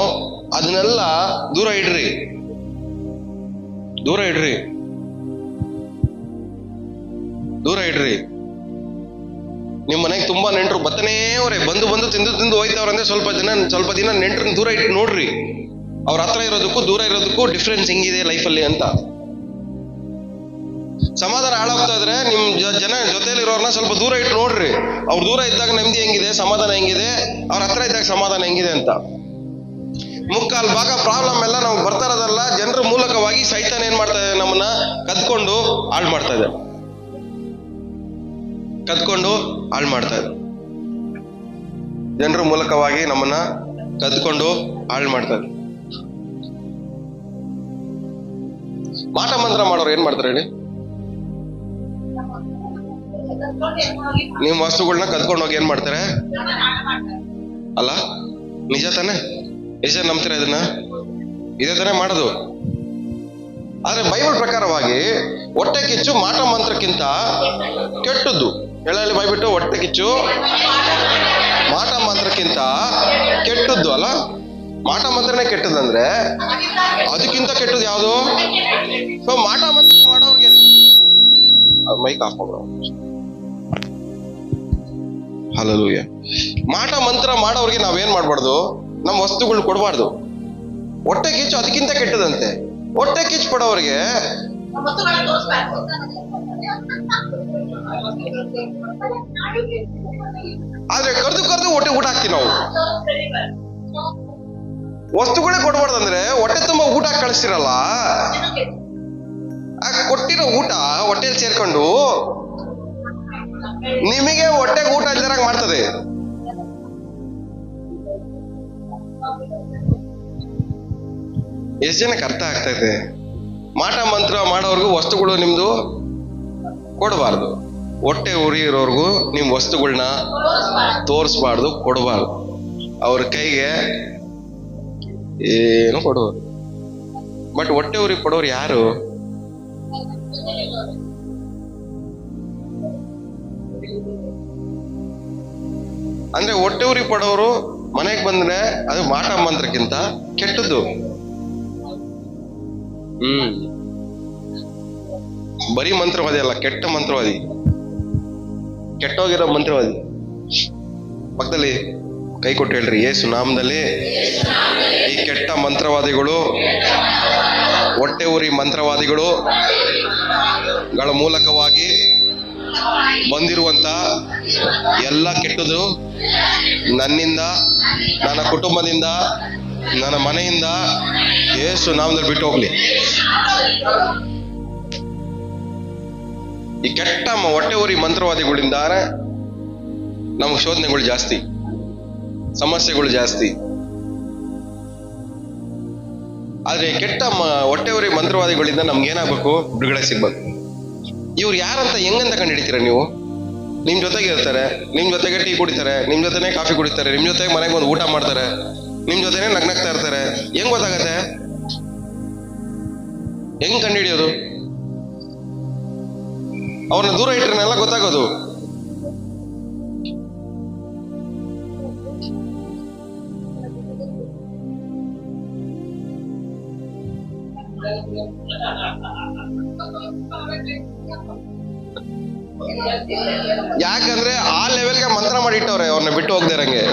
ಅದನ್ನೆಲ್ಲ ದೂರ ಇಡ್ರಿ, ದೂರ ಇಡ್ರಿ, ದೂರ ಇಡ್ರಿ. ನಿಮ್ ಮನೆಗೆ ತುಂಬಾ ನೆಂಟರು ಬತ್ತನೇ ಅವ್ರೆ, ಬಂದು ತಿಂದು ತಿಂದು ಹೋಯ್ತವ್ರಂದ್ರೆ ಸ್ವಲ್ಪ ದಿನ ನೆಂಟ್ರನ್ನ ದೂರ ಇಟ್ಟು ನೋಡ್ರಿ. ಅವ್ರ ಹತ್ರ ಇರೋದಕ್ಕೂ ದೂರ ಇರೋದಕ್ಕೂ ಡಿಫ್ರೆನ್ಸ್ ಹೆಂಗಿದೆ ಲೈಫಲ್ಲಿ ಅಂತ. ಸಮಾಧಾನ ಹಾಳಾಗ್ತಾ ಇದ್ರೆ ನಿಮ್ ಜೊತೆಲಿರೋರ್ನ ಸ್ವಲ್ಪ ದೂರ ಇಟ್ಟು ನೋಡ್ರಿ. ಅವ್ರ ದೂರ ಇದ್ದಾಗ ನೆಮ್ಮದಿ ಹೆಂಗಿದೆ, ಸಮಾಧಾನ ಹೆಂಗಿದೆ, ಅವ್ರ ಹತ್ರ ಇದ್ದಾಗ ಸಮಾಧಾನ ಹೆಂಗಿದೆ ಅಂತ. ಮುಕ್ಕಾಲ್ ಭಾಗ ಪ್ರಾಬ್ಲಮ್ ಎಲ್ಲ ನಾವು ಬರ್ತಾ ಇರೋದಲ್ಲ, ಜನರ ಮೂಲಕವಾಗಿ ಸೈತಾನ್ ಏನ್ ಮಾಡ್ತಾ ಇದೆ? ನಮ್ಮನ್ನ ಕದ್ಕೊಂಡು ಹಾಳು ಮಾಡ್ತಾ ಇದೆ, ಕದ್ಕೊಂಡು ಹಾಳು ಮಾಡ್ತಾ ಇದೆ. ಜನರ ಮೂಲಕವಾಗಿ ನಮ್ಮನ್ನ ಕದ್ಕೊಂಡು ಹಾಳು ಮಾಡ್ತಾರೆ. ಮಾಟ ಮಂತ್ರ ಮಾಡೋರು ಏನ್ ಮಾಡ್ತಾರೆ ಹೇಳಿ? ನಿಮ್ ವಸ್ತುಗಳನ್ನ ಕದ್ಕೊಂಡು ಹೋಗಿ ಏನ್ ಮಾಡ್ತಾರೆ? ಅಲ್ಲ, ನಿಜ ತಾನೆ? ನಿಜ ನಂಬ್ತೀರಾ ಇದನ್ನ? ಇದೇ ತಾನೇ ಮಾಡೋದು. ಆದ್ರೆ ಬೈಬಲ್ ಪ್ರಕಾರವಾಗಿ ಹೊಟ್ಟೆ ಕಿಚ್ಚು ಮಾಟ ಮಂತ್ರಕ್ಕಿಂತ ಕೆಟ್ಟದ್ದು. ಹೇಳಿ ಬಾಯ್ಬಿಟ್ಟು, ಹೊಟ್ಟೆ ಕಿಚ್ಚು ಮಾಟ ಮಂತ್ರಕ್ಕಿಂತ ಕೆಟ್ಟದ್ದು ಅಲ್ಲ? ಮಾಟ ಮಂತ್ರನೇ ಕೆಟ್ಟದಂದ್ರೆ ಅದಕ್ಕಿಂತ ಕೆಟ್ಟದ್ದು ಯಾವುದು? ಸೊ ಮಾಟ ಮಂತ್ರ ಮಾಡೋರ್ಗೆ ಮೈಕ್ ಆಫ್ ಮಾಡೋ. ಹಲ್ಲೆಲೂಯಾ. ಮಾಟ ಮಂತ್ರ ಮಾಡೋರ್ಗೆ ನಾವೇನ್ ಮಾಡ್ಬಾರ್ದು? ನಮ್ಮ ವಸ್ತುಗಳು ಕೊಡಬಾರ್ದು. ಹೊಟ್ಟೆ ಕಿಚ್ಚು ಅದಕ್ಕಿಂತ ಕೆಟ್ಟದಂತೆ. ಹೊಟ್ಟೆ ಕಿಚ್ಚು ಪಡೋರಿಗೆ ಆದ್ರೆ ಕರೆದು ಹೊಟ್ಟೆ ಊಟ ಹಾಕ್ತೀವಿ ನಾವು. ವಸ್ತುಗಳೇ ಕೊಡಬಾರ್ದಂದ್ರೆ ಹೊಟ್ಟೆ ತುಂಬಾ ಊಟ ಕಳಿಸ್ತಿರಲ್ಲ, ಆ ಕೊಟ್ಟಿರೋ ಊಟ ಹೊಟ್ಟೆಯಲ್ಲಿ ಸೇರ್ಕೊಂಡು ನಿಮಗೆ ಹೊಟ್ಟೆಗೆ ಊಟ ಇಲ್ದಿರಾಗ ಮಾಡ್ತದೆ. ಎಷ್ಟು ಜನಕ್ಕೆ ಅರ್ಥ ಆಗ್ತಾ ಇದೆ? ಮಾಟ ಮಂತ್ರ ಮಾಡೋರ್ಗು ವಸ್ತುಗಳು ನಿಮ್ದು ಕೊಡಬಾರ್ದು. ಹೊಟ್ಟೆ ಉರಿ ಇರೋರ್ಗು ನಿಮ್ ವಸ್ತುಗಳನ್ನ ತೋರಿಸ್ಬಾರ್ದು, ಕೊಡಬಾರ್ದು. ಅವ್ರ ಕೈಗೆ ಏನು ಕೊಡೋರು. ಬಟ್ ಹೊಟ್ಟೆ ಉರಿ ಕೊಡೋರು ಯಾರು? ಅಂದ್ರೆ ಹೊಟ್ಟೆ ಉರಿ ಪಡೋರು ಮನೆಗೆ ಬಂದ್ರೆ ಅದು ಮಾಟ ಮಂತ್ರಕ್ಕಿಂತ ಕೆಟ್ಟದ್ದು. ಬರೀ ಮಂತ್ರವಾದಿ ಅಲ್ಲ, ಕೆಟ್ಟ ಮಂತ್ರವಾದಿ, ಕೆಟ್ಟೋಗಿರೋ ಮಂತ್ರವಾದಿ. ಪಕ್ಕದಲ್ಲಿ ಕೈ ಕೊಟ್ಟು ಹೇಳ್ರಿ, ಯೇಸು ನಾಮದಲ್ಲಿ ಈ ಕೆಟ್ಟ ಮಂತ್ರವಾದಿಗಳು, ಹೊಟ್ಟೆ ಉರಿ ಮಂತ್ರವಾದಿಗಳು ಗಳ ಮೂಲಕವಾಗಿ ಬಂದಿರುವಂತ ಎಲ್ಲ ಕೆಟ್ಟದು ನನ್ನಿಂದ, ನನ್ನ ಕುಟುಂಬದಿಂದ, ನನ್ನ ಮನೆಯಿಂದ ಯೇಸು ನಾಮದಲ್ಲಿ ಬಿಟ್ಟು ಹೋಗ್ಲಿ. ಈ ಕೆಟ್ಟ ಹೊಟ್ಟೆ ಉರಿ ಮಂತ್ರವಾದಿಗಳಿಂದ ನಮಗೆ ಶೋಧನೆಗಳು ಜಾಸ್ತಿ, ಸಮಸ್ಯೆಗಳು ಜಾಸ್ತಿ. ಆದ್ರೆ ಕೆಟ್ಟ ಹೊಟ್ಟೆ ಉರಿ ಮಂತ್ರವಾದಿಗಳಿಂದ ನಮ್ಗೆ ಏನಾಗಬೇಕು? ಬಿಡುಗಡೆ ಸಿಗ್ಬೇಕು. ಇವ್ರು ಯಾರಂತ ಹೆಂಗಂತ ಕಂಡು ಹಿಡಿತೀರ ನೀವು? ನಿಮ್ ಜೊತೆಗೆ ಇರ್ತಾರೆ, ನಿಮ್ ಜೊತೆಗೆ ಟೀ ಕುಡಿತಾರೆ, ನಿಮ್ ಜೊತೆನೆ ಕಾಫಿ ಕುಡಿತಾರೆ, ನಿಮ್ ಜೊತೆಗೆ ಮನೆಗೆ ಬಂದು ಊಟ ಮಾಡ್ತಾರೆ, ನಿಮ್ ಜೊತೆನೆ ನಗ್ನಗ್ತಾ ಇರ್ತಾರೆ. ಹೆಂಗ್ ಗೊತ್ತಾಗತ್ತೆ? ಹೆಂಗ್ ಕಂಡು ಹಿಡಿಯೋದು? ಅವ್ರನ್ನ ದೂರ ಇಟ್ರನೆಲ್ಲ ಗೊತ್ತಾಗೋದು. ಯಾಕಂದ್ರೆ ಆ ಲೆವೆಲ್ಗೆ ಮಂತ್ರ ಮಾಡಿಟ್ಟವ್ರೆ ಅವ್ರನ್ನ ಬಿಟ್ಟು ಹೋಗ್ದೇ ಇರಂಗೆ,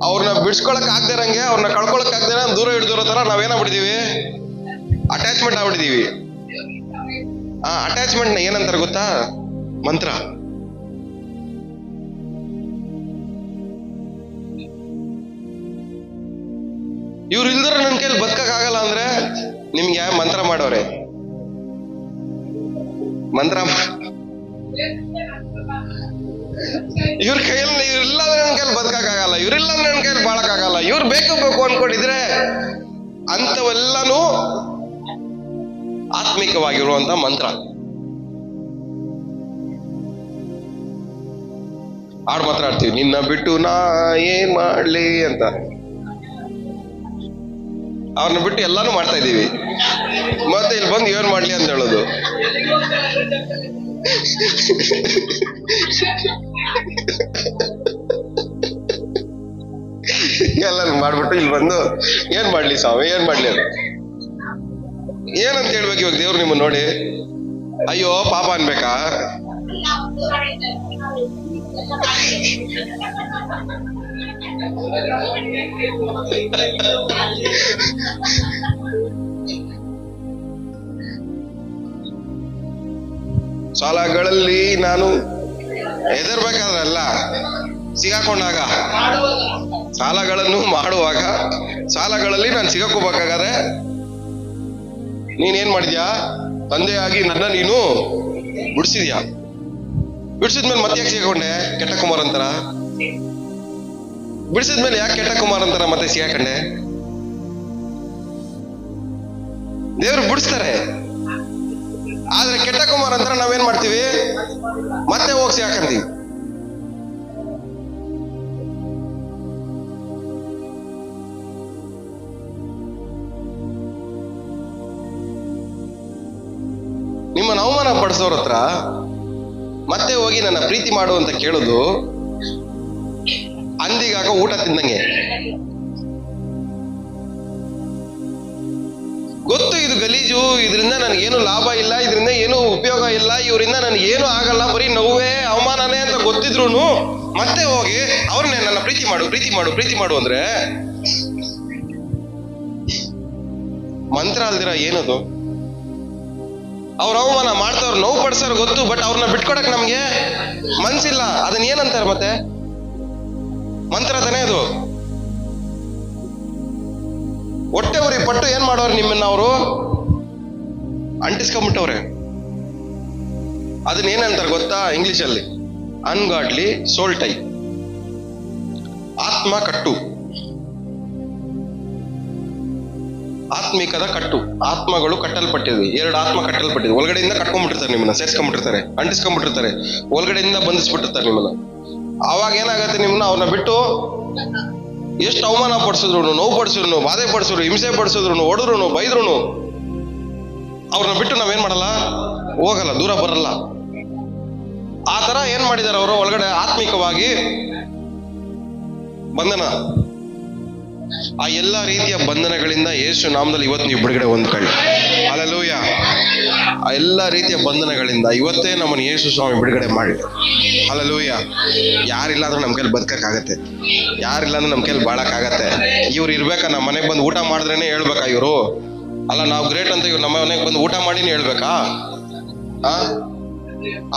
ಅವ್ರನ್ನ ಬಿಡ್ಸ್ಕೊಳಕ್ ಆಗದೆ ಇರಂಗೆ, ಅವ್ರನ್ನ ಕಳ್ಕೊಳಕ್ ಆಗದೆ ದೂರ ಹಿಡ್ದಿರೋ ತರ ನಾವೇನಾಗ್ಬಿಟ್ಟಿದೀವಿ? ಅಟ್ಯಾಚ್ಮೆಂಟ್ ಆಗ್ಬಿಟ್ಟಿದೀವಿ. ಆ ಅಟ್ಯಾಚ್ಮೆಂಟ್ ನ ಏನಂತಾರೆ ಗೊತ್ತಾ? ಮಂತ್ರ. ಇವ್ರು ಇಲ್ದ್ರ ನನ್ ಕೈಲಿ ಬದುಕಕ್ ಆಗಲ್ಲ ಅಂದ್ರೆ ನಿಮ್ಗೆ ಮಂತ್ರ ಮಾಡೋರೆ. ಮಂತ್ರ ಇವ್ರ ಕೈಯಲ್ಲಿ ಇವ್ರಿಲ್ಲ ಅಂದ್ರೆ ನನ್ ಕೈಲಿ ಬದುಕಕ್ ಆಗಲ್ಲ, ಇವ್ರಿಲ್ಲ ಅಂದ್ರೆ ನನ್ ಕೈಲಿ ಬಾಳಕ್ ಆಗಲ್ಲ, ಇವ್ರು ಬೇಕು ಅನ್ಕೊಂಡಿದ್ರೆ ಅಂತವೆಲ್ಲಾನು ಆತ್ಮಿಕವಾಗಿರುವಂತ ಮಂತ್ರ. ಹಾಡು ಮಾತ್ರ ಆಡ್ತೀವಿ, ನಿನ್ನ ಬಿಟ್ಟು ನಾ ಏನ್ ಮಾಡ್ಲಿ ಅಂತ. ಅವ್ರನ್ನ ಬಿಟ್ಟು ಎಲ್ಲಾನು ಮಾಡ್ತಾ ಇದೀವಿ, ಮತ್ತೆ ಇಲ್ಲಿ ಬಂದು ಏನ್ ಮಾಡ್ಲಿ ಅಂತ ಹೇಳೋದು. ಎಲ್ಲಾನು ಮಾಡ್ಬಿಟ್ಟು ಇಲ್ಲಿ ಬಂದು ಏನ್ ಮಾಡ್ಲಿ ಸ್ವಾಮಿ, ಏನ್ ಮಾಡ್ಲಿ ಅಂತ ಏನಂತ ಹೇಳ್ಬೇಕು? ಇವಾಗ ದೇವ್ರು ನಿಮ್ಮನ್ನ ನೋಡಿ ಅಯ್ಯೋ ಪಾಪ ಅನ್ಬೇಕಾ? ಸಾಲಗಳಲ್ಲಿ ನಾನು ಹೆದರ್ಬೇಕಾದ್ರಲ್ಲ, ಸಿಗಾಕೊಂಡಾಗ, ಸಾಲಗಳನ್ನು ಮಾಡುವಾಗ, ಸಾಲಗಳಲ್ಲಿ ನಾನು ಸಿಗಾಕೋಬೇಕಾದ್ರೆ ನೀನೇನ್ ಮಾಡಿದ್ಯಾ? ತಂದೆಯಾಗಿ ನನ್ನ ನೀನು ಬಿಡಿಸಿದ್ಯಾ? ಬಿಡಿಸಿದ್ಮೇಲೆ ಮತ್ತೆ ಯಾಕೆ ಸಿಗಾಕೊಂಡೆ? ಕೆಟ್ಟ ಕುಮಾರ್ ಅಂತಾರ. ಬಿಡಿಸಿದ್ಮೇಲೆ ಯಾಕೆ ಕೆಟ್ಟ ಕುಮಾರ್ ಅಂತಾರ ಮತ್ತೆ ಸಿಗಾಕಂಡೆ? ದೇವ್ರು ಬಿಡಿಸ್ತಾರೆ, ಆದ್ರೆ ಕೆಟ್ಟ ಕುಮಾರ್ ಅಂತಾರ ನಾವೇನ್ ಮಾಡ್ತೀವಿ? ಮತ್ತೆ ಹೋಗಿ ಸಿಗಾಕಂತೀವಿ. ನಿಮ್ಮನ್ನು ಅವಮಾನ ಪಡಿಸೋರ ಹತ್ರ ಮತ್ತೆ ಹೋಗಿ ನನ್ನ ಪ್ರೀತಿ ಮಾಡು ಅಂತ ಕೇಳೋದು ಅಂದಿಗಾಗ ಊಟ ತಿಂದಂಗೆ. ಗೊತ್ತು ಇದು ಗಲೀಜು, ಇದರಿಂದ ನನಗೇನು ಲಾಭ ಇಲ್ಲ, ಇದರಿಂದ ಏನು ಉಪಯೋಗ ಇಲ್ಲ, ಇವರಿಂದ ನನಗೇನು ಆಗಲ್ಲ, ಬರೀ ನೋವೇ ಅವಮಾನನೇ ಅಂತ ಗೊತ್ತಿದ್ರು ಮತ್ತೆ ಹೋಗಿ ಅವ್ರನ್ನೇ ನನ್ನ ಪ್ರೀತಿ ಮಾಡು ಪ್ರೀತಿ ಮಾಡು ಪ್ರೀತಿ ಮಾಡು ಅಂದ್ರೆ ಮಂತ್ರ ಅಲ್ದಿರ ಏನದು? ಅವ್ರ ಅವಮಾನ ಮಾಡ್ತವ್ರು, ನೋವು ಪಡಿಸೋರು ಗೊತ್ತು, ಬಟ್ ಅವ್ರನ್ನ ಬಿಟ್ಕೊಡಕ್ ನಮ್ಗೆ ಮನ್ಸಿಲ್ಲ. ಅದನ್ನ ಏನಂತಾರೆ ಮತ್ತೆ? ಮಂತ್ರ ತಾನೇ ಅದು. ಹೊಟ್ಟೆ ಉರಿ ಪಟ್ಟು ಏನ್ ಮಾಡೋರು ನಿಮ್ಮನ್ನ ಅವರು ಅಂಟಿಸ್ಕೊಂಡ್ಬಿಟ್ಟವ್ರೆ. ಅದನ್ನ ಏನಂತಾರೆ ಗೊತ್ತಾ ಇಂಗ್ಲಿಷಲ್ಲಿ? ಅನ್ಗಾಡ್ಲಿ ಸೋಲ್ ಟೈ, ಆತ್ಮ ಕಟ್ಟು, ಆತ್ಮಿಕದ ಕಟ್ಟು. ಆತ್ಮಗಳು ಕಟ್ಟಲ್ಪಟ್ಟಿದ್ವಿ, 2 ಆತ್ಮ ಕಟ್ಟಲ್ಪಟ್ಟಿದ್ವಿ. ಒಳಗಡೆಯಿಂದ ಕಟ್ಕೊಂಡ್ಬಿಟ್ಟಿರ್ತಾರೆ, ನಿಮ್ಮನ್ನ ಸೇರ್ಸ್ಕೊಂಡ್ಬಿಟ್ಟಿರ್ತಾರೆ, ಅಂಟಿಸ್ಕೊಂಡ್ಬಿಟ್ಟಿರ್ತಾರೆ, ಒಳಗಡೆಯಿಂದ ಬಂಧಿಸ್ಬಿಟ್ಟಿರ್ತಾರೆ ನಿಮ್ಮನ್ನ. ಆವಾಗ ಏನಾಗತ್ತೆ, ನಿಮ್ಮನ್ನ ಅವ್ರನ್ನ ಬಿಟ್ಟು ಎಷ್ಟು ಅವಮಾನ ಪಡಿಸಿದ್ರು, ನೋವು ಪಡಿಸಿದ್ರು, ಬಾಧೆ ಪಡಿಸಿದ್ರು, ಹಿಂಸೆ ಪಡಿಸಿದ್ರು, ಹೊಡೆದ್ರು, ಬೈದ್ರು, ಅವ್ರನ್ನ ಬಿಟ್ಟು ನಾವೇನ್ ಮಾಡಲ್ಲ, ಹೋಗಲ್ಲ, ದೂರ ಬರಲ್ಲ. ಆ ತರ ಏನ್ ಮಾಡಿದಾರೆ ಅವರು? ಒಳಗಡೆ ಆತ್ಮಿಕವಾಗಿ ಬಂಧನ. ಆ ಎಲ್ಲಾ ರೀತಿಯ ಬಂಧನಗಳಿಂದ ಯೇಸು ನಾಮದಲ್ಲಿ ಇವತ್ತು ನೀವು ಬಿಡುಗಡೆ ಹೊಂದ್ಕೊಳ್ಳಿ. ಹಲ್ಲೆಲೂಯ. ಆ ಎಲ್ಲಾ ರೀತಿಯ ಬಂಧನಗಳಿಂದ ಇವತ್ತೇ ನಮ್ಮನ್ನು ಯೇಸು ಸ್ವಾಮಿ ಬಿಡುಗಡೆ ಮಾಡಿ. ಹಲ್ಲೆಲೂಯ. ಯಾರಿಲ್ಲ ಅಂದ್ರೆ ನಮ್ ಕೈಲಿ ಬದುಕಕ್ಕಾಗತ್ತೆ, ಯಾರಿಲ್ಲ ಅಂದ್ರೆ ನಮ್ ಕೈಲಿ ಬಾಳಕ್ಕಾಗತ್ತೆ. ಇವ್ರು ಇರ್ಬೇಕಾ? ನಮ್ಮ ಮನೆಗೆ ಬಂದು ಊಟ ಮಾಡಿದ್ರೇನೆ ಹೇಳ್ಬೇಕಾ ಇವರು? ಅಲ್ಲ, ನಾವು ಗ್ರೇಟ್ ಅಂತ ಇವ್ರು ನಮ್ಮ ಮನೆಗೆ ಬಂದು ಊಟ ಮಾಡಿನೇ ಹೇಳ್ಬೇಕಾ?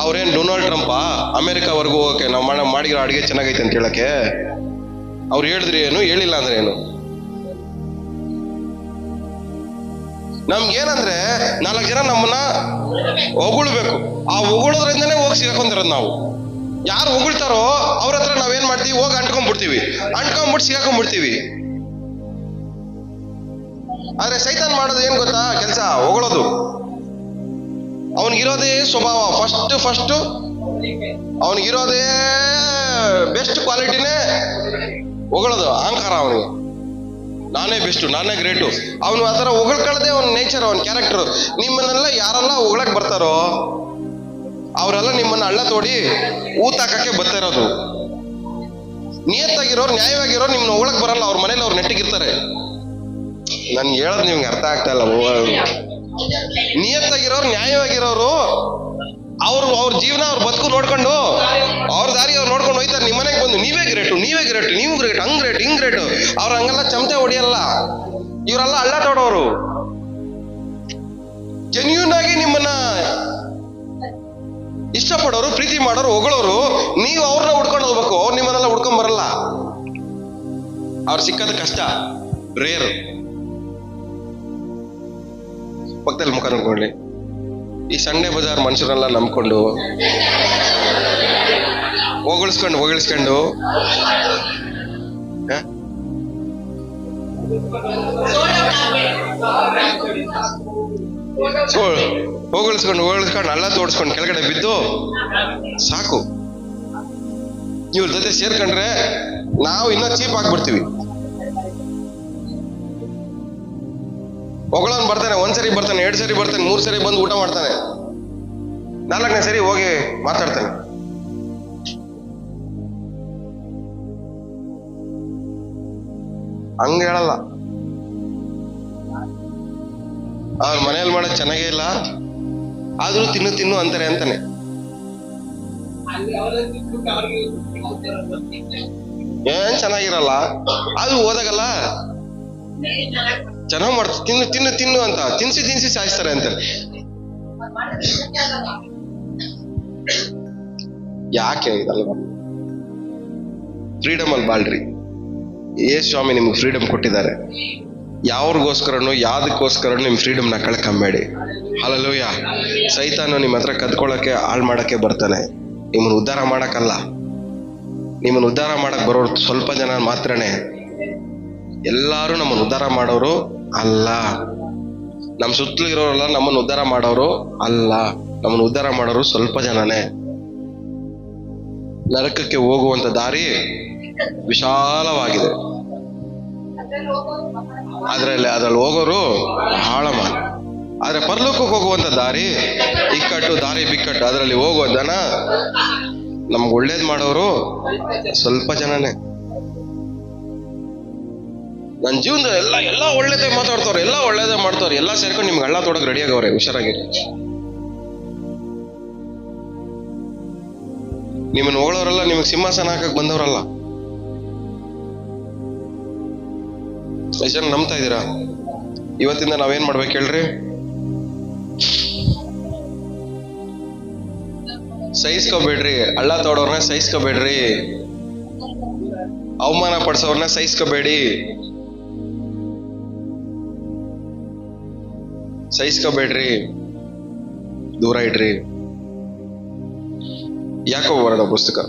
ಅವ್ರೇನ್ ಡೊನಾಲ್ಡ್ ಟ್ರಂಪಾ ಅಮೆರಿಕಾವರೆಗೂ ಹೋಗಕ್ಕೆ ನಾವು ಮಾಡಿರೋ ಅಡಿಗೆ ಚೆನ್ನಾಗೈತೆ ಅಂತ ಹೇಳಕ್ಕೆ? ಅವ್ರು ಹೇಳಿದ್ರಿ ಏನು, ಹೇಳಿಲ್ಲ ಅಂದ್ರೆ ಏನು? ನಮ್ಗೇನಂದ್ರೆ 4 ಜನ ನಮ್ಮನ್ನ ಹೊಗಳ್ಬೇಕು, ಆ ಹೊಗಳೋದ್ರಿಂದನೇ ಹೋಗಿ ಸಿಗಾಕೊಂಡಿರೋದು ನಾವು. ಯಾರು ಹೊಗಳ್ತಾರೋ ಅವ್ರ ಹತ್ರ ನಾವೇನ್ ಮಾಡ್ತೀವಿ? ಹೋಗಿ ಅಂಟ್ಕೊಂಡ್ಬಿಡ್ತೀವಿ, ಅಂಟ್ಕೊಂಡ್ಬಿಟ್ಟು ಸಿಗಾಕೊಂಡ್ಬಿಡ್ತೀವಿ. ಆದ್ರೆ ಸೈತಾನ್ ಮಾಡೋದು ಏನ್ ಗೊತ್ತಾ ಕೆಲಸ? ಹೊಗಳೋದು. ಅವನಿಗಿರೋದೇ ಸ್ವಭಾವ, ಫಸ್ಟ್ ಅವನಿಗಿರೋದೇ ಬೆಸ್ಟ್ ಕ್ವಾಲಿಟಿನೇ ಹೊಗಳೋದು, ಅಹಂಕಾರ. ಅವನಿಗೆ ನಾನೇ ಬೆಸ್ಟ್, ನಾನೇ ಗ್ರೇಟು. ಅವನು ಆ ಥರ ಹೊಗಳ್ಕೊಳ್ಳೋದೇ ಅವನ ನೇಚರ್, ಅವನ ಕ್ಯಾರೆಕ್ಟರ್. ನಿಮ್ಮನ್ನೆಲ್ಲ ಯಾರೆಲ್ಲ ಹೊಗಳಕ್ ಬರ್ತಾರೋ ಅವರೆಲ್ಲ ನಿಮ್ಮನ್ನ ಹಳ್ಳ ತೋಡಿ ಊತಾಕಕ್ಕೆ ಬರ್ತಾ ಇರೋದು. ನಿಯತ್ತಾಗಿರೋರು, ನ್ಯಾಯವಾಗಿರೋರು ನಿಮ್ಮನ್ನ ಹೊಗಳಕ್ ಬರಲ್ಲ. ಅವ್ರ ಮನೇಲಿ ಅವ್ರು ನೆಟ್ಟಿಗಿರ್ತಾರೆ. ನನ್ಗೆ ಹೇಳೋದು ನಿಮ್ಗೆ ಅರ್ಥ ಆಗ್ತಾ ಇಲ್ಲ. ನಿಯತ್ತಾಗಿರೋರು, ನ್ಯಾಯವಾಗಿರೋರು ಅವ್ರ ಜೀವನ, ಅವ್ರ ಬದುಕು ನೋಡ್ಕೊಂಡು, ಅವ್ರ ದಾರಿ ಅವ್ರು ನೋಡ್ಕೊಂಡು ಹೋಯ್ತಾರೆ. ನಿಮ್ಮ ಮನೆಗೆ ಬಂದು ನೀವೇ ಗ್ರೇಟು, ನೀವೇ ಗ್ರೇಟು, ನೀವು ಗ್ರೇಟ್, ಹಂಗ್ ಗ್ರೇಟ್, ಹಿಂಗ್ ಗ್ರೇಟು. ಅವ್ರು ಹಂಗೆಲ್ಲ ಚಮಚೆ ಹೊಡಿಯಲ್ಲ. ಇವರೆಲ್ಲ ಹಳ್ಳ ತೋಡೋರು. ಜೆನ್ಯೂನ್ ಆಗಿ ನಿಮ್ಮನ್ನ ಇಷ್ಟಪಡೋರು, ಪ್ರೀತಿ ಮಾಡೋರು, ಹೊಗಳೋರು. ನೀವು ಅವ್ರನ್ನ ಹುಡ್ಕೊಂಡು ಹೋಗ್ಬೇಕು, ಅವ್ರು ನಿಮ್ಮನ್ನೆಲ್ಲ ಹುಡ್ಕೊಂಡ್ ಬರಲ್ಲ. ಅವ್ರು ಸಿಕ್ಕದ ಕಷ್ಟ, ರೇರ್. ಪಕ್ಕದಲ್ಲಿ ಮುಖ ನೋಡ್ಕೊಳ್ಳಿ. ಈ ಸಂಡೆ ಬಜಾರ್ ಮನುಷ್ಯರೆಲ್ಲ ನಂಬ್ಕೊಂಡು ಹೊಗಳಿಸ್ಕೊಂಡು ಹೊಗಳಿಸ್ಕೊಂಡು ಹೊಗಳಿಸ್ಕೊಂಡು ಅಲ್ಲ ತೋಡಿಸ್ಕೊಂಡು ಕೆಳಗಡೆ ಬಿದ್ದು ಸಾಕು. ಇವ್ರ ಜೊತೆ ಸೇರ್ಕೊಂಡ್ರೆ ನಾವು ಇನ್ನೂ ಚೀಪ್ ಆಗ್ಬಿಡ್ತೀವಿ. ಹೊಗಳವನ್ ಬರ್ತಾನೆ, 1 ಸರಿ ಬರ್ತಾನೆ, 2 ಸರಿ ಬರ್ತಾನೆ, 3 ಸರಿ ಬಂದು ಊಟ ಮಾಡ್ತಾನೆ, 4ನೇ ಸರಿ ಹೋಗಿ ಮಾತಾಡ್ತಾನೆ. ಹಂಗ ಹೇಳಲ್ಲ. ಅವ್ರ ಮನೇಲಿ ಮಾಡೋದು ಚೆನ್ನಾಗೇ ಇಲ್ಲ, ಆದ್ರೂ ತಿನ್ನು ಅಂತಾರೆ ಅಂತಾನೆ. ಏನ್ ಚೆನ್ನಾಗಿರಲ್ಲ, ಆದ್ರೂ ಓದಾಗಲ್ಲ. ಚೆನ್ನಾಗ್ ಮಾಡ್ತಾರೆ, ತಿನ್ನು ಅಂತ ತಿನ್ಸಿ ಸಾಯಿಸ್ತಾರೆ ಅಂತ. ಯಾಕೆ ಇದಲ್ವಾ? ಫ್ರೀಡಮ್ ಅಲ್ಲಿ ಬಾಳ್ರಿ. ಯೇಸು ಸ್ವಾಮಿ ನಿಮ್ಗೆ ಫ್ರೀಡಮ್ ಕೊಟ್ಟಿದ್ದಾರೆ. ಯಾವ್ರಿಗೋಸ್ಕರನು ಯಾವ್ದಕ್ಕೋಸ್ಕರನು ನಿಮ್ ಫ್ರೀಡಮ್ನ ಕಳ್ಕೊಂಬೇಡಿ. ಹಲ್ಲೆಲೂಯಾ. ಸೈತಾನು ನಿಮ್ಮ ಹತ್ರ ಕದ್ಕೊಳ್ಳಕ್ಕೆ, ಹಾಳು ಮಾಡಕ್ಕೆ ಬರ್ತಾನೆ, ನಿಮ್ಮನ್ನು ಉದ್ಧಾರ ಮಾಡಕ್ಕಲ್ಲ. ನಿಮ್ಮನ್ನು ಉದ್ಧಾರ ಮಾಡಕ್ ಬರೋರು ಸ್ವಲ್ಪ ಜನ ಮಾತ್ರನೇ. ಎಲ್ಲಾರು ನಮ್ಮನ್ನು ಉದ್ಧಾರ ಮಾಡೋರು ಅಲ್ಲ. ನಮ್ಮ ಸುತ್ತಲೂ ಇರೋರೆಲ್ಲ ನಮ್ಮನ್ನು ಉದ್ಧಾರ ಮಾಡೋರು ಅಲ್ಲ. ನಮ್ಮನ್ನು ಉದ್ಧಾರ ಮಾಡೋರು ಸ್ವಲ್ಪ ಜನನೇ. ನರಕಕ್ಕೆ ಹೋಗುವಂತ ದಾರಿ ವಿಶಾಲವಾಗಿದೆ, ಅದ್ರಲ್ಲಿ ಹೋಗೋರು ಬಹಳ ಮಂದಿ. ಆದ್ರೆ ಪರಲೋಕಕ್ಕೆ ಹೋಗುವಂತ ದಾರಿ ಇಕ್ಕಟ್ಟು, ದಾರಿ ಬಿಕ್ಕಟ್ಟು. ಅದರಲ್ಲಿ ಹೋಗುವ ಜನ, ನಮ್ಗೆ ಒಳ್ಳೇದ್ ಮಾಡೋರು ಸ್ವಲ್ಪ ಜನನೇ. ನನ್ನ ಜೀವನದಲ್ಲಿ ಎಲ್ಲ ಒಳ್ಳೇದೇ ಮಾತಾಡ್ತವ್ರೆ, ಎಲ್ಲ ಒಳ್ಳೇದೇ ಮಾಡ್ತವ್ರೆ, ಎಲ್ಲ ಸೇರ್ಕೊಂಡು ನಿಮ್ಗೆ ಹಳ್ಳ ತೊಡಕ್ ರೆಡಿ ಆಗವ್ರೆ. ಹುಷಾರಾಗಿ. ನಿಮ್ಮನ್ನು ಹೊಗಳೋರೆಲ್ಲ ನಿಮಗೆ ಸಿಂಹಾಸನ ಹಾಕಕ್ ಬಂದವರಲ್ಲ. ಎಷ್ಟು ಜನ ನಂಬ್ತಾ ಇದ್ದೀರಾ? ಇವತ್ತಿಂದ ನಾವೇನ್ ಮಾಡ್ಬೇಕು ಹೇಳ್ರಿ? ಸಹಿಸ್ಕೋಬೇಡ್ರಿ. ಹಳ್ಳ ತೋಡೋರ್ನ ಸಹಿಸ್ಕೋಬೇಡ್ರಿ. ಅವಮಾನ ಪಡಿಸೋರ್ನ ಸಹಿಸ್ಕೋಬೇಡಿ. ಸಹಿಸ್ಕೋಬೇಡ್ರಿ, ದೂರ ಇಡ್ರಿ. ಯಾಕೋ ಬರೋಣ ಪುಸ್ತಕ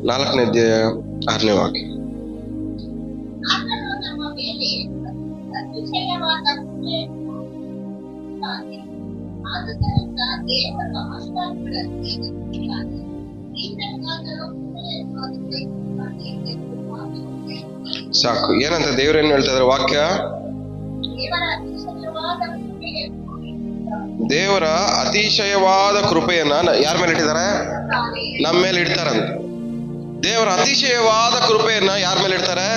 4ನೇ ಅಧ್ಯಾಯ 6ನೇ ವಾಕ್ಯ. ಸಾಕು. ಏನಂತ ದೇವ್ರೇನ್ ಹೇಳ್ತಾ ಇದಾರೆ ವಾಕ್ಯ? ದೇವರ ಅತಿಶಯವಾದ ಕೃಪೆಯನ್ನ ಯಾರ ಮೇಲೆ ಇಟ್ಟಿದ್ದಾರೆ? ನಮ್ಮ ಮೇಲೆ ಇಡ್ತಾರಂತ. ದೇವರ ಅತಿಶಯವಾದ ಕೃಪೆಯನ್ನ ಯಾರ ಮೇಲೆ ಇಡ್ತಾರೆ?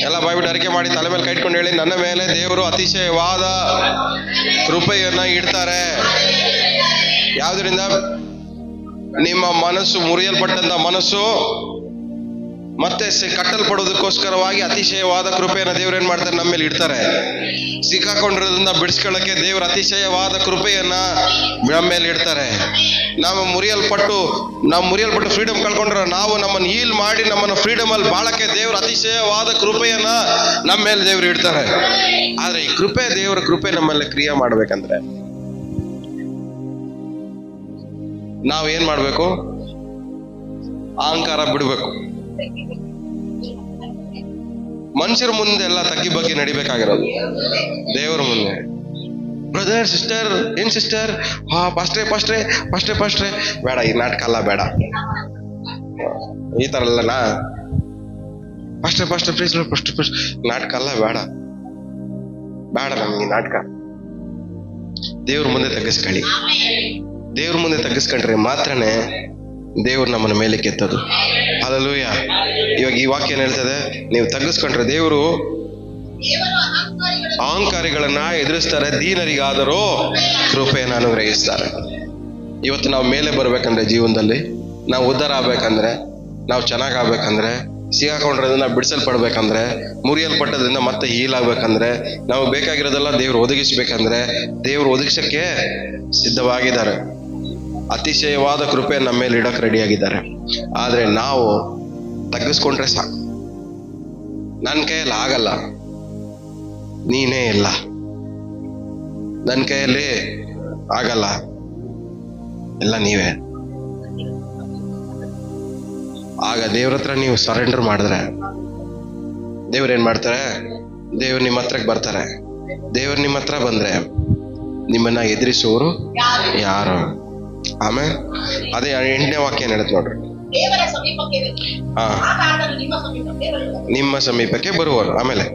ಎಲ್ಲ ಬಾಯ್ಬಿಟ್ಟು ಅರಿಕೆ ಮಾಡಿ ತಲೆ ಮೇಲೆ ಕೈ ಇಟ್ಕೊಂಡು ಹೇಳಿ, ನನ್ನ ಮೇಲೆ ದೇವರು ಅತಿಶಯವಾದ ಕೃಪೆಯನ್ನ ಇಡ್ತಾರೆ. ಯಾವುದರಿಂದ? ನಿಮ್ಮ ಮನಸ್ಸು, ಮುರಿಯಲ್ಪಟ್ಟಂತ ಮನಸ್ಸು ಮತ್ತೆ ಕಟ್ಟಲ್ಪಡೋದಕ್ಕೋಸ್ಕರವಾಗಿ ಅತಿಶಯವಾದ ಕೃಪೆಯನ್ನ ದೇವ್ರು ಏನ್ ಮಾಡ್ತಾರೆ? ನಮ್ಮ ಮೇಲೆ ಇಡ್ತಾರೆ. ಸಿಕ್ಕಾಕೊಂಡಿರೋದ್ರಿಂದ ಬಿಡಿಸ್ಕೊಳ್ಳಕ್ಕೆ ದೇವ್ರ ಅತಿಶಯವಾದ ಕೃಪೆಯನ್ನ ನಮ್ಮ ಮೇಲೆ ಇಡ್ತಾರೆ. ನಾವು ಮುರಿಯಲ್ಪಟ್ಟು ಫ್ರೀಡಮ್ ಕಳ್ಕೊಂಡ್ರೆ ನಾವು ನಮ್ಮನ್ನು ಹೀಲ್ ಮಾಡಿ ನಮ್ಮನ್ನು ಫ್ರೀಡಮ್ ಅಲ್ಲಿ ಬಾಳಕ್ಕೆ ದೇವ್ರ ಅತಿಶಯವಾದ ಕೃಪೆಯನ್ನ ನಮ್ಮ ಮೇಲೆ ದೇವ್ರು ಇಡ್ತಾರೆ. ಆದ್ರೆ ಈ ದೇವರ ಕೃಪೆ ನಮ್ಮಲ್ಲಿ ಕ್ರಿಯೆ ಮಾಡ್ಬೇಕಂದ್ರೆ ನಾವೇನ್ ಮಾಡ್ಬೇಕು? ಅಹಂಕಾರ ಬಿಡ್ಬೇಕು. ಮನುಷ್ಯರ ಮುಂದೆ ಎಲ್ಲ ತಗ್ಗಿ ಬಗ್ಗೆ ನಡಿಬೇಕಾಗಿರೋದು. ದೇವರ ಮುಂದೆ ಬ್ರದರ್, ಸಿಸ್ಟರ್, ಏನ್ ಸಿಸ್ಟರ್, ಪಾಸ್ಟ್ರೆ ಬೇಡ, ಈ ನಾಟಕ ಅಲ್ಲ, ಬೇಡ ಈ ತರ ಅಲ್ಲನಾ. ಪಾಸ್ಟ್ರೆ ನಾಟಕ ಅಲ್ಲ, ಬೇಡ ನಮ್ಗೆ ಈ ನಾಟಕ. ದೇವ್ರ ಮುಂದೆ ತಗ್ಗಿಸ್ಕೊಳ್ಳಿ. ದೇವ್ರ ಮುಂದೆ ತಗ್ಗಿಸ್ಕೊಂಡ್ರೆ ಮಾತ್ರನೇ ದೇವ್ರು ನಮ್ಮನ್ನ ಮೇಲೆ ಕೆತ್ತದು. ಹಲ್ಲೆಲೂಯಾ. ಇವಾಗ ಈ ವಾಕ್ಯ ಏನ್ ಹೇಳ್ತದೆ? ನೀವು ತಗ್ಗಿಸ್ಕೊಂಡ್ರೆ ದೇವರು ಅಹಂಕಾರಿಗಳನ್ನ ಎದುರಿಸ್ತಾರೆ, ದೀನರಿಗಾದರೂ ಕೃಪೆಯನ್ನು ಅನುಗ್ರಹಿಸ್ತಾರೆ. ಇವತ್ತು ನಾವು ಮೇಲೆ ಬರ್ಬೇಕಂದ್ರೆ, ಜೀವನದಲ್ಲಿ ನಾವು ಉದ್ಧಾರ ಆಗ್ಬೇಕಂದ್ರೆ, ನಾವು ಚೆನ್ನಾಗಾಗ್ಬೇಕಂದ್ರೆ, ಸಿಗಾಕೊಂಡ್ರದನ್ನ ಬಿಡಿಸಲ್ಪಡ್ಬೇಕಂದ್ರೆ, ಮುರಿಯಲ್ಪಟ್ಟದ್ರಿಂದ ಮತ್ತೆ ಹೀಲ್ ಆಗ್ಬೇಕಂದ್ರೆ, ನಾವು ಬೇಕಾಗಿರೋದೆಲ್ಲ ದೇವ್ರು ಒದಗಿಸ್ಬೇಕಂದ್ರೆ ದೇವ್ರು ಒದಗಿಸಕ್ಕೆ ಸಿದ್ಧವಾಗಿದ್ದಾರೆ. ಅತಿಶಯವಾದ ಕೃಪೆ ನಮ್ಮ ಮೇಲೆ ಇಡಕ್ ರೆಡಿ ಆಗಿದ್ದಾರೆ. ಆದ್ರೆ ನಾವು ತಗ್ಗಿಸ್ಕೊಂಡ್ರೆ ಸಾಕು. ನನ್ನ ಕೈಯಲ್ಲಿ ಆಗಲ್ಲ, ನೀನೇ ಇಲ್ಲ, ನನ್ನ ಕೈಯಲ್ಲಿ ಆಗಲ್ಲ, ಎಲ್ಲ ನೀವೇ. ಆಗ ದೇವ್ರ ಹತ್ರ ನೀವು ಸರೆಂಡರ್ ಮಾಡಿದ್ರೆ ದೇವ್ರೇನ್ ಮಾಡ್ತಾರೆ? ದೇವ್ರು ನಿಮ್ಮ ಹತ್ರಕ್ಕೆ ಬರ್ತಾರೆ. ದೇವ್ರು ನಿಮ್ಮ ಹತ್ರ ಬಂದ್ರೆ ನಿಮ್ಮನ್ನ ಎದುರಿಸುವವರು ಯಾರು? ಆಮೇಲೆ ಅದೇ 8ನೇ ವಾಕ್ಯ ಏನ್ ಹೇಳುತ್ತೆ ನೋಡ್ರಿ. ನಿಮ್ಮ ಸಮೀಪಕ್ಕೆ ಬರುವರು. ಆಮೇಲೆ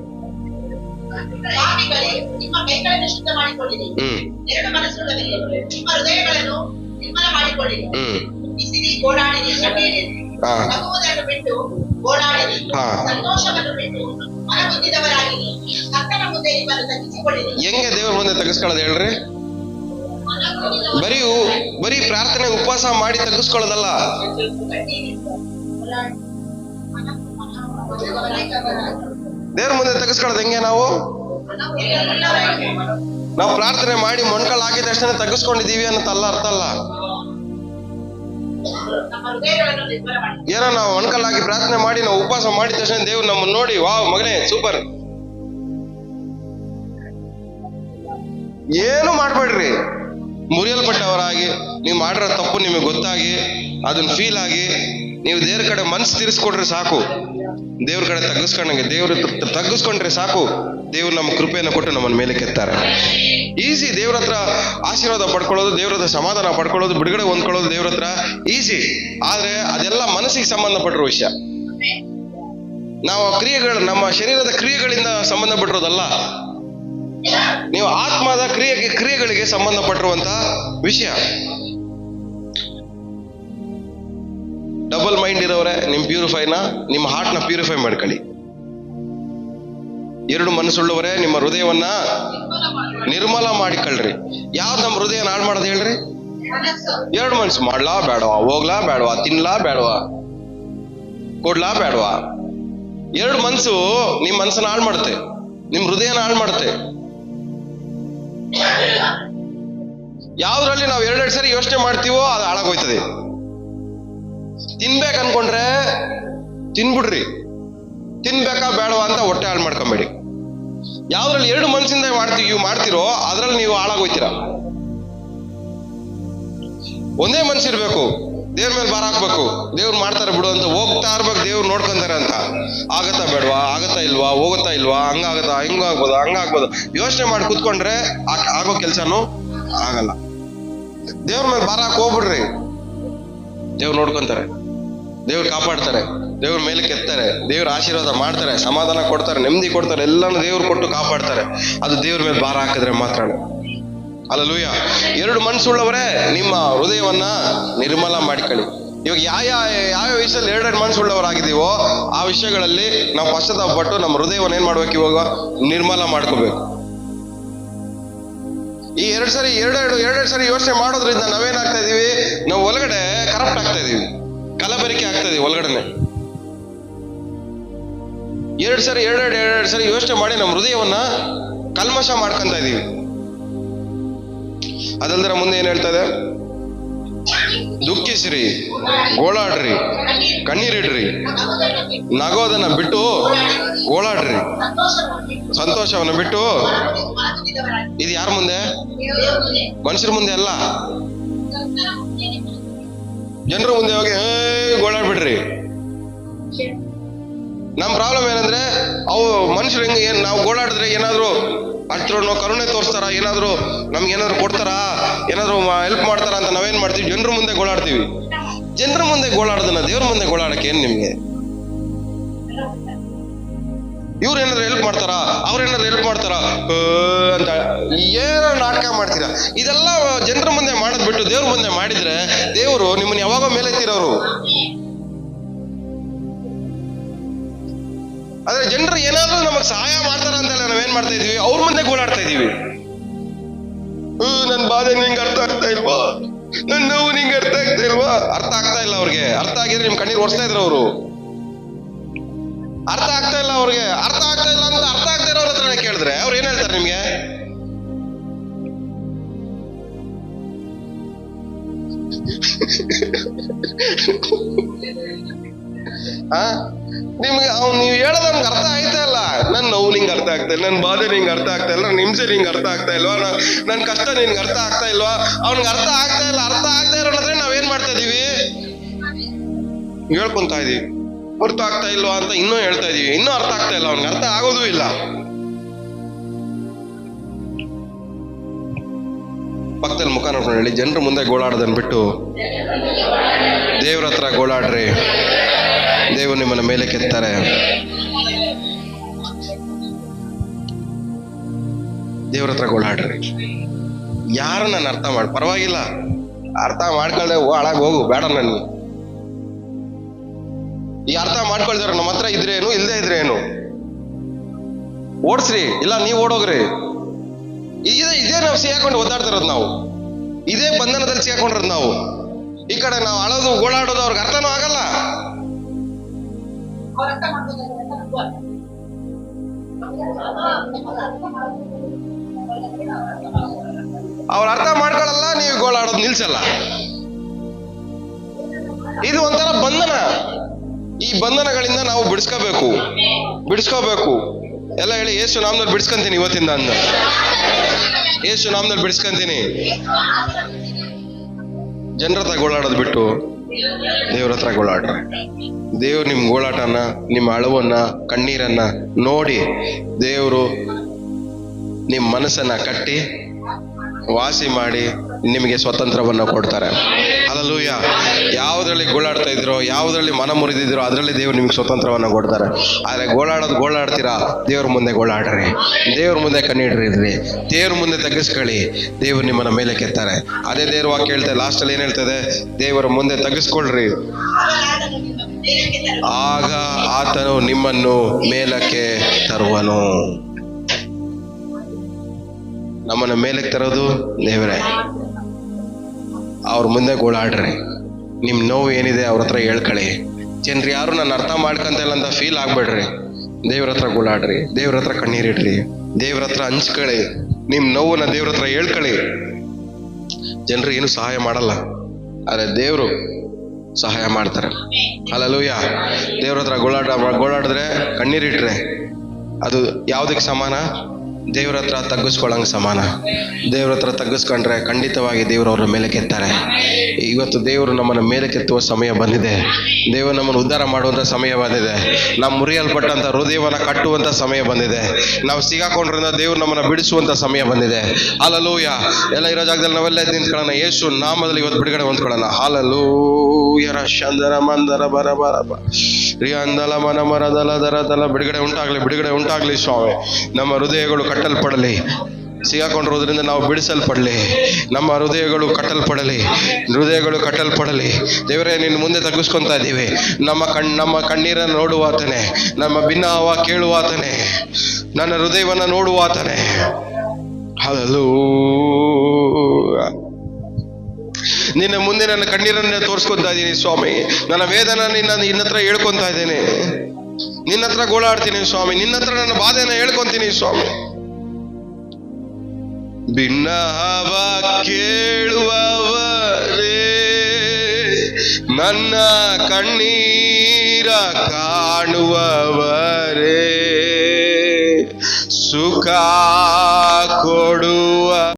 ಹೆಂಗೆ ದೇವ್ರ ಮುಂದೆ ತಗ್ಗಿಸ್ಕೊಳ್ಳೋದು ಹೇಳ್ರಿ? ಬರೀ ಪ್ರಾರ್ಥನೆ ಉಪವಾಸ ಮಾಡಿ ತಗ್ಗಿಸ್ಕೊಳ್ಳೋದಲ್ಲ. ದೇವ್ರ ಮುಂದೆ ತಗ್ಗಿಸ್ಕೊಳ್ಳೋದು ಹೆಂಗೆ? ನಾವು ಪ್ರಾರ್ಥನೆ ಮಾಡಿ ಮೊಣ್ಕಾಲು ಹಾಕಿದ ತಕ್ಷಣ ತಗ್ಗಿಸ್ಕೊಂಡಿದೀವಿ ಅನ್ನೋದಲ್ಲ, ಅರ್ಥ ಅಲ್ಲ. ಏನೋ ನಾವು ಮೊಣ್ಕಾಲು ಹಾಕಿ ಪ್ರಾರ್ಥನೆ ಮಾಡಿ ನಾವು ಉಪವಾಸ ಮಾಡಿದ ತಕ್ಷಣ ದೇವ್ರು ನಮ್ಮನ್ನು ನೋಡಿ ವಾವ್ ಮಗನೇ ಸೂಪರ್ ಏನು ಮಾಡ್ಬೇಡ್ರಿ. ಮುರಿಯಲ್ಪಟ್ಟವರಾಗಿ ನೀವು ಮಾಡಿರೋ ತಪ್ಪು ನಿಮಗೆ ಗೊತ್ತಾಗಿ ಅದನ್ನ ಫೀಲ್ ಆಗಿ ನೀವು ದೇವ್ರ ಕಡೆ ಮನ್ಸು ತಿರ್ಸ್ಕೊಟ್ರೆ ಸಾಕು. ದೇವ್ರ ಕಡೆ ತಗ್ಗಿಸ್ಕೊಂಡ್ರೆ ಸಾಕು. ದೇವ್ರು ನಮ್ಮ ಕೃಪೆಯನ್ನು ಕೊಟ್ಟು ನಮ್ಮನ್ನ ಮೇಲೆ ಕೆತ್ತಾರೆ. ಈಸಿ. ದೇವ್ರ ಹತ್ರ ಆಶೀರ್ವಾದ ಪಡ್ಕೊಳ್ಳೋದು, ದೇವ್ರ ಹತ್ರ ಸಮಾಧಾನ ಪಡ್ಕೊಳ್ಳೋದು, ಬಿಡುಗಡೆ ಹೊಂದ್ಕೊಳ್ಳೋದು ದೇವ್ರ ಹತ್ರ ಈಸಿ. ಆದ್ರೆ ಅದೆಲ್ಲ ಮನಸ್ಸಿಗೆ ಸಂಬಂಧಪಟ್ಟಿರೋ ವಿಷಯ. ನಾವು ನಮ್ಮ ಶರೀರದ ಕ್ರಿಯೆಗಳಿಂದ ಸಂಬಂಧಪಟ್ಟಿರೋದಲ್ಲ. ನೀವು ಆತ್ಮದ ಕ್ರಿಯೆಗಳಿಗೆ ಸಂಬಂಧಪಟ್ಟಿರುವಂತ ವಿಷಯ. ಡಬಲ್ ಮೈಂಡ್ ಇರೋರೆ ನಿಮ್ಮ ನಿಮ್ಮ ಹಾರ್ಟ್ನ ಪ್ಯೂರಿಫೈ ಮಾಡ್ಕೊಳ್ಳಿ. ಎರಡು ಮನಸ್ಸುಳ್ಳವರೇ ನಿಮ್ಮ ಹೃದಯವನ್ನ ನಿರ್ಮಲ ಮಾಡಿಕೊಳ್ಳ್ರಿ. ಯಾವ್ದು ನಮ್ಮ ಹೃದಯ ಹಾಳು ಮಾಡೋದು ಹೇಳ್ರಿ? ಎರಡು ಮನಸ್ಸು. ಮಾಡ್ಲಾ ಬೇಡವಾ, ಹೋಗ್ಲಾ ಬೇಡವಾ, ತಿನ್ಲಾ ಬೇಡವಾ, ಕೊಡ್ಲಾ ಬೇಡವಾ. ಎರಡು ಮನಸ್ಸು ನಿಮ್ಮ ಮನಸ್ಸನ್ನ ಹಾಳು ಮಾಡುತ್ತೆ, ನಿಮ್ಮ ಹೃದಯನ ಹಾಳು ಮಾಡುತ್ತೆ. ಯಾವ್ದ್ರಲ್ಲಿ ನಾವು ಎರಡೆರಡು ಸರಿ ಯೋಚನೆ ಮಾಡ್ತೀವೋ ಅದು ಹಾಳಾಗೋಯ್ತದೆ. ತಿನ್ಬೇಕು ಅನ್ಕೊಂಡ್ರೆ ತಿನ್ಬಿಡ್ರಿ, ತಿನ್ಬೇಕಾ ಬೇಡವಾ ಅಂತ ಹೊಟ್ಟೆ ಹಾಳು ಮಾಡ್ಕೊಂಬೇಡಿ. ಯಾವ್ದ್ರಲ್ಲಿ ಎರಡು ಮನಸ್ಸಿಂದ ಮಾಡ್ತಿರೋ ಅದ್ರಲ್ಲಿ ನೀವು ಹಾಳಾಗೋಯ್ತೀರ. ಒಂದೇ ಮನ್ಸಿರ್ಬೇಕು, ದೇವ್ರ ಮೇಲೆ ಭಾರ ಹಾಕ್ಬೇಕು. ದೇವ್ರು ಮಾಡ್ತಾರೆ ಬಿಡು ಅಂತ ಹೋಗ್ತಾ ಇರ್ಬೇಕು, ದೇವ್ರು ನೋಡ್ಕೊಂತಾರೆ ಅಂತ. ಆಗತ್ತಾ ಬೇಡವಾ, ಆಗತ್ತಾ ಇಲ್ವಾ, ಹೋಗುತ್ತಾ ಇಲ್ವಾ, ಹಂಗಾಗತ್ತಾ, ಹಿಂಗಾಗ್ಬೋದು, ಹಂಗಾಗ್ಬೋದು ಯೋಚನೆ ಮಾಡಿ ಕೂತ್ಕೊಂಡ್ರೆ ಆಗೋ ಕೆಲ್ಸನೂ ಆಗಲ್ಲ. ದೇವ್ರ ಮೇಲೆ ಭಾರ ಹಾಕಿ ಹೋಗ್ಬಿಡ್ರಿ. ದೇವ್ರು ನೋಡ್ಕೊಂತಾರೆ, ದೇವ್ರು ಕಾಪಾಡ್ತಾರೆ, ದೇವ್ರ ಮೇಲೆ ಕೆತ್ತಾರೆ, ದೇವ್ರ ಆಶೀರ್ವಾದ ಮಾಡ್ತಾರೆ, ಸಮಾಧಾನ ಕೊಡ್ತಾರೆ, ನೆಮ್ಮದಿ ಕೊಡ್ತಾರೆ, ಎಲ್ಲಾನು ದೇವ್ರು ಕೊಟ್ಟು ಕಾಪಾಡ್ತಾರೆ. ಅದು ದೇವ್ರ ಮೇಲೆ ಭಾರ ಹಾಕಿದ್ರೆ ಮಾತ್ರ. ಹಲ್ಲೆಲೂಯ. ಎರಡು ಮನಸ್ಸುಳ್ಳವರೇ ನಿಮ್ಮ ಹೃದಯವನ್ನ ನಿರ್ಮಲ ಮಾಡ್ಕೊಳ್ಳಿ. ಇವಾಗ ಯಾವ ವಿಷಯದಲ್ಲಿ ಎರಡೆರಡು ಮನಸ್ಸುಳ್ಳವರಾಗಿದ್ದೀವೋ ಆ ವಿಷಯಗಳಲ್ಲಿ ನಾವು ಪಶ್ಚಾತ್ತಾಪಪಟ್ಟು ನಮ್ಮ ಹೃದಯವನ್ನು ಏನ್ ಮಾಡ್ಬೇಕು? ಇವಾಗ ನಿರ್ಮಲ ಮಾಡ್ಕೋಬೇಕು. ಈ ಎರಡೆರಡು ಸರಿ ಯೋಚನೆ ಮಾಡೋದ್ರಿಂದ ನಾವೇನಾಗ್ತಾ ಇದೀವಿ? ನಾವು ಒಳಗಡೆ ಕರಪ್ಟ್ ಆಗ್ತಾ ಇದೀವಿ, ಕಲಬೆರಕೆ ಆಗ್ತಾ ಇದೀವಿ ಒಳಗಡೆನೆ. ಎರಡು ಸರಿ ಯೋಚನೆ ಮಾಡಿ ನಮ್ಮ ಹೃದಯವನ್ನ ಕಲ್ಮಶ ಮಾಡ್ಕೊಂತ ಇದೀವಿ. ಅದಲ್ದ್ರೆ ಮುಂದೆ ಏನ್ ಹೇಳ್ತದೆ? ದುಃಖಿಸ್ರಿ, ಗೋಳಾಡ್ರಿ, ಕಣ್ಣೀರಿಡ್ರಿ, ನಗೋದನ್ನ ಬಿಟ್ಟು ಗೋಳಾಡ್ರಿ, ಸಂತೋಷವನ್ನ ಬಿಟ್ಟು. ಇದು ಯಾರ ಮುಂದೆ? ಮನುಷ್ಯರ ಮುಂದೆ ಅಲ್ಲ, ಜನರ ಮುಂದೆ ಹೋಗಿ ಗೋಳಾಡ್ಬಿಡ್ರಿ. ನಮ್ ಪ್ರಾಬ್ಲಮ್ ಏನಂದ್ರೆ ಅವು ಮನುಷ್ಯರು ನಾವು ಗೋಳಾಡಿದ್ರೆ ಏನಾದ್ರು ಅಷ್ಟನ್ನು ಕರುಣೆ ತೋರಿಸ್ತಾರ, ಏನಾದ್ರು ನಮ್ಗೆ ಏನಾದ್ರು ಕೊಡ್ತಾರ, ಏನಾದ್ರು ಹೆಲ್ಪ್ ಮಾಡ್ತಾರ ಅಂತ ನಾವೇನ್ ಮಾಡ್ತೀವಿ? ಜನರ ಮುಂದೆ ಗೋಳಾಡ್ತೀವಿ. ಜನರ ಮುಂದೆ ಗೋಳಾಡೋದನ್ನ ದೇವ್ರ ಮುಂದೆ ಗೋಳಾಡಕ್ಕೆ ಏನ್ ನಿಮ್ಗೆ? ಇವ್ರು ಏನಾದ್ರು ಹೆಲ್ಪ್ ಮಾಡ್ತಾರ, ಅವ್ರೇನಾದ್ರು ಹೆಲ್ಪ್ ಮಾಡ್ತಾರ ಅಂತ ಏನೋ ನಾಟಕ ಮಾಡ್ತೀರಾ. ಇದೆಲ್ಲ ಜನರ ಮುಂದೆ ಮಾಡೋದ್ ಬಿಟ್ಟು ದೇವ್ರ ಮುಂದೆ ಮಾಡಿದ್ರೆ ದೇವರು ನಿಮ್ಮನ್ನ ಯಾವಾಗ ಮೇಲೆ ಎತ್ತಿರೋರು. ಆದ್ರೆ ಜನರು ಏನಾದ್ರೂ ನಮಗ್ ಸಹಾಯ ಮಾಡ್ತಾರ ಅಂತೆಲ್ಲ ನಾವೇನ್ ಮಾಡ್ತಾ ಇದೀವಿ? ಅವ್ರ ಮುಂದೆ ಗೋಳಾಡ್ತಾ ಇದೀವಿ. ನನ್ ಬಾಧೆ ನಿಂಗೆ ಅರ್ಥ ಆಗ್ತಾ ಇಲ್ವಾ, ನನ್ ನೋವು ನಿಂಗೆ ಅರ್ಥ ಆಗ್ತಾ ಇಲ್ವಾ? ಅರ್ಥ ಆಗ್ತಾ ಇಲ್ಲ ಅವ್ರಿಗೆ. ಅರ್ಥ ಆಗಿದ್ರೆ ನಿಮ್ ಕಣ್ಣೀರ್ ಒರೆಸ್ತಾ ಇದ್ರು ಅವರು. ಅರ್ಥ ಆಗ್ತಾ ಇಲ್ಲ ಅವ್ರಿಗೆ. ಅರ್ಥ ಆಗ್ತಾ ಇಲ್ಲ ಅಂತ ಅರ್ಥ ಆಗ್ತಾ ಇರೋರ ಹತ್ರ ಕೇಳಿದ್ರೆ ಅವ್ರು ಏನ್ ಹೇಳ್ತಾರೆ ನಿಮ್ಗೆ? ನಿಮ್ಗೆ ನೀವು ಹೇಳೋದು ನಮ್ಗೆ ಅರ್ಥ ಆಯ್ತಾ ಇಲ್ಲ. ನನ್ ನೋವು ನಿಂಗೆ ಅರ್ಥ ಆಗ್ತಾ ಇಲ್ಲ, ನನ್ ಬಾಧೆ ನಿಂಗೆ ಅರ್ಥ ಆಗ್ತಾ ಇಲ್ಲ, ನನ್ನ ಹಿಂಸೆ ನಿಂಗೆ ಅರ್ಥ ಆಗ್ತಾ ಇಲ್ವಾ, ನನ್ ಕಷ್ಟ ನಿನ್ಗೆ ಅರ್ಥ ಆಗ್ತಾ ಇಲ್ವಾ? ಅವ್ನಿಗೆ ಅರ್ಥ ಆಗ್ತಾ ಇಲ್ಲ. ಅರ್ಥ ಆಗ್ತಾ ಇರೋದ್ರೆ ನಾವೇನ್ ಮಾಡ್ತಾ ಇದೀವಿ? ಹೇಳ್ಕೊಂತ ಇದೀವಿ. ಅರ್ಥ ಆಗ್ತಾ ಇಲ್ವಾ ಅಂತ ಇನ್ನೂ ಹೇಳ್ತಾ ಇದೀವಿ. ಇನ್ನೂ ಅರ್ಥ ಆಗ್ತಾ ಇಲ್ಲ, ಅವ್ನಿಗೆ ಅರ್ಥ ಆಗೋದೂ ಇಲ್ಲ. ಪಕ್ಕದಲ್ಲಿ ಮುಖ ನೋಡ್ಕೊಂಡು ಹೇಳಿ, ಜನರ ಮುಂದೆ ಗೋಳಾಡೋದನ್ನ ಬಿಟ್ಟು ದೇವ್ರ ಹತ್ರ ಗೋಳಾಡ್ರಿ. ದೇವರು ನಿಮ್ಮನ್ನ ಮೇಲೆ ಕೆತ್ತಾರೆ. ದೇವ್ರ ಹತ್ರ ಗೋಳಾಡ್ರಿ. ಯಾರು ನಾನು ಅರ್ಥ ಪರವಾಗಿಲ್ಲ, ಅರ್ಥ ಮಾಡ್ಕೊಳ್ದೆ ಹಾಳಾಗಿ ಹೋಗು, ಬೇಡ ನನ್ಗೆ. ಈ ಅರ್ಥ ಮಾಡ್ಕೊಳ್ದಾರ ನಮ್ಮ ಹತ್ರ ಇದ್ರೇನು, ಇಲ್ಲದೆ ಇದ್ರೇನು, ಓಡಿಸ್ರಿ, ಇಲ್ಲ ನೀವು ಓಡೋಗ್ರಿ. ಇದೇ ನಾವು ಸಿಗಾಕೊಂಡು ಒದ್ದಾಡ್ತಿರೋದು. ನಾವು ಇದೇ ಬಂಧನದಲ್ಲಿ ಸಿಗಾಕೊಂಡಿರೋದು. ನಾವು ಈ ಕಡೆ ನಾವು ಅಳೋದು ಗೋಳಾಡೋದು ಅವ್ರಿಗೆ ಅರ್ಥನೂ ಆಗಲ್ಲ. ಅವ್ರ ಅರ್ಥ ಮಾಡ್ಕೊಳ್ಳಲ್ಲ, ನೀವು ಗೋಳಾಡೋದು ನಿಲ್ಸಲ್ಲ. ಇದು ಒಂಥರ ಬಂಧನ. ಈ ಬಂಧನಗಳಿಂದ ನಾವು ಬಿಡಿಸ್ಕೋಬೇಕು. ಎಲ್ಲ ಹೇಳಿ, ಯೇಸು ನಾಮದಲ್ಲಿ ಬಿಡಿಸ್ಕೊಂತೀನಿ ಇವತ್ತಿಂದ ಅಂದ. ಯೇಸು ನಾಮದಲ್ಲಿ ಬಿಡಿಸ್ಕೊಂತೀನಿ. ಜನರ ಹತ್ರ ಗೋಳಾಡೋದು ಬಿಟ್ಟು ದೇವ್ರ ಹತ್ರ ಗೋಳಾಡ್ರಿ. ದೇವ್ರು ನಿಮ್ಮ ಗೋಳಾಟನ, ನಿಮ್ಮ ಅಳವನ್ನ, ಕಣ್ಣೀರನ್ನ ನೋಡಿ ದೇವರು ನಿಮ್ಮ ಮನಸ್ಸನ್ನ ಕಟ್ಟಿ ವಾಸಿ ಮಾಡಿ ನಿಮಗೆ ಸ್ವತಂತ್ರವನ್ನು ಕೊಡ್ತಾರೆ. ಹಲ್ಲೆಲೂಯಾ. ಯಾವುದ್ರಲ್ಲಿ ಗೋಳಾಡ್ತಾ ಇದ್ರೋ, ಯಾವುದ್ರಲ್ಲಿ ಮನ ಮುರಿದಿದ್ರೋ ಅದರಲ್ಲಿ ದೇವ್ರು ನಿಮ್ಗೆ ಸ್ವತಂತ್ರವನ್ನು ಕೊಡ್ತಾರೆ. ಆದರೆ ಗೋಳಾಡ್ತೀರಾ, ದೇವ್ರ ಮುಂದೆ ಗೋಳಾಡ್ರಿ, ದೇವ್ರ ಮುಂದೆ ಕಣ್ಣೀಡ್ರಿ, ದೇವ್ರ ಮುಂದೆ ತಗ್ಗಿಸ್ಕೊಳ್ಳಿ. ದೇವ್ರು ನಿಮ್ಮನ್ನ ಮೇಲೆ ಕೆತ್ತಾರೆ. ಅದೇ ದೇವ್ರ ವಾಕ್ಯ ಹೇಳ್ತಾರೆ, ಲಾಸ್ಟಲ್ಲಿ ಏನ್ ಹೇಳ್ತದೆ? ದೇವರ ಮುಂದೆ ತಗ್ಗಿಸ್ಕೊಳ್ರಿ, ಆಗ ಆತನು ನಿಮ್ಮನ್ನು ಮೇಲಕ್ಕೆ ತರುವನು. ನಮ್ಮನ್ನ ಮೇಲಕ್ಕೆ ತರೋದು ದೇವರೇ. ಅವ್ರ ಮುಂದೆ ಗೋಳಾಡ್ರಿ. ನಿಮ್ ನೋವು ಏನಿದೆ ಅವ್ರ ಹತ್ರ ಹೇಳ್ಕೊಳ್ಳಿ. ಜನರು ಯಾರು ನನ್ನ ಅರ್ಥ ಮಾಡ್ಕೊಂತ ಇಲ್ಲ ಅಂತ ಫೀಲ್ ಆಗ್ಬೇಡ್ರಿ. ದೇವ್ರ ಹತ್ರ ಗೋಳಾಡ್ರಿ, ದೇವ್ರ ಹತ್ರ ಕಣ್ಣೀರಿಡ್ರಿ, ದೇವ್ರ ಹತ್ರ ಹಂಚ್ಕೊಳ್ಳಿ, ನಿಮ್ ನೋವನ್ನ ದೇವ್ರ ಹತ್ರ ಹೇಳ್ಕೊಳ್ಳಿ. ಜನರು ಏನು ಸಹಾಯ ಮಾಡಲ್ಲ, ಆದ್ರೆ ದೇವ್ರು ಸಹಾಯ ಮಾಡ್ತಾರೆ. ಹಲ್ಲೆಲೂಯಾ. ದೇವ್ರ ಹತ್ರ ಗೋಳಾಡಿದ್ರೆ, ಕಣ್ಣೀರಿಟ್ರೆ ಅದು ಯಾವುದಕ್ಕೆ ಸಮಾನ? ದೇವ್ರ ಹತ್ರ ತಗ್ಗಿಸ್ಕೊಳ್ಳಂಗೆ ಸಮಾನ. ದೇವ್ರ ಹತ್ರ ತಗ್ಗಿಸ್ಕೊಂಡ್ರೆ ಖಂಡಿತವಾಗಿ ದೇವ್ರು ಅವ್ರ ಮೇಲೆ ಕೆತ್ತಾರೆ. ಇವತ್ತು ದೇವರು ನಮ್ಮನ್ನು ಮೇಲೆ ಕೆತ್ತುವ ಸಮಯ ಬಂದಿದೆ. ದೇವರು ನಮ್ಮನ್ನು ಉದ್ಧಾರ ಮಾಡುವಂಥ ಸಮಯ ಬಂದಿದೆ. ನಾವು ಮುರಿಯಲ್ಪಟ್ಟಂಥ ಹೃದಯವನ್ನು ಕಟ್ಟುವಂಥ ಸಮಯ ಬಂದಿದೆ. ನಾವು ಸಿಗಾಕೊಂಡ್ರಿಂದ ದೇವ್ರು ನಮ್ಮನ್ನು ಬಿಡಿಸುವಂಥ ಸಮಯ ಬಂದಿದೆ. ಹಲ್ಲೆಲೂಯಾ. ಎಲ್ಲ ಇರೋ ಜಾಗದಲ್ಲಿ ನಾವೆಲ್ಲ ನಿಂತ್ಕೊಳ್ಳೋಣ. ಯೇಸು ನಾಮದಲ್ಲಿ ಇವತ್ತು ಬಿಡುಗಡೆ ಹೊಂದ್ಕೊಳ್ಳೋಣ. ಹಲ್ಲೆಲೂಯಾ. ಶಂದರ ಮಂದರ ಬರ ಬರ ರಿಯಂದಲ ಮನ ಮರದಲ ದರದಲ. ಬಿಡುಗಡೆ ಉಂಟಾಗ್ಲಿ, ಬಿಡುಗಡೆ ಉಂಟಾಗ್ಲಿ ಸ್ವಾಮಿ. ನಮ್ಮ ಹೃದಯಗಳು ಕಟ್ಟಲ್ಪಡಲಿ. ಸಿಗಾಕೊಂಡಿರೋದ್ರಿಂದ ನಾವು ಬಿಡಿಸಲ್ಪಡಲಿ. ನಮ್ಮ ಹೃದಯಗಳು ಕಟ್ಟಲ್ಪಡಲಿ, ಹೃದಯಗಳು ಕಟ್ಟಲ್ಪಡಲಿ. ದೇವರೇ, ನಿನ್ನ ಮುಂದೆ ತಗ್ಗಿಸ್ಕೊಂತ ಇದ್ದೀವಿ. ನಮ್ಮ ಕಣ್ಣೀರನ್ನು ನೋಡುವಾತನೆ, ನಮ್ಮ ಭಿನ್ನವ ಕೇಳುವಾತನೆ, ನನ್ನ ಹೃದಯವನ್ನು ನೋಡುವಾತನೆ. ಹಲ್ಲೆಲೂಯಾ. ನಿನ್ನ ಮುಂದೆ ನನ್ನ ಕಣ್ಣೀರನ್ನ ತೋರಿಸ್ಕೊತಾ ಇದ್ದೀನಿ ಸ್ವಾಮಿ. ನನ್ನ ವೇದನ ನಿನ್ನ ಹತ್ರ ಹೇಳ್ಕೊಂತ ಇದ್ದೇನೆ. ನಿನ್ನ ಹತ್ರ ಗೋಳಾಡ್ತೀನಿ ಸ್ವಾಮಿ. ನಿನ್ನ ಹತ್ರ ನನ್ನ ಬಾಧೆನ ಹೇಳ್ಕೊಂತೀನಿ ಸ್ವಾಮಿ. ಭಿನ್ನವ ಕೇಳುವವರೇ, ನನ್ನ ಕಣ್ಣೀರ ಕಾಣುವವರೇ, ಸುಖ ಕೊಡುವ